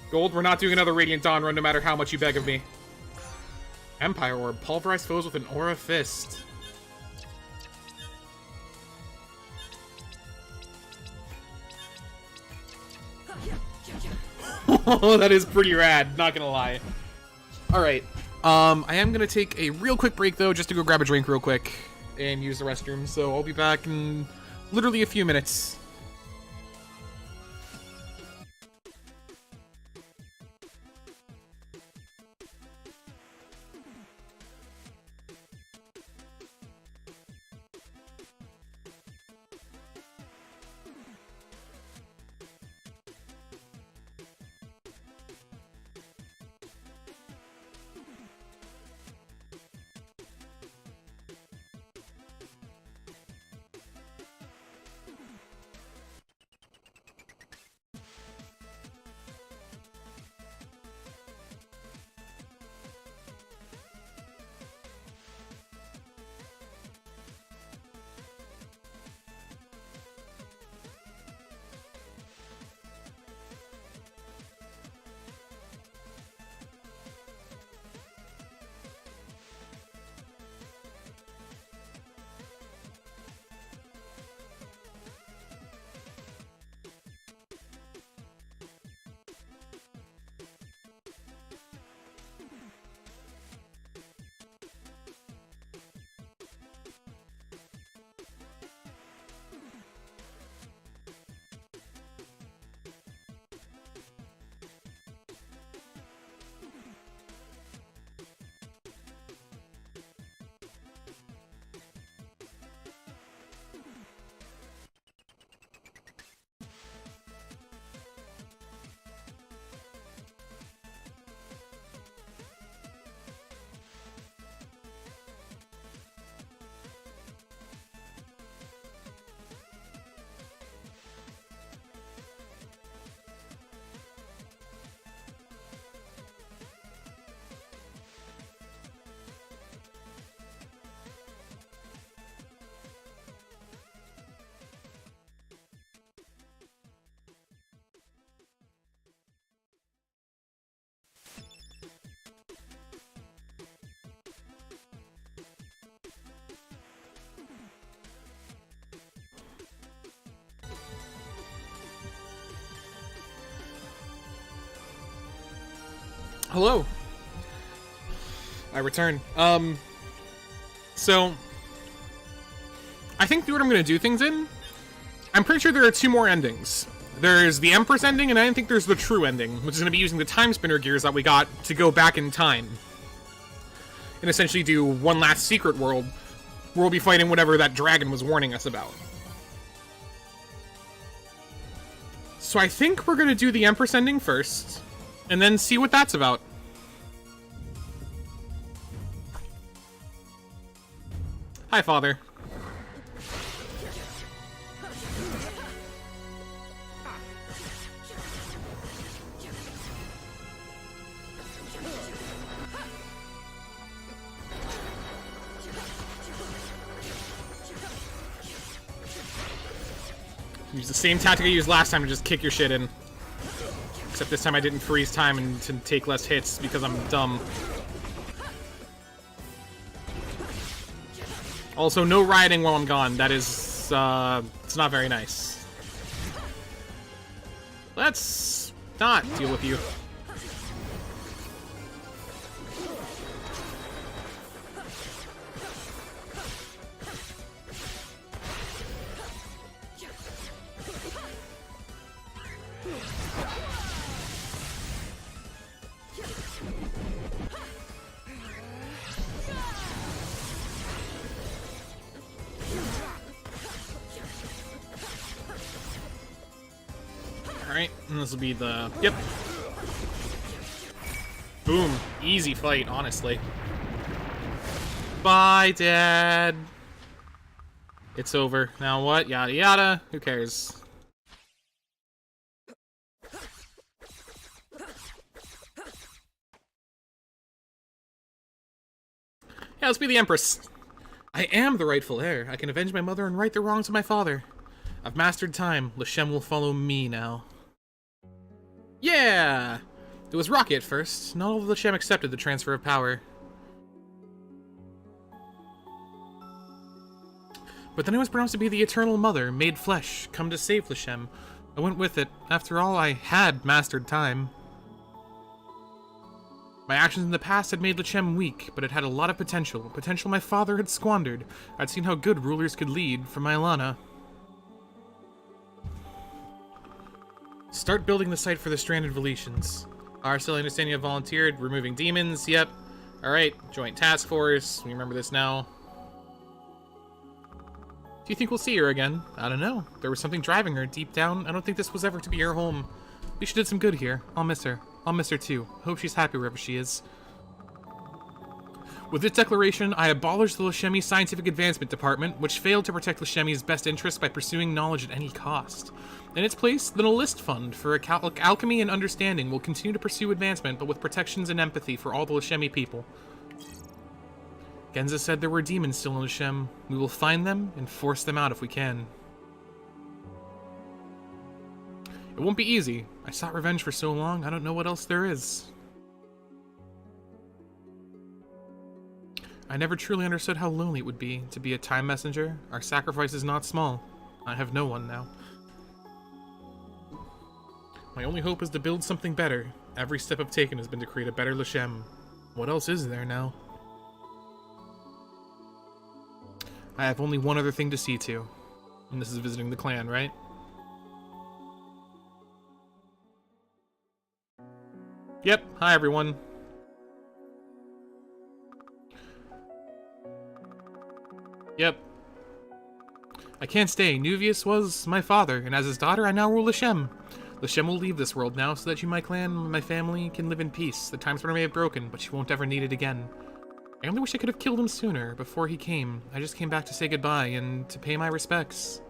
Gold, we're not doing another Radiant Dawn run no matter how much you beg of me. Empire Orb, pulverize foes with an Aura Fist. Oh, that is pretty rad, not gonna lie. Alright, I am gonna take a real quick break though, just to go grab a drink real quick and use the restroom, so I'll be back in literally a few minutes. Hello. I return. So I think the order I'm going to do things in, I'm pretty sure there are two more endings. There's the Empress ending, and I think there's the true ending, which is going to be using the Timespinner gears that we got to go back in time. And essentially do one last secret world, where we'll be fighting whatever that dragon was warning us about. So I think we're going to do the Empress ending first, and then see what that's about. Hi, Father. Use the same tactic I used last time to just kick your shit in. Except this time I didn't freeze time and to take less hits because I'm dumb. Also, no rioting while I'm gone. That is, it's not very nice. Let's not deal with you. Alright, and this will be the... Yep. Boom. Easy fight, honestly. Bye, Dad. It's over. Now what? Yada yada. Who cares? Yeah, let's be the Empress. I am the rightful heir. I can avenge my mother and right the wrongs of my father. I've mastered time. Lashem will follow me now. Yeah! It was rocky at first. Not all of Lashem accepted the transfer of power. But then I was pronounced to be the Eternal Mother, made flesh, come to save Lashem. I went with it. After all, I had mastered time. My actions in the past had made Lashem weak, but it had a lot of potential. Potential my father had squandered. I'd seen how good rulers could lead from my Alana. Start building the site for the stranded Valetians. Arcel, I understand you have volunteered. Removing demons, yep. Alright, joint task force. We remember this now. Do you think we'll see her again? I don't know. There was something driving her deep down. I don't think this was ever to be her home. At least she did some good here. I'll miss her. I'll miss her too. Hope she's happy wherever she is. With this declaration, I abolished the Lashemi Scientific Advancement Department, which failed to protect Lashemi's best interests by pursuing knowledge at any cost. In its place, the Nihilist Fund for Alchemy and Understanding will continue to pursue advancement, but with protections and empathy for all the Lashemi people. Genza said there were demons still in Lashem. We will find them and force them out if we can. It won't be easy. I sought revenge for so long, I don't know what else there is. I never truly understood how lonely it would be to be a time messenger. Our sacrifice is not small. I have no one now. My only hope is to build something better. Every step I've taken has been to create a better Lashem. What else is there now? I have only one other thing to see to. And this is visiting the clan, right? Yep, hi everyone. Yep. I can't stay. Nuvius was my father, and as his daughter, I now rule Lashem. Lashem will leave this world now so that you, my clan, my family, can live in peace. The Timespinner may have broken, but you won't ever need it again. I only wish I could have killed him sooner, before he came. I just came back to say goodbye and to pay my respects.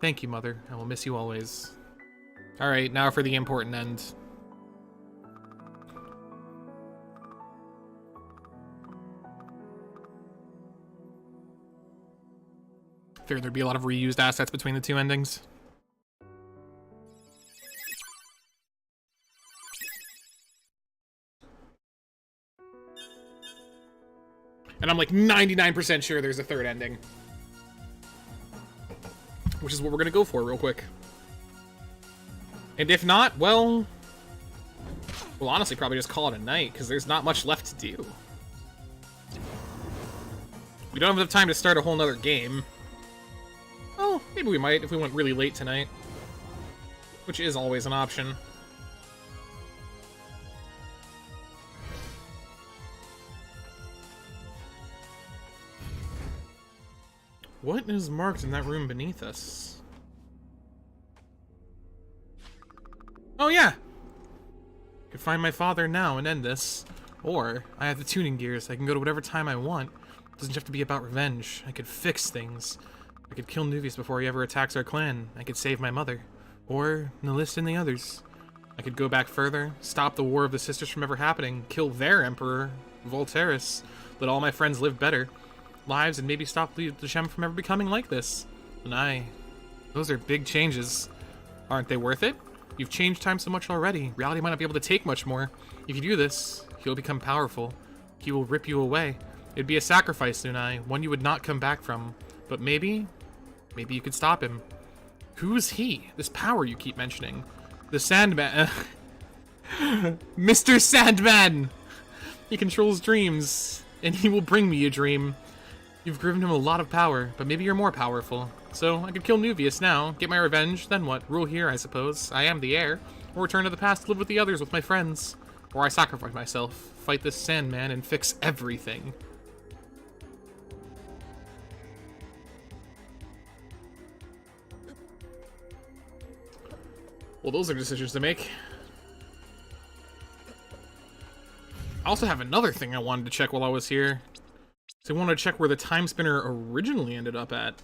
Thank you, Mother. I will miss you always. Alright, now for the important end. Figured there'd be a lot of reused assets between the two endings. And I'm like 99% sure there's a third ending. Which is what we're gonna go for real quick. And if not, well... We'll honestly probably just call it a night, because there's not much left to do. We don't have enough time to start a whole nother game. Oh, maybe we might if we went really late tonight. Which is always an option. What is marked in that room beneath us? Oh yeah! I could find my father now and end this. Or, I have the tuning gears. I can go to whatever time I want. It doesn't have to be about revenge. I could fix things. I could kill Nuvius before he ever attacks our clan. I could save my mother. Or Nihilist and the others. I could go back further, stop the War of the Sisters from ever happening, kill their emperor, Voltairus, let all my friends live better lives, and maybe stop Lashem from ever becoming like this. And those are big changes. Aren't they worth it? You've changed time so much already. Reality might not be able to take much more. If you do this, he'll become powerful. He will rip you away. It'd be a sacrifice, Lunai, one you would not come back from. But maybe you could stop him. Who's he? This power you keep mentioning. The Sandman. Mr. Sandman! He controls dreams, and he will bring me a dream. You've given him a lot of power, but maybe you're more powerful. So, I could kill Nuvius now, get my revenge, then what? Rule here, I suppose. I am the heir. Or return to the past to live with the others with my friends. Or I sacrifice myself, fight this Sandman, and fix everything. Well, those are decisions to make. I also have another thing I wanted to check while I was here. So I wanted to check where the Timespinner originally ended up at.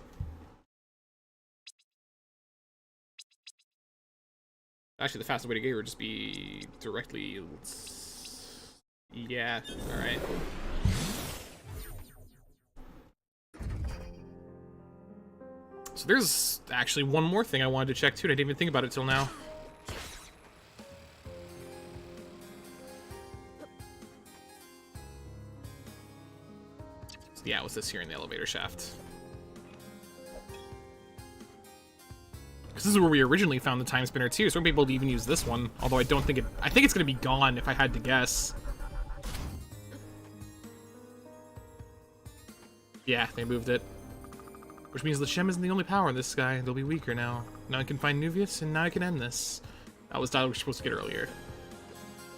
Actually, the fastest way to get here would just be directly... Yeah, alright. So there's actually one more thing I wanted to check too, and I didn't even think about it till now. So yeah, what's this here in the elevator shaft? Because this is where we originally found the Timespinner too, so we're gonna be able to even use this one. Although I don't think it... I think it's gonna be gone if I had to guess. Yeah, they moved it. Which means the Shem isn't the only power in this sky. They'll be weaker now. Now I can find Nuvius, and now I can end this. That was dialogue we were supposed to get earlier.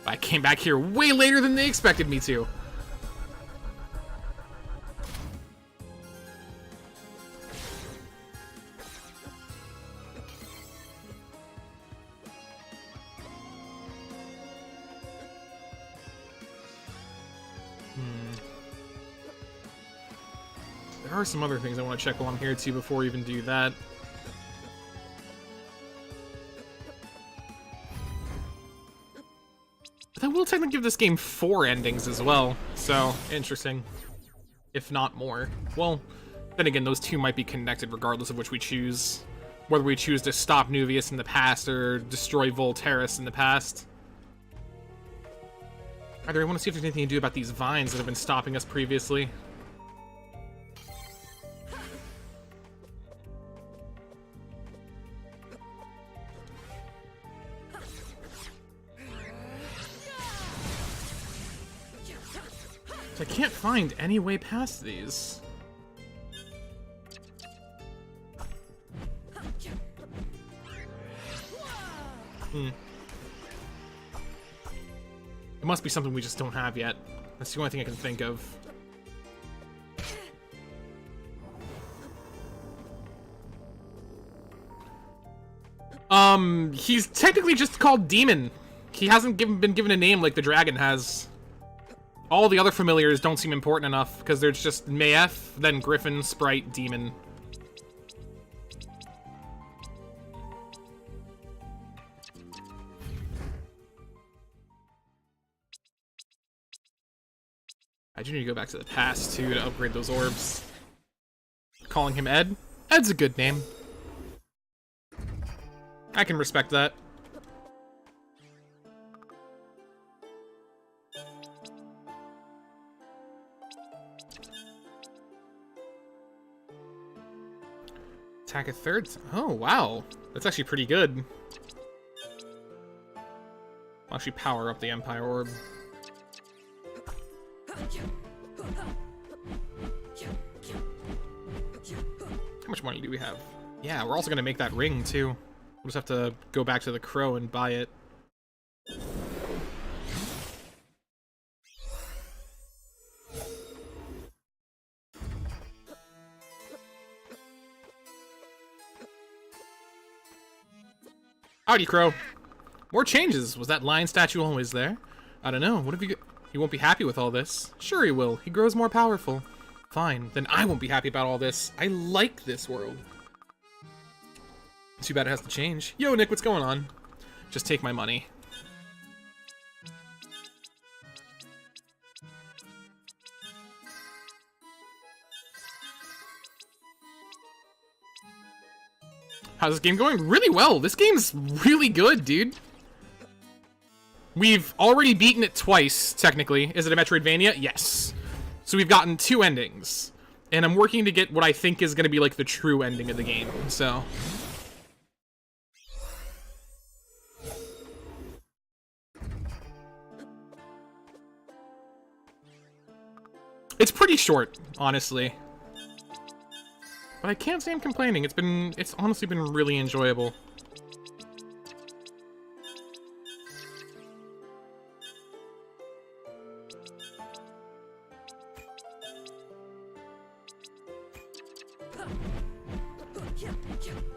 But I came back here way later than they expected me to. There are some other things I want to check while I'm here too before we even do that. But I will technically give this game 4 endings as well, so interesting. If not more. Well, then again, those 2 might be connected regardless of which we choose. Whether we choose to stop Nuvius in the past or destroy Volterus in the past. Either I want to see if there's anything to do about these vines that have been stopping us previously. I can't find any way past these. It must be something we just don't have yet. That's the only thing I can think of. He's technically just called Demon. He hasn't been given a name like the dragon has. All the other familiars don't seem important enough, because there's just Mayeth, then Griffin, Sprite, Demon. I do need to go back to the past, too, to upgrade those orbs. Calling him Ed? Ed's a good name. I can respect that. Attack a third. Oh, wow. That's actually pretty good. I'll actually power up the Empire Orb. How much money do we have? Yeah, we're also going to make that ring, too. We'll just have to go back to the Crow and buy it. Howdy, Crow. More changes. Was that lion statue always there? I don't know. What if he won't be happy with all this? Sure he will. He grows more powerful. Fine. Then I won't be happy about all this. I like this world. Too bad it has to change. Yo, Nick, what's going on? Just take my money. How's this game going? Really well. This game's really good, dude. We've already beaten it twice, technically. Is it a Metroidvania? Yes. So we've gotten 2 endings. And I'm working to get what I think is going to be, like, the true ending of the game, so... It's pretty short, honestly. But I can't say I'm complaining. It's honestly been really enjoyable.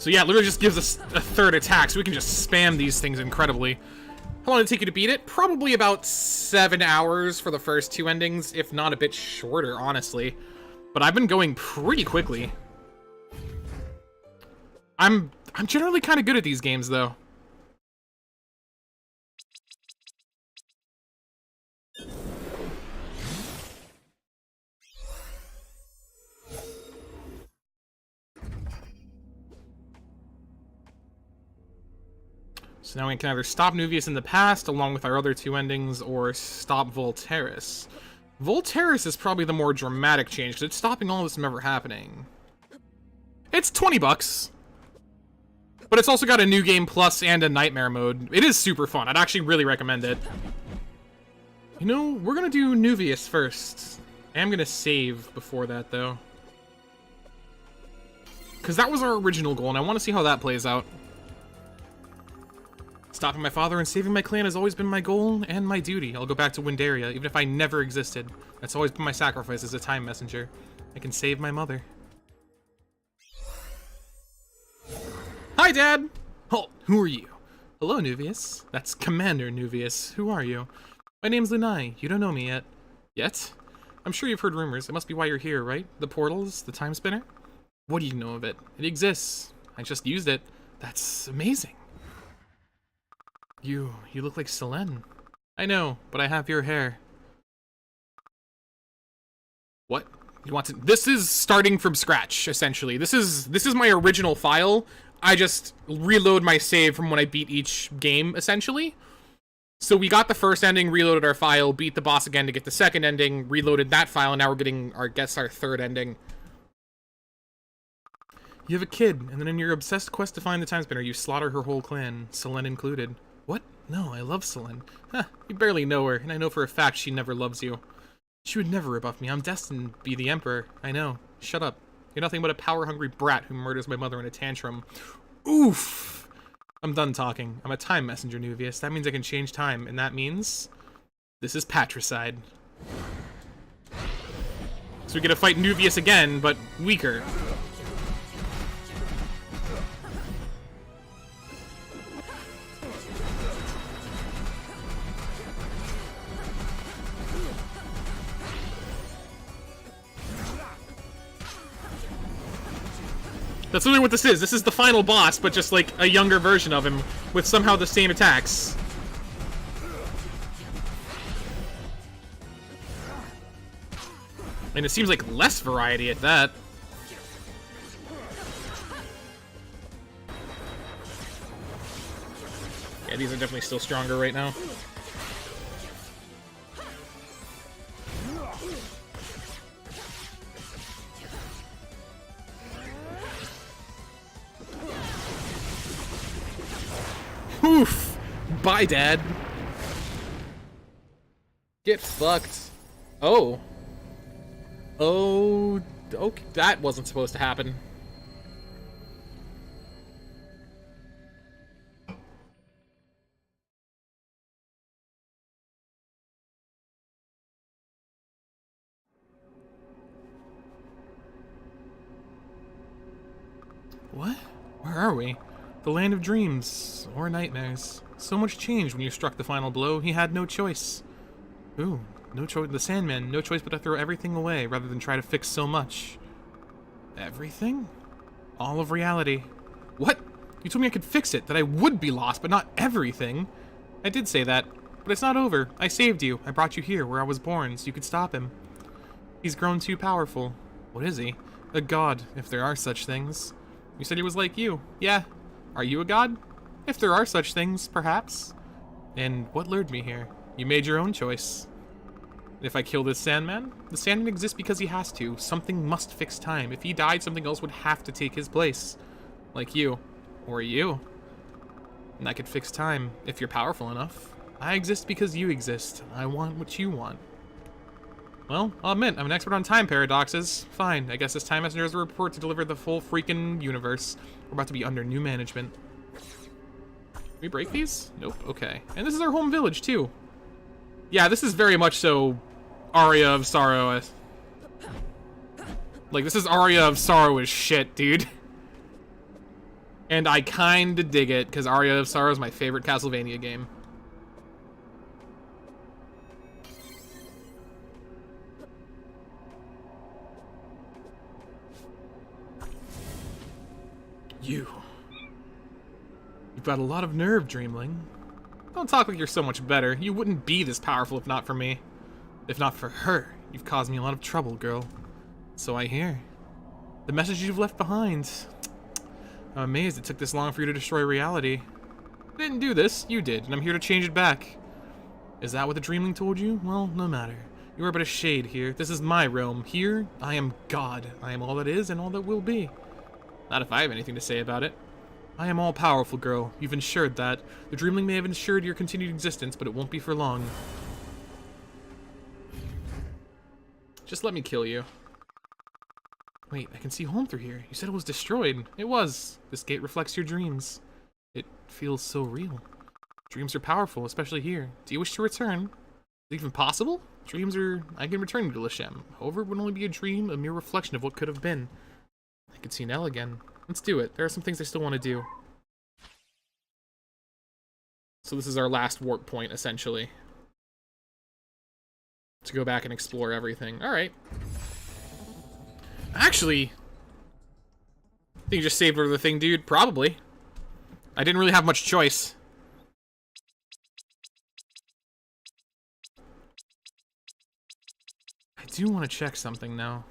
So yeah, it literally just gives us a third attack, so we can just spam these things incredibly. How long did it take you to beat it? Probably about 7 hours for the first 2 endings, if not a bit shorter, honestly. But I've been going pretty quickly. I'm generally kind of good at these games, though. So now we can either stop Nuvius in the past, along with our other 2 endings, or stop Volteris. Volteris is probably the more dramatic change, because it's stopping all this from ever happening. It's 20 bucks. But it's also got a new game plus and a nightmare mode. It is super fun. I'd actually really recommend it. You know, we're gonna do Nuvius first. I am gonna save before that, though. Because that was our original goal, and I want to see how that plays out. Stopping my father and saving my clan has always been my goal and my duty. I'll go back to Windaria, even if I never existed. That's always been my sacrifice as a time messenger. I can save my mother. Hi, Dad! Oh, who are you? Hello, Nuvius. That's Commander Nuvius. Who are you? My name's Lunai. You don't know me yet. Yet? I'm sure you've heard rumors. It must be why you're here, right? The portals? The Timespinner? What do you know of it? It exists. I just used it. That's amazing. You look like Selene. I know, but I have your hair. What? You want to? This is starting from scratch, essentially. This is my original file. I just reload my save from when I beat each game, essentially. So we got the first ending, reloaded our file, beat the boss again to get the second ending, reloaded that file, and now we're getting our third ending. You have a kid, and then in your obsessed quest to find the Timespinner, you slaughter her whole clan, Selene included. What? No, I love Selene. Huh, you barely know her, and I know for a fact she never loves you. She would never rebuff me. I'm destined to be the Emperor. I know. Shut up. You're nothing but a power-hungry brat who murders my mother in a tantrum. Oof! I'm done talking. I'm a time messenger, Nuvius. That means I can change time, and that means... this is patricide. So we get to fight Nuvius again, but weaker. That's literally what this is. This is the final boss, but just like a younger version of him with somehow the same attacks. And it seems like less variety at that. Yeah, these are definitely still stronger right now. Oof! Bye, Dad. Get fucked. Oh. Oh, okay. That wasn't supposed to happen. What? Where are we? The land of dreams, or nightmares. So much changed when you struck the final blow, he had no choice. Ooh, no choice. The Sandman, no choice but to throw everything away rather than try to fix so much. Everything? All of reality. What? You told me I could fix it, that I would be lost, but not everything. I did say that, but it's not over. I saved you. I brought you here, where I was born, so you could stop him. He's grown too powerful. What is he? A god, if there are such things. You said he was like you. Yeah. Are you a god? If there are such things, perhaps. And what lured me here? You made your own choice. If I kill this Sandman, the Sandman exists because he has to. Something must fix time. If he died, something else would have to take his place. Like you. Or you. And I could fix time, if you're powerful enough. I exist because you exist. I want what you want. Well, I'll admit, I'm an expert on time paradoxes. Fine, I guess this time messenger has a report to deliver the full freaking universe. We're about to be under new management. Can we break these? Nope, okay. And this is our home village, too. Yeah, this is very much so Aria of Sorrow. Like, this is Aria of Sorrow as shit, dude. And I kinda dig it, because Aria of Sorrow is my favorite Castlevania game. You've got a lot of nerve, Dreamling. Don't talk like you're so much better. You wouldn't be this powerful if not for me. If not for her, you've caused me a lot of trouble, girl. So I hear. The message you've left behind. I'm amazed it took this long for you to destroy reality. I didn't do this, you did, and I'm here to change it back. Is that what the Dreamling told you? Well, no matter. You are but a shade here. This is my realm. Here, I am God. I am all that is and all that will be. Not if I have anything to say about it. I am all-powerful, girl. You've ensured that. The Dreamling may have ensured your continued existence, but it won't be for long. Just let me kill you. Wait, I can see home through here. You said it was destroyed. It was. This gate reflects your dreams. It feels so real. Dreams are powerful, especially here. Do you wish to return? Is it even possible? Dreams are... I can return to Lashem. However, it would only be a dream, a mere reflection of what could have been. I could see Nell again. Let's do it. There are some things I still want to do. So this is our last warp point, essentially. To go back and explore everything. Alright. Actually... I think you just saved over the thing, dude. Probably. I didn't really have much choice. I do want to check something now.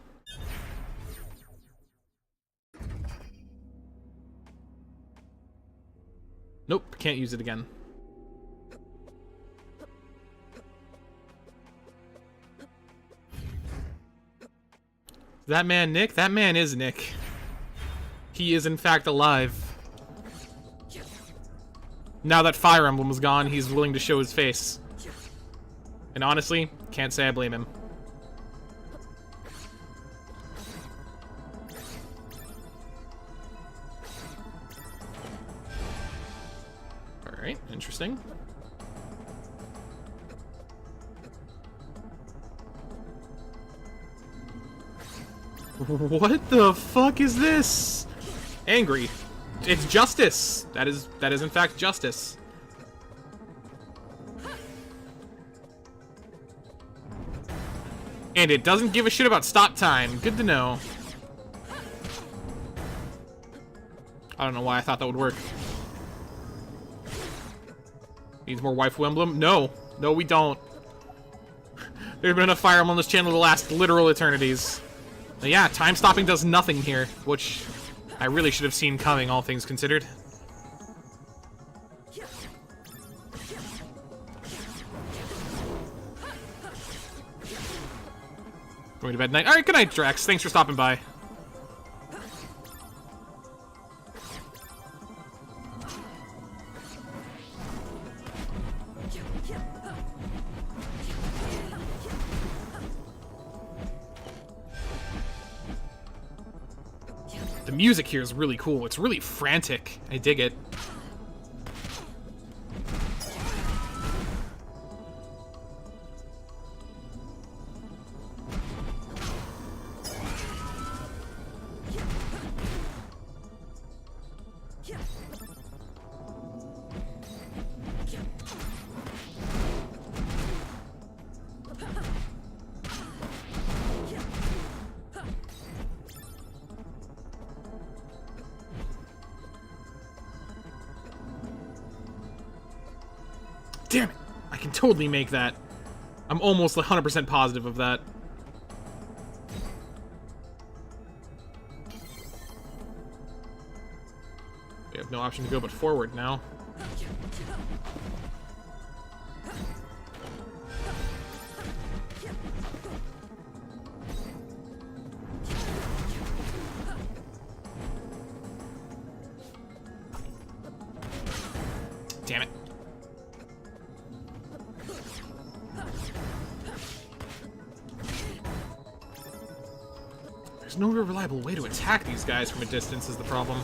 Nope, can't use it again. Is that man Nick? That man is Nick. He is in fact alive. Now that Fire Emblem was gone, he's willing to show his face. And honestly, can't say I blame him. Alright, interesting. What the fuck is this? Angry. It's justice. That is in fact justice. And it doesn't give a shit about stop time. Good to know. I don't know why I thought that would work. Needs more waifu emblem? No. No, we don't. There's been enough Fire Emblem on this channel to last literal eternities. But yeah, time stopping does nothing here, which I really should have seen coming, all things considered. Going to bed night. Alright, good night, Drax. Thanks for stopping by. The music here is really cool. It's really frantic. I dig it. Damn it! I can totally make that. I'm almost 100% positive of that. We have no option to go but forward now. Damn it. There's no real reliable way to attack these guys from a distance is the problem.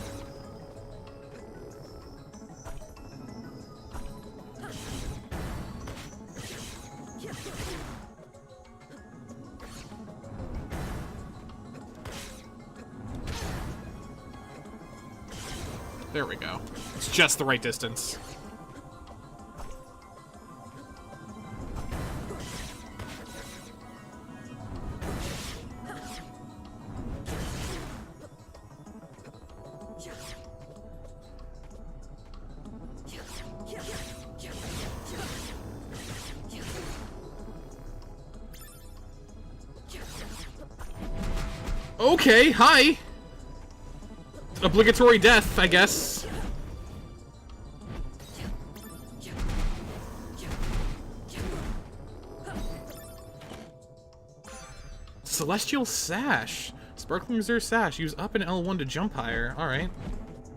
There we go. It's just the right distance. Okay, hi! Obligatory death, I guess. Celestial Sash. Sparkling Reserve Sash. Use up and L1 to jump higher. Alright.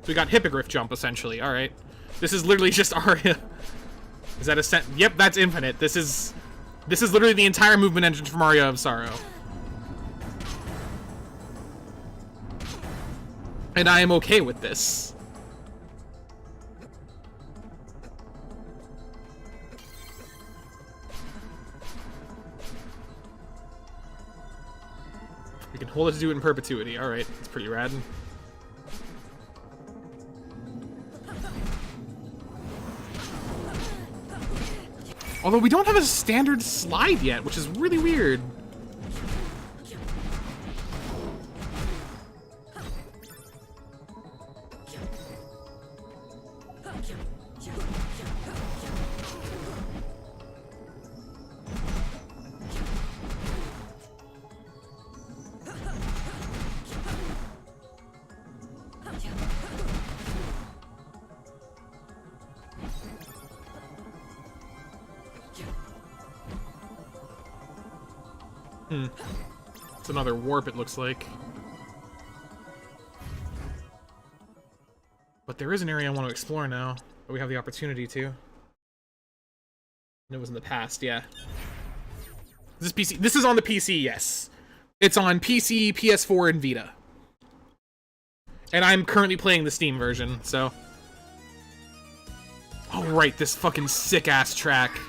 So we got Hippogriff Jump, essentially. Alright. This is literally just Aria. Is that a set? Yep, that's infinite. This is literally the entire movement engine from Aria of Sorrow. And I am okay with this. We can hold it to do it in perpetuity. Alright, that's pretty rad. Although we don't have a standard slide yet, which is really weird. It's another warp, it looks like. But there is an area I want to explore now, that we have the opportunity to. And it was in the past, yeah. This PC, this is on the PC, yes. It's on PC, PS4, and Vita. And I'm currently playing the Steam version, so. Oh right, this fucking sick-ass track.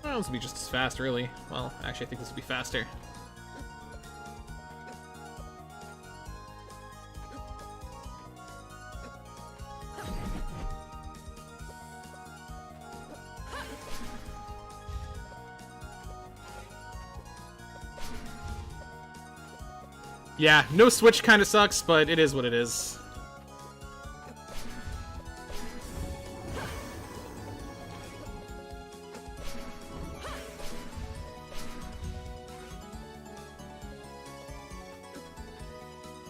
Well, this will be just as fast, really. Well, actually, I think this will be faster. Yeah, no switch kind of sucks, but it is what it is.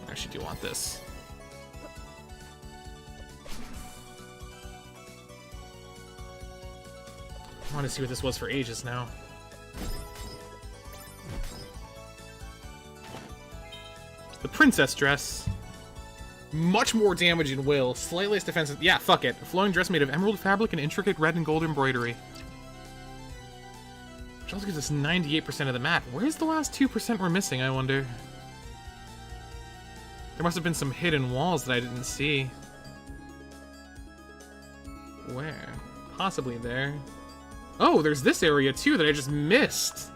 I actually do want this. I want to see what this was for ages now. The princess dress. Much more damage in will, slightly less defensive. Yeah, fuck it. A flowing dress made of emerald fabric and intricate red and gold embroidery. Which also gives us 98% of the map. Where's the last 2% we're missing, I wonder? There must have been some hidden walls that I didn't see. Where? Possibly there. Oh, there's this area too that I just missed.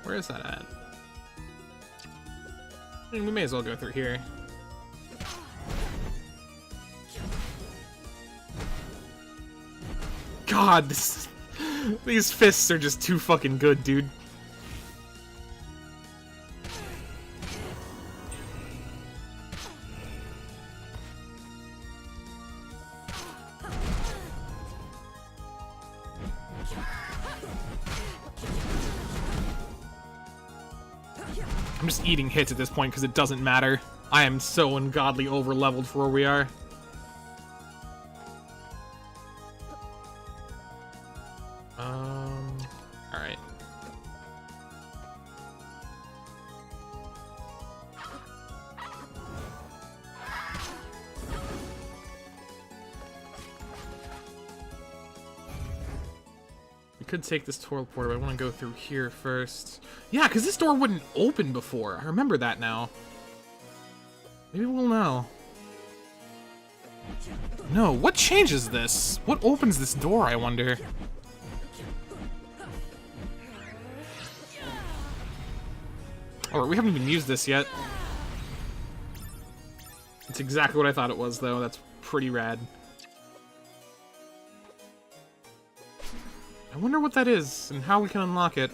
Where is that at? I mean, we may as well go through here. God, these fists are just too fucking good, dude. I'm just eating hits at this point because it doesn't matter. I am so ungodly over-leveled for where we are. Alright. could take this teleporter, but I want to go through here first. Yeah, because this door wouldn't open before. I remember that now. Maybe we'll know. No, what changes this? What opens this door, I wonder? Alright, we haven't even used this yet. It's exactly what I thought it was, though. That's pretty rad. I wonder what that is, and how we can unlock it.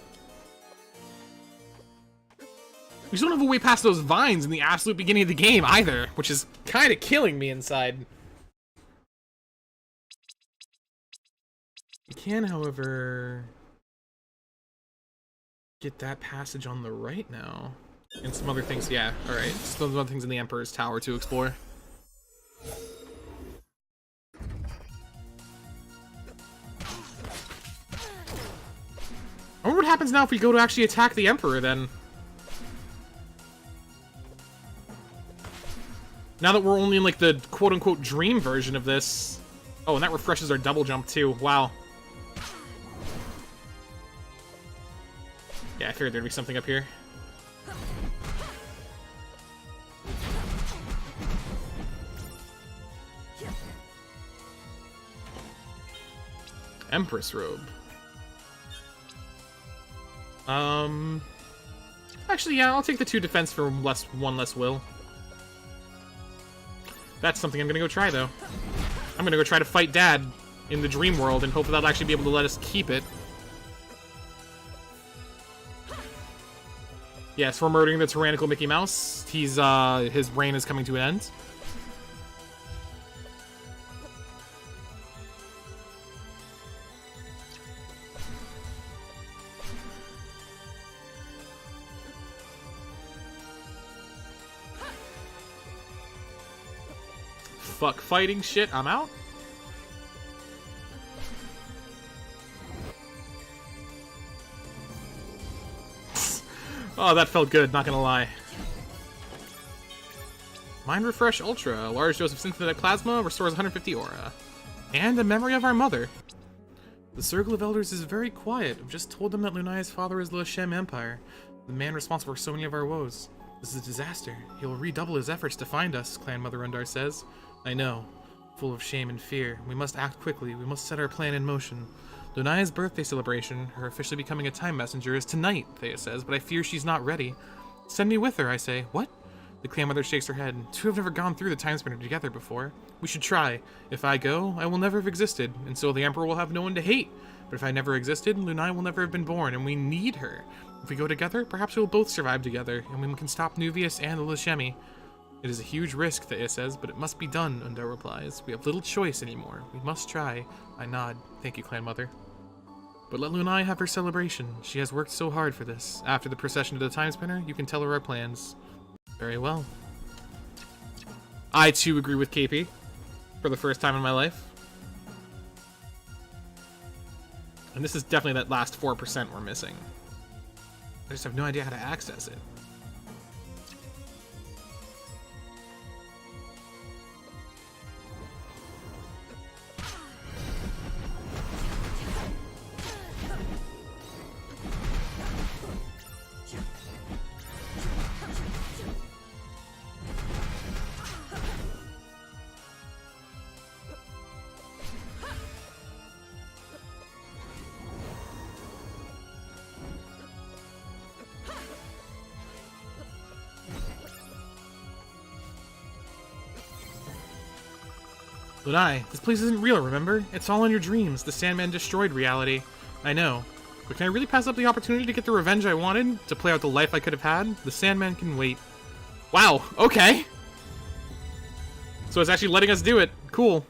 We still don't have a way past those vines in the absolute beginning of the game, either, which is kind of killing me inside. We can, however, get that passage on the right now. And some other things, yeah, alright. Some other things in the Emperor's Tower to explore. I wonder what happens now if we go to actually attack the Emperor, then. Now that we're only in, like, the quote-unquote dream version of this. Oh, and that refreshes our double jump, too. Wow. Yeah, I figured there'd be something up here. Empress robe. Actually, yeah, I'll take the 2 defense for 1 less will. That's something I'm gonna go try, though. I'm gonna go try to fight Dad in the dream world and hope that I'll actually be able to let us keep it. Yes, for murdering the tyrannical Mickey Mouse. He's, his reign is coming to an end. Fuck fighting shit, I'm out. Oh, that felt good, not gonna lie. Mind Refresh Ultra. A large dose of synthetic plasma restores 150 aura. And a memory of our mother. The Circle of Elders is very quiet. I've just told them that Lunai's father is the Lashem Empire, the man responsible for so many of our woes. This is a disaster. He will redouble his efforts to find us, Clan Mother Undar says. I know. Full of shame and fear. We must act quickly. We must set our plan in motion. Lunai's birthday celebration, her officially becoming a time messenger, is tonight, Thea says, but I fear she's not ready. Send me with her, I say. What? The Clan Mother shakes her head. 2 have never gone through the Timespinner together before. We should try. If I go, I will never have existed, and so the Emperor will have no one to hate. But if I never existed, Lunai will never have been born, and we need her. If we go together, perhaps we will both survive together, and we can stop Nuvius and the Lashemi. It is a huge risk, Thea says, but it must be done, Undar replies. We have little choice anymore. We must try. I nod. Thank you, Clan Mother. But let Lunai have her celebration. She has worked so hard for this. After the procession to the Timespinner, you can tell her our plans. Very well. I, too, agree with KP. For the first time in my life. And this is definitely that last 4% we're missing. I just have no idea how to access it. Lunai, this place isn't real, remember? It's all in your dreams. The Sandman destroyed reality. I know. But can I really pass up the opportunity to get the revenge I wanted? To play out the life I could have had? The Sandman can wait. Wow, okay! So it's actually letting us do it. Cool.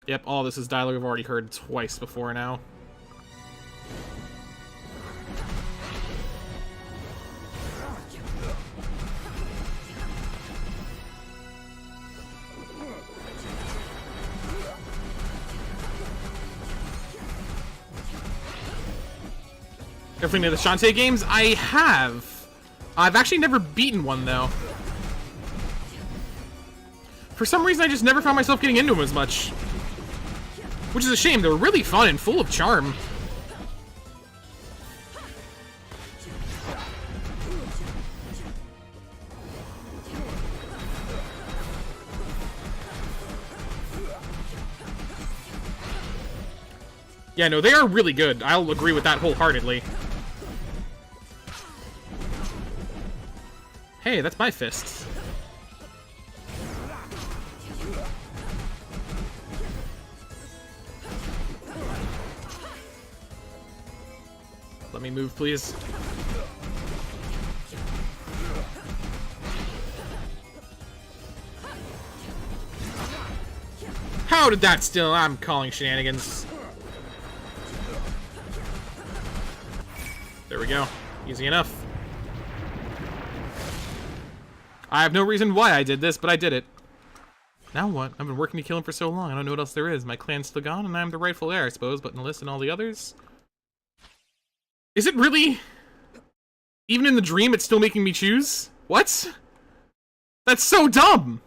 Yep, all this is dialogue I've already heard twice before now. Ever played any of the Shantae games? I have. I've actually never beaten one, though. For some reason, I just never found myself getting into them as much. Which is a shame. They were really fun and full of charm. Yeah, no, they are really good. I'll agree with that wholeheartedly. Hey, that's my fists. Let me move, please. How did that still? I'm calling shenanigans. There we go. Easy enough. I have no reason why I did this, but I did it. Now what? I've been working to kill him for so long, I don't know what else there is. My clan's still gone, and I'm the rightful heir, I suppose, but Enlist and all the others? Is it really? Even in the dream, it's still making me choose? What? That's so dumb!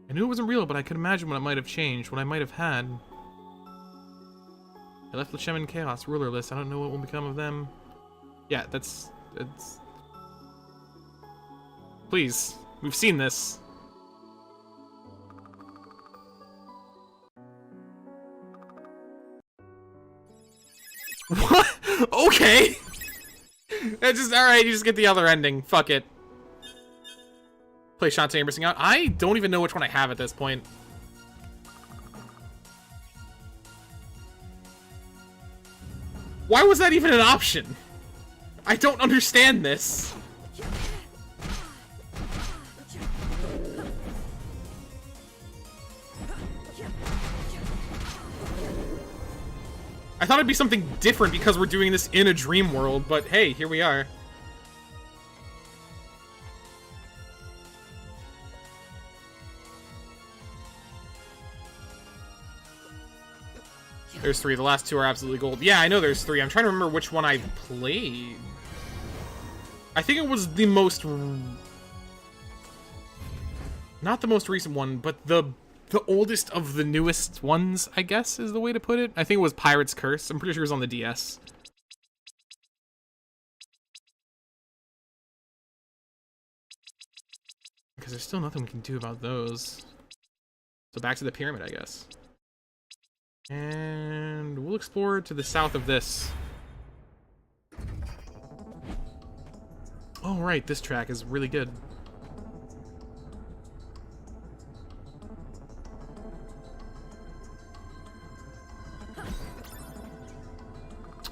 I knew it wasn't real, but I could imagine what it might have changed, what I might have had. I left Lechem in Chaos, rulerless. I don't know what will become of them. Yeah, that's... Please, we've seen this. What? Okay! It's just, alright, you just get the other ending. Fuck it. Play Shantae and missing out. I don't even know which one I have at this point. Why was that even an option? I don't understand this. I thought it'd be something different because we're doing this in a dream world, but hey, here we are. There's 3. The last 2 are absolutely gold. Yeah, I know there's 3. I'm trying to remember which one I played. I think it was the most... Not the most recent one, but the oldest of the newest ones, I guess, is the way to put it. I think it was Pirate's Curse. I'm pretty sure it was on the DS. Because there's still nothing we can do about those. So back to the pyramid, I guess. And we'll explore to the south of this. Oh, right, this track is really good.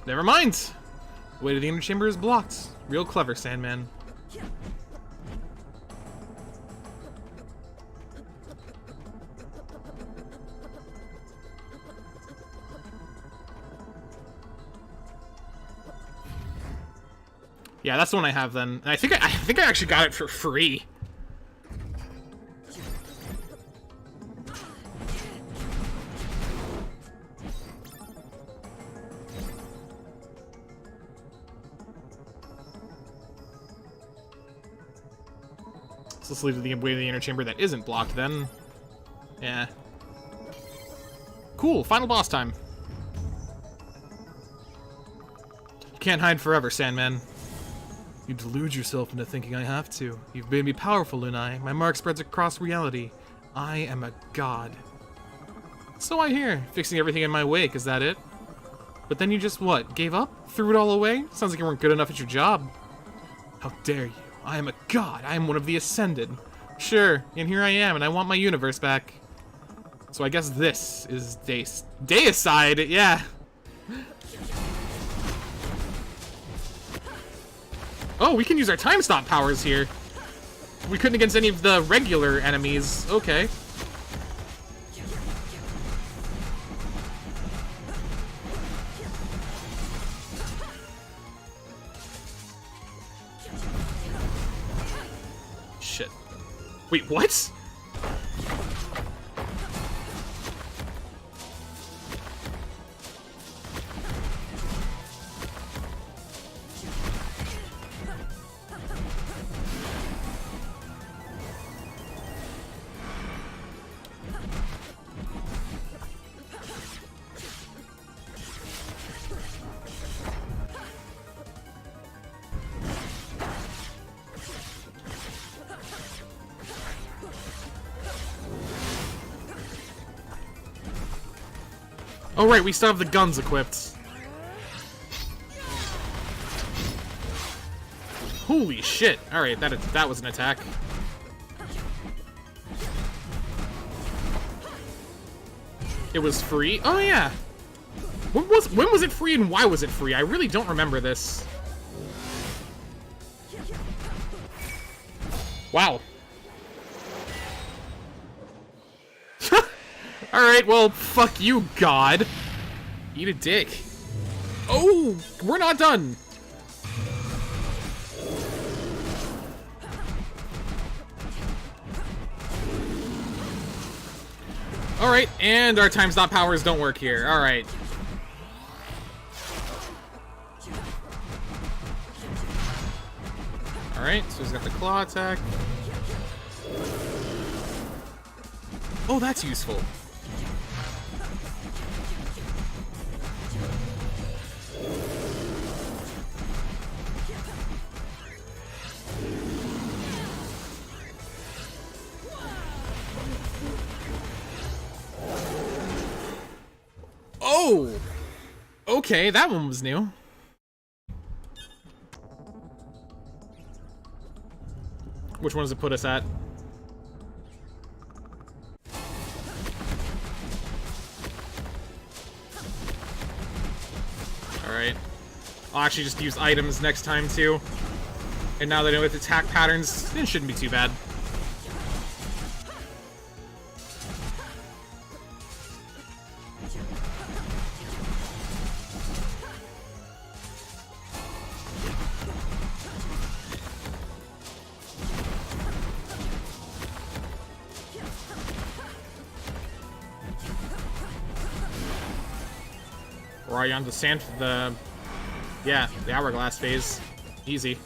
Never mind! The way to the inner chamber is blocked. Real clever, Sandman. Yeah, that's the one I have then. And I think I actually got it for free. So let's leave the way to the inner chamber that isn't blocked then. Yeah. Cool, final boss time. You can't hide forever, Sandman. You delude yourself into thinking I have to. You've made me powerful, Lunai. My mark spreads across reality. I am a god. So I hear. Fixing everything in my wake, is that it? But then you just, what, gave up? Threw it all away? Sounds like you weren't good enough at your job. How dare you? I am a god. I am one of the Ascended. Sure, and here I am, and I want my universe back. So I guess this is Deicide, yeah. Oh, we can use our time stop powers here. We couldn't against any of the regular enemies. Okay. Shit. Wait, what? Oh, right, we still have the guns equipped. Holy shit. Alright, that was an attack. It was free? Oh, yeah. When was it free and why was it free? I really don't remember this. Wow. Alright, well, fuck you, God. Eat a dick. Oh, we're not done. Alright, and our time stop powers don't work here. Alright. Alright, so he's got the claw attack. Oh, that's useful. Oh! Okay, that one was new. Which one does it put us at? Alright. I'll actually just use items next time, too. And now that I know its attack patterns, it shouldn't be too bad. Or are you on the the hourglass phase? Easy.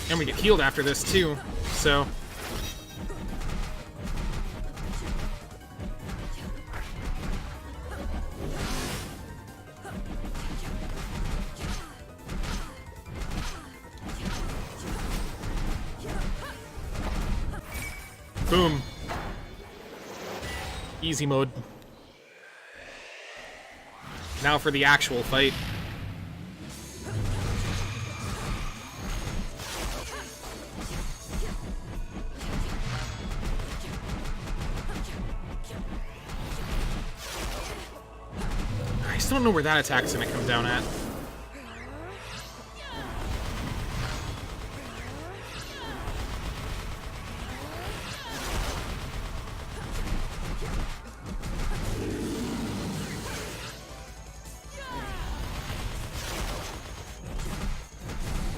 And we get healed after this too, so. Boom. Easy mode. Now for the actual fight. I still don't know where that attack's gonna come down at.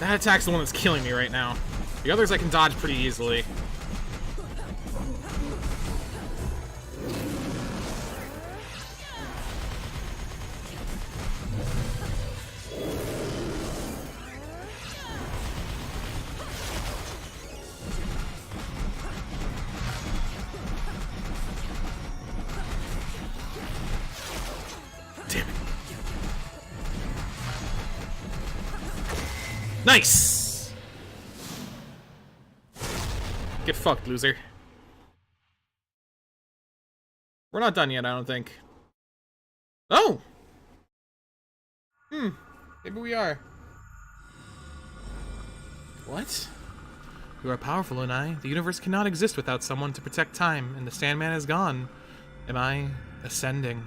That attack's the one that's killing me right now. The others I can dodge pretty easily. Damn it. Nice! Get fucked, loser. We're not done yet, I don't think. Oh! Maybe we are. What? You are powerful, Unai. The universe cannot exist without someone to protect time, and the Sandman is gone. Am I ascending?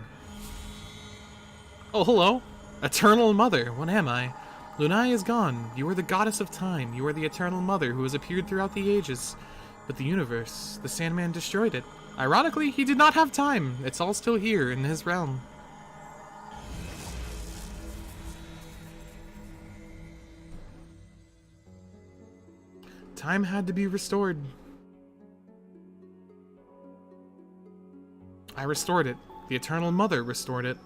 Oh, hello. Eternal Mother, what am I? Lunai is gone. You are the goddess of time. You are the Eternal Mother who has appeared throughout the ages. But the universe, the Sandman destroyed it. Ironically, he did not have time. It's all still here in his realm. Time had to be restored. I restored it. The Eternal Mother restored it.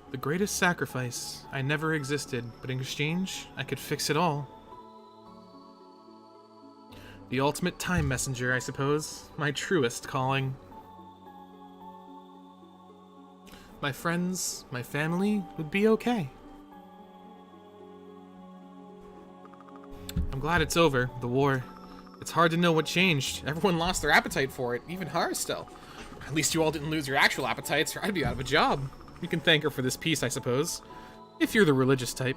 The greatest sacrifice. I never existed, but in exchange, I could fix it all. The ultimate time messenger, I suppose. My truest calling. My friends, my family would be okay. I'm glad it's over, the war. It's hard to know what changed. Everyone lost their appetite for it, even Haristel. At least you all didn't lose your actual appetites, or I'd be out of a job. You can thank her for this peace, I suppose. If you're the religious type.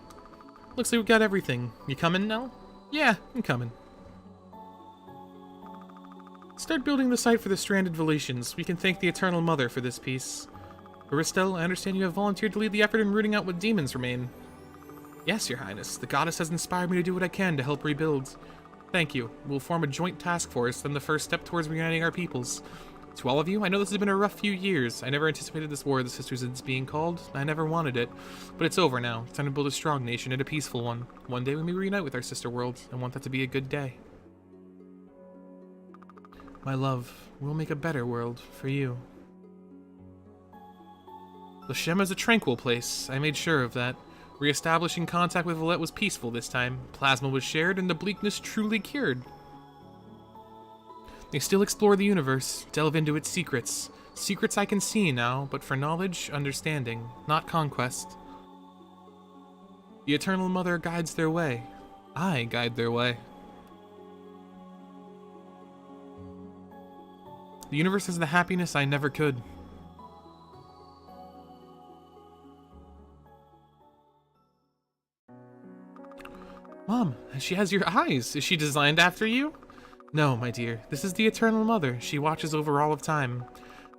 Looks like we got everything. You coming now? Yeah, I'm coming. Start building the site for the stranded Valetians. We can thank the Eternal Mother for this peace. Aristel, I understand you have volunteered to lead the effort in rooting out what demons remain. Yes, Your Highness. The goddess has inspired me to do what I can to help rebuild. Thank you. We'll form a joint task force, then the first step towards reuniting our peoples. To all of you, I know this has been a rough few years. I never anticipated this war the Sisters is being called. I never wanted it. But it's over now. It's time to build a strong nation and a peaceful one. One day we may reunite with our sister world. I want that to be a good day. My love, we'll make a better world for you. Lashem is a tranquil place. I made sure of that. Re-establishing contact with Valette was peaceful this time. Plasma was shared and the bleakness truly cured. They still explore the universe, delve into its secrets. Secrets I can see now, but for knowledge, understanding, not conquest. The Eternal Mother guides their way. I guide their way. The universe has the happiness I never could. Mom, she has your eyes. Is she designed after you? No, my dear. This is the Eternal Mother. She watches over all of time.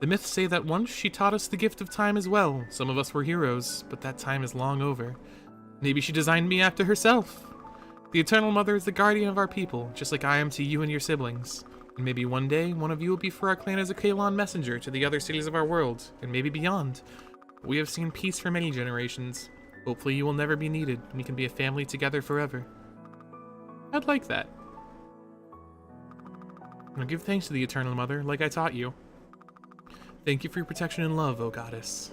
The myths say that once she taught us the gift of time as well. Some of us were heroes, but that time is long over. Maybe she designed me after herself. The Eternal Mother is the guardian of our people, just like I am to you and your siblings. And maybe one day, one of you will be for our clan as a Kalon messenger to the other cities of our world, and maybe beyond. We have seen peace for many generations. Hopefully you will never be needed, and we can be a family together forever. I'd like that. Now give thanks to the Eternal Mother, like I taught you. Thank you for your protection and love, O Goddess.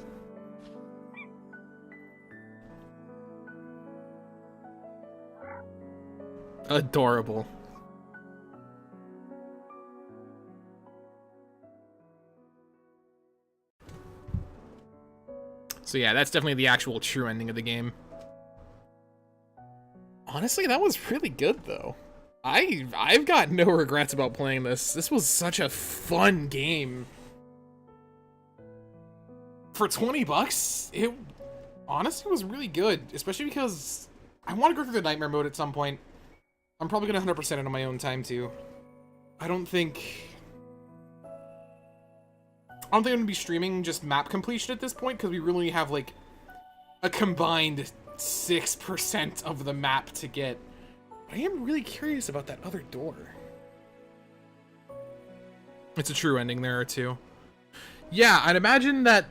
Adorable. So yeah, that's definitely the actual true ending of the game. Honestly, that was really good, though. I've got no regrets about playing this. This was such a fun game. For 20 bucks, it honestly was really good, especially because I want to go through the nightmare mode at some point. I'm probably going to 100% it on my own time, too. I don't think I'm going to be streaming just map completion at this point, because we really have, like, a combined 6% of the map to get. But I am really curious about that other door. It's a true ending, there are two. Yeah, I'd imagine that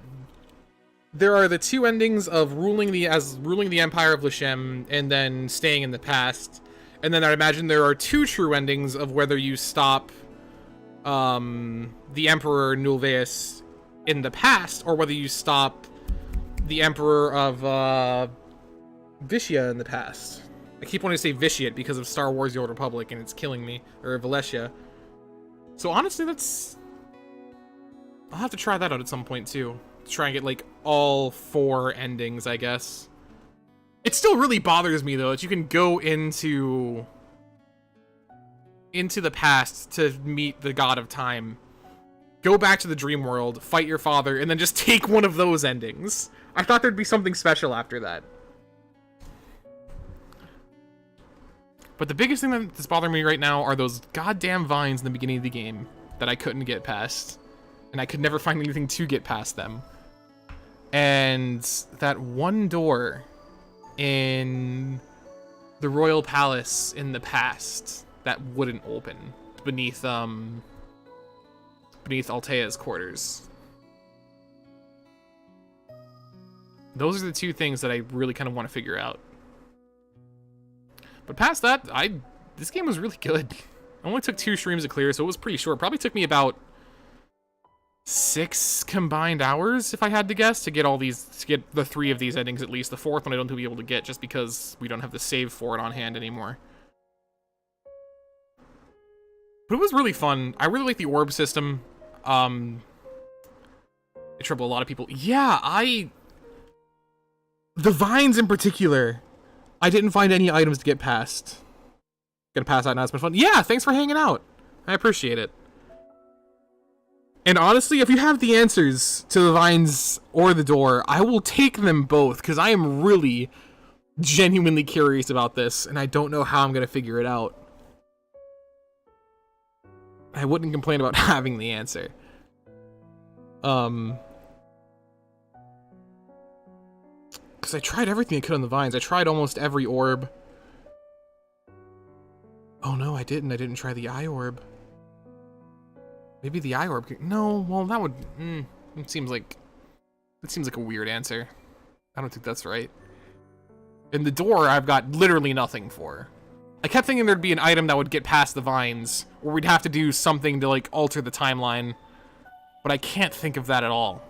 there are the two endings of ruling the Empire of Lashem and then staying in the past. And then I'd imagine there are two true endings of whether you stop the Emperor Nulveus in the past, or whether you stop the Emperor of Vishya in the past. I keep wanting to say Vitiate because of Star Wars The Old Republic, and it's killing me. Or Valencia. So honestly, I'll have to try that out at some point, too. To try and get, like, all 4 endings, I guess. It still really bothers me, though, that you can go into the past to meet the God of Time, go back to the dream world, fight your father, and then just take one of those endings. I thought there'd be something special after that. But the biggest thing that's bothering me right now are those goddamn vines in the beginning of the game that I couldn't get past. And I could never find anything to get past them. And that one door in the Royal Palace in the past that wouldn't open beneath Altea's quarters. Those are the two things that I really kind of want to figure out. But past that, this game was really good. I only took 2 streams to clear, so it was pretty short. Probably took me about 6 combined hours, if I had to guess, to get the 3 of these endings at least. The 4th one I don't think we'll be able to get just because we don't have the save for it on hand anymore. But it was really fun. I really like the orb system. It troubled a lot of people. Yeah, the vines in particular, I didn't find any items to get past. Gonna pass out now. It's been fun. Yeah, thanks for hanging out. I appreciate it. And honestly, if you have the answers to the vines or the door, I will take them both, because I am really genuinely curious about this, and I don't know how I'm gonna figure it out. I wouldn't complain about having the answer. Because I tried everything I could on the vines. I tried almost every orb. Oh no, I didn't. I didn't try the eye orb. Maybe the eye orb. No, well that would. It seems like a weird answer. I don't think that's right. And the door, I've got literally nothing for. I kept thinking there'd be an item that would get past the vines, or we'd have to do something to like alter the timeline, but I can't think of that at all.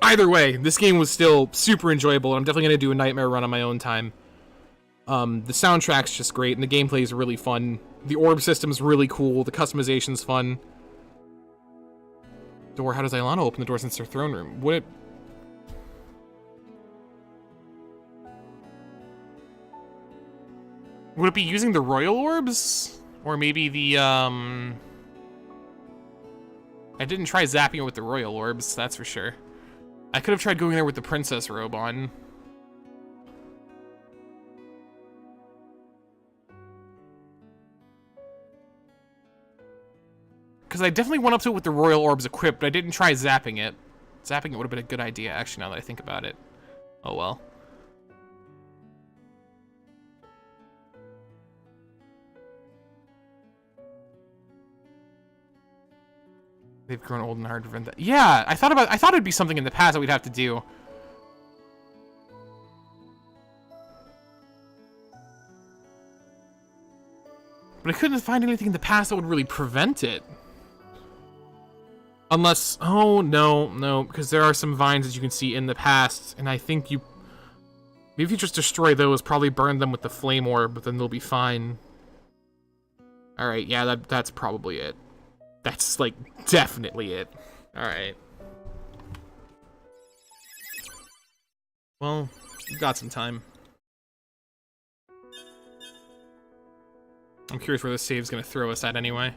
Either way, this game was still super enjoyable, and I'm definitely going to do a Nightmare run on my own time. The soundtrack's just great, and the gameplay is really fun. The orb system's really cool, the customization's fun. Door, how does Ilana open the door since their throne room? Would it be using the royal orbs? Or maybe the, I didn't try zapping it with the royal orbs, that's for sure. I could have tried going there with the princess robe on. Because I definitely went up to it with the royal orbs equipped, but I didn't try zapping it. Zapping it would have been a good idea, actually, now that I think about it. Oh well. They've grown old and hard to prevent that. Yeah, I thought it'd be something in the past that we'd have to do. But I couldn't find anything in the past that would really prevent it. Unless, oh, no, because there are some vines that you can see in the past, and I think maybe if you just destroy those, probably burn them with the flame orb, but then they'll be fine. Alright, yeah, that's probably it. That's, like, definitely it. Alright. Well, we've got some time. I'm curious where this save's gonna throw us at anyway.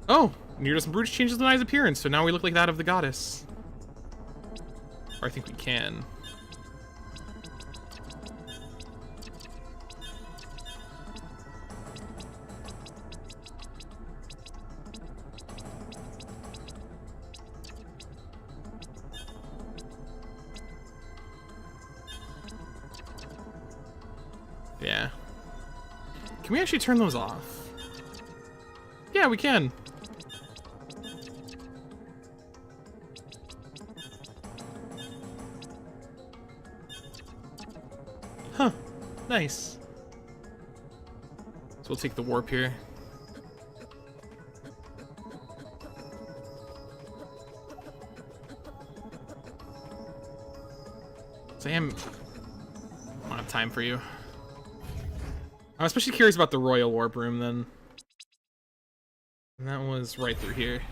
Oh! Near some brutes changes the eye's appearance, so now we look like that of the goddess. Or I think we can. Yeah. Can we actually turn those off? Yeah, we can. Huh. Nice. So we'll take the warp here. Sam, I don't have time for you. I'm especially curious about the Royal Warp Room, then. And that was right through here.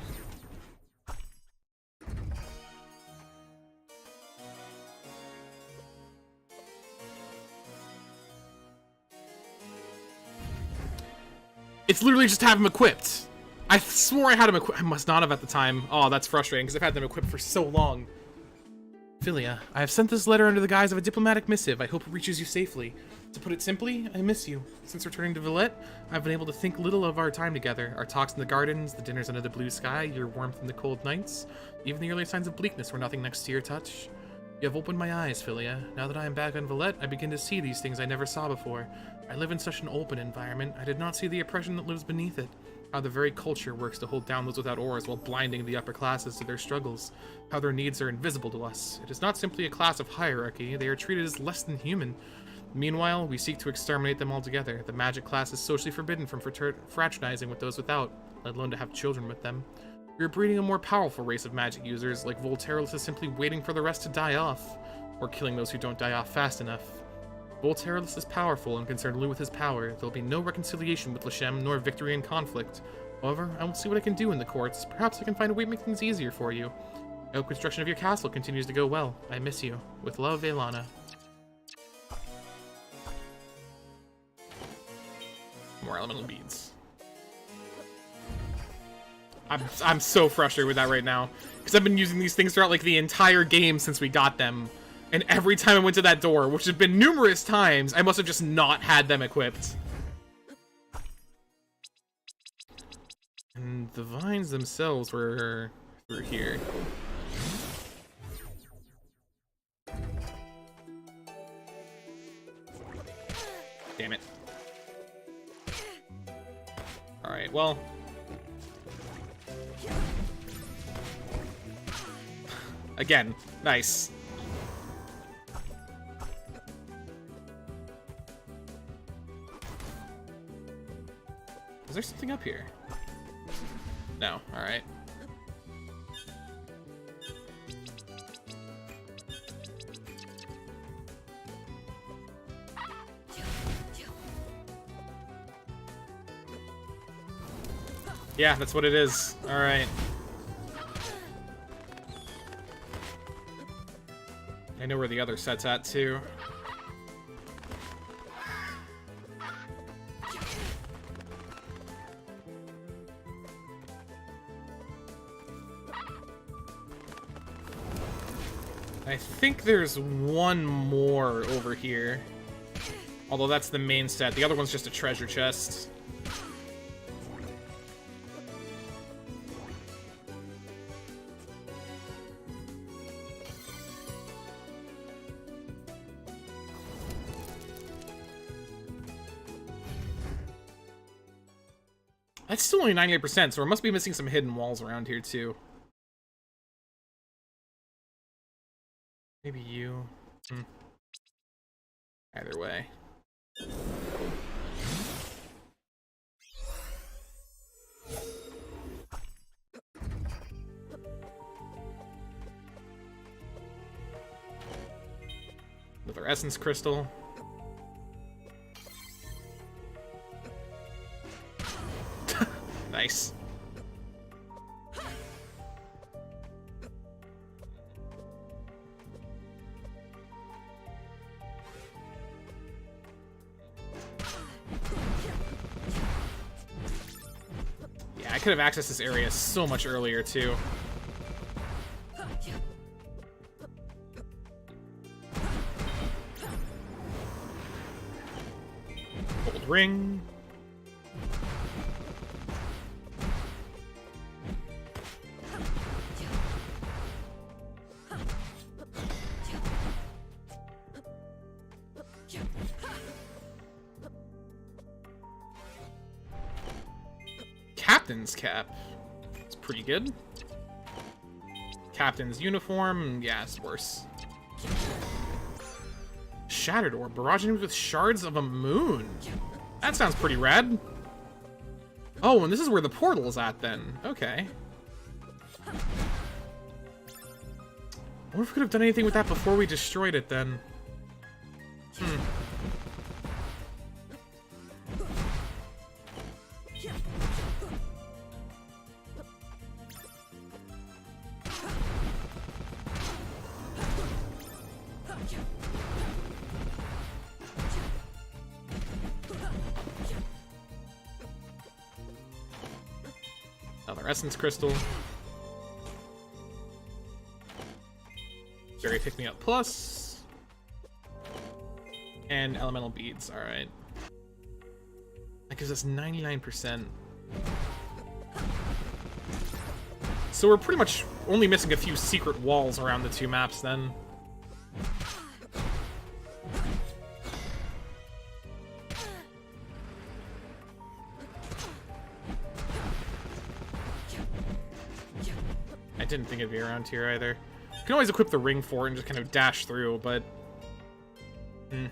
It's literally just have him equipped. I swore I had him equipped. I must not have at the time. Oh, that's frustrating, because I've had them equipped for so long. Philia, I have sent this letter under the guise of a diplomatic missive. I hope it reaches you safely. To put it simply, I miss you. Since returning to Villette, I've been able to think little of our time together. Our talks in the gardens, the dinners under the blue sky, your warmth in the cold nights. Even the early signs of bleakness were nothing next to your touch. You have opened my eyes, Philia. Now that I am back on Villette, I begin to see these things I never saw before. I live in such an open environment. I did not see the oppression that lives beneath it. How the very culture works to hold down those without oars while blinding the upper classes to their struggles. How their needs are invisible to us. It is not simply a class of hierarchy, they are treated as less than human. Meanwhile, we seek to exterminate them altogether. The magic class is socially forbidden from fraternizing with those without, let alone to have children with them. We are breeding a more powerful race of magic users, like Volteralus is simply waiting for the rest to die off, or killing those who don't die off fast enough. Volteralus is powerful and concerned only with his power. There will be no reconciliation with Lashem, nor victory in conflict. However, I will see what I can do in the courts. Perhaps I can find a way to make things easier for you. I hope construction of your castle continues to go well. I miss you. With love, Elana. More elemental beads. I'm so frustrated with that right now. Because I've been using these things throughout like the entire game since we got them. And every time I went to that door, which has been numerous times, I must have just not had them equipped. And the vines themselves were here. Damn it. Alright, well. Again, nice. Is there something up here? No, alright. Yeah, that's what it is. Alright. I know where the other set's at, too. I think there's one more over here. Although that's the main set. The other one's just a treasure chest. That's still only 98%, so we must be missing some hidden walls around here, too. Maybe you. Either way. With our essence crystal. Nice. Yeah, I could have accessed this area so much earlier, too. Gold ring. Captain's cap. It's pretty good. Captain's uniform. Yeah, it's worse. Shattered orb. Barrage enemies with shards of a moon. That sounds pretty rad. Oh, and this is where the portal is at then. Okay. I wonder if we could have done anything with that before we destroyed it then. Another essence crystal. Berry pick me up plus. And elemental beads, alright. That gives us 99%. So we're pretty much only missing a few secret walls around the two maps then. I didn't think it'd be around here either. You can always equip the ring for it and just kind of dash through, but... I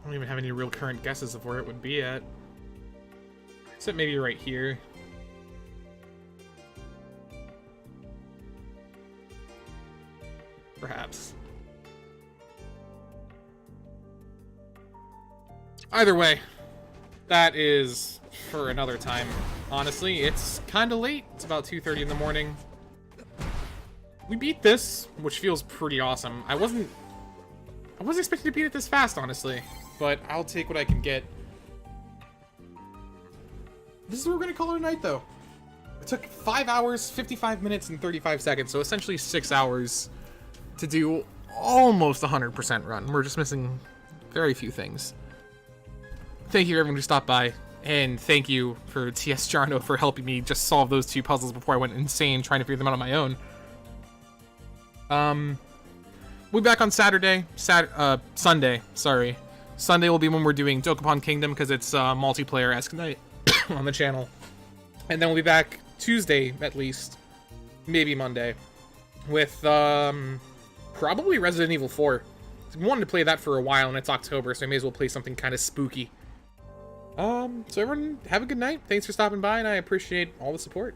don't even have any real current guesses of where it would be at. Except maybe right here. Perhaps. Either way, that is for another time. Honestly, it's kind of late. It's about 2:30 in the morning. We beat this, which feels pretty awesome. I wasn't expecting to beat it this fast, honestly, but I'll take what I can get. This is what we're gonna call it a night, though. It took 5 hours, 55 minutes, and 35 seconds, so essentially 6 hours to do almost 100% run. We're just missing very few things. Thank you everyone who stopped by, and thank you for TS Jarno for helping me just solve those 2 puzzles before I went insane trying to figure them out on my own. We'll be back on Sunday, sorry. Sunday will be when we're doing Dokapon Kingdom, because it's multiplayer-esque night on the channel. And then we'll be back Tuesday, at least. Maybe Monday. With, probably Resident Evil 4. I wanted to play that for a while, and it's October, so I may as well play something kind of spooky. So everyone, have a good night. Thanks for stopping by, and I appreciate all the support.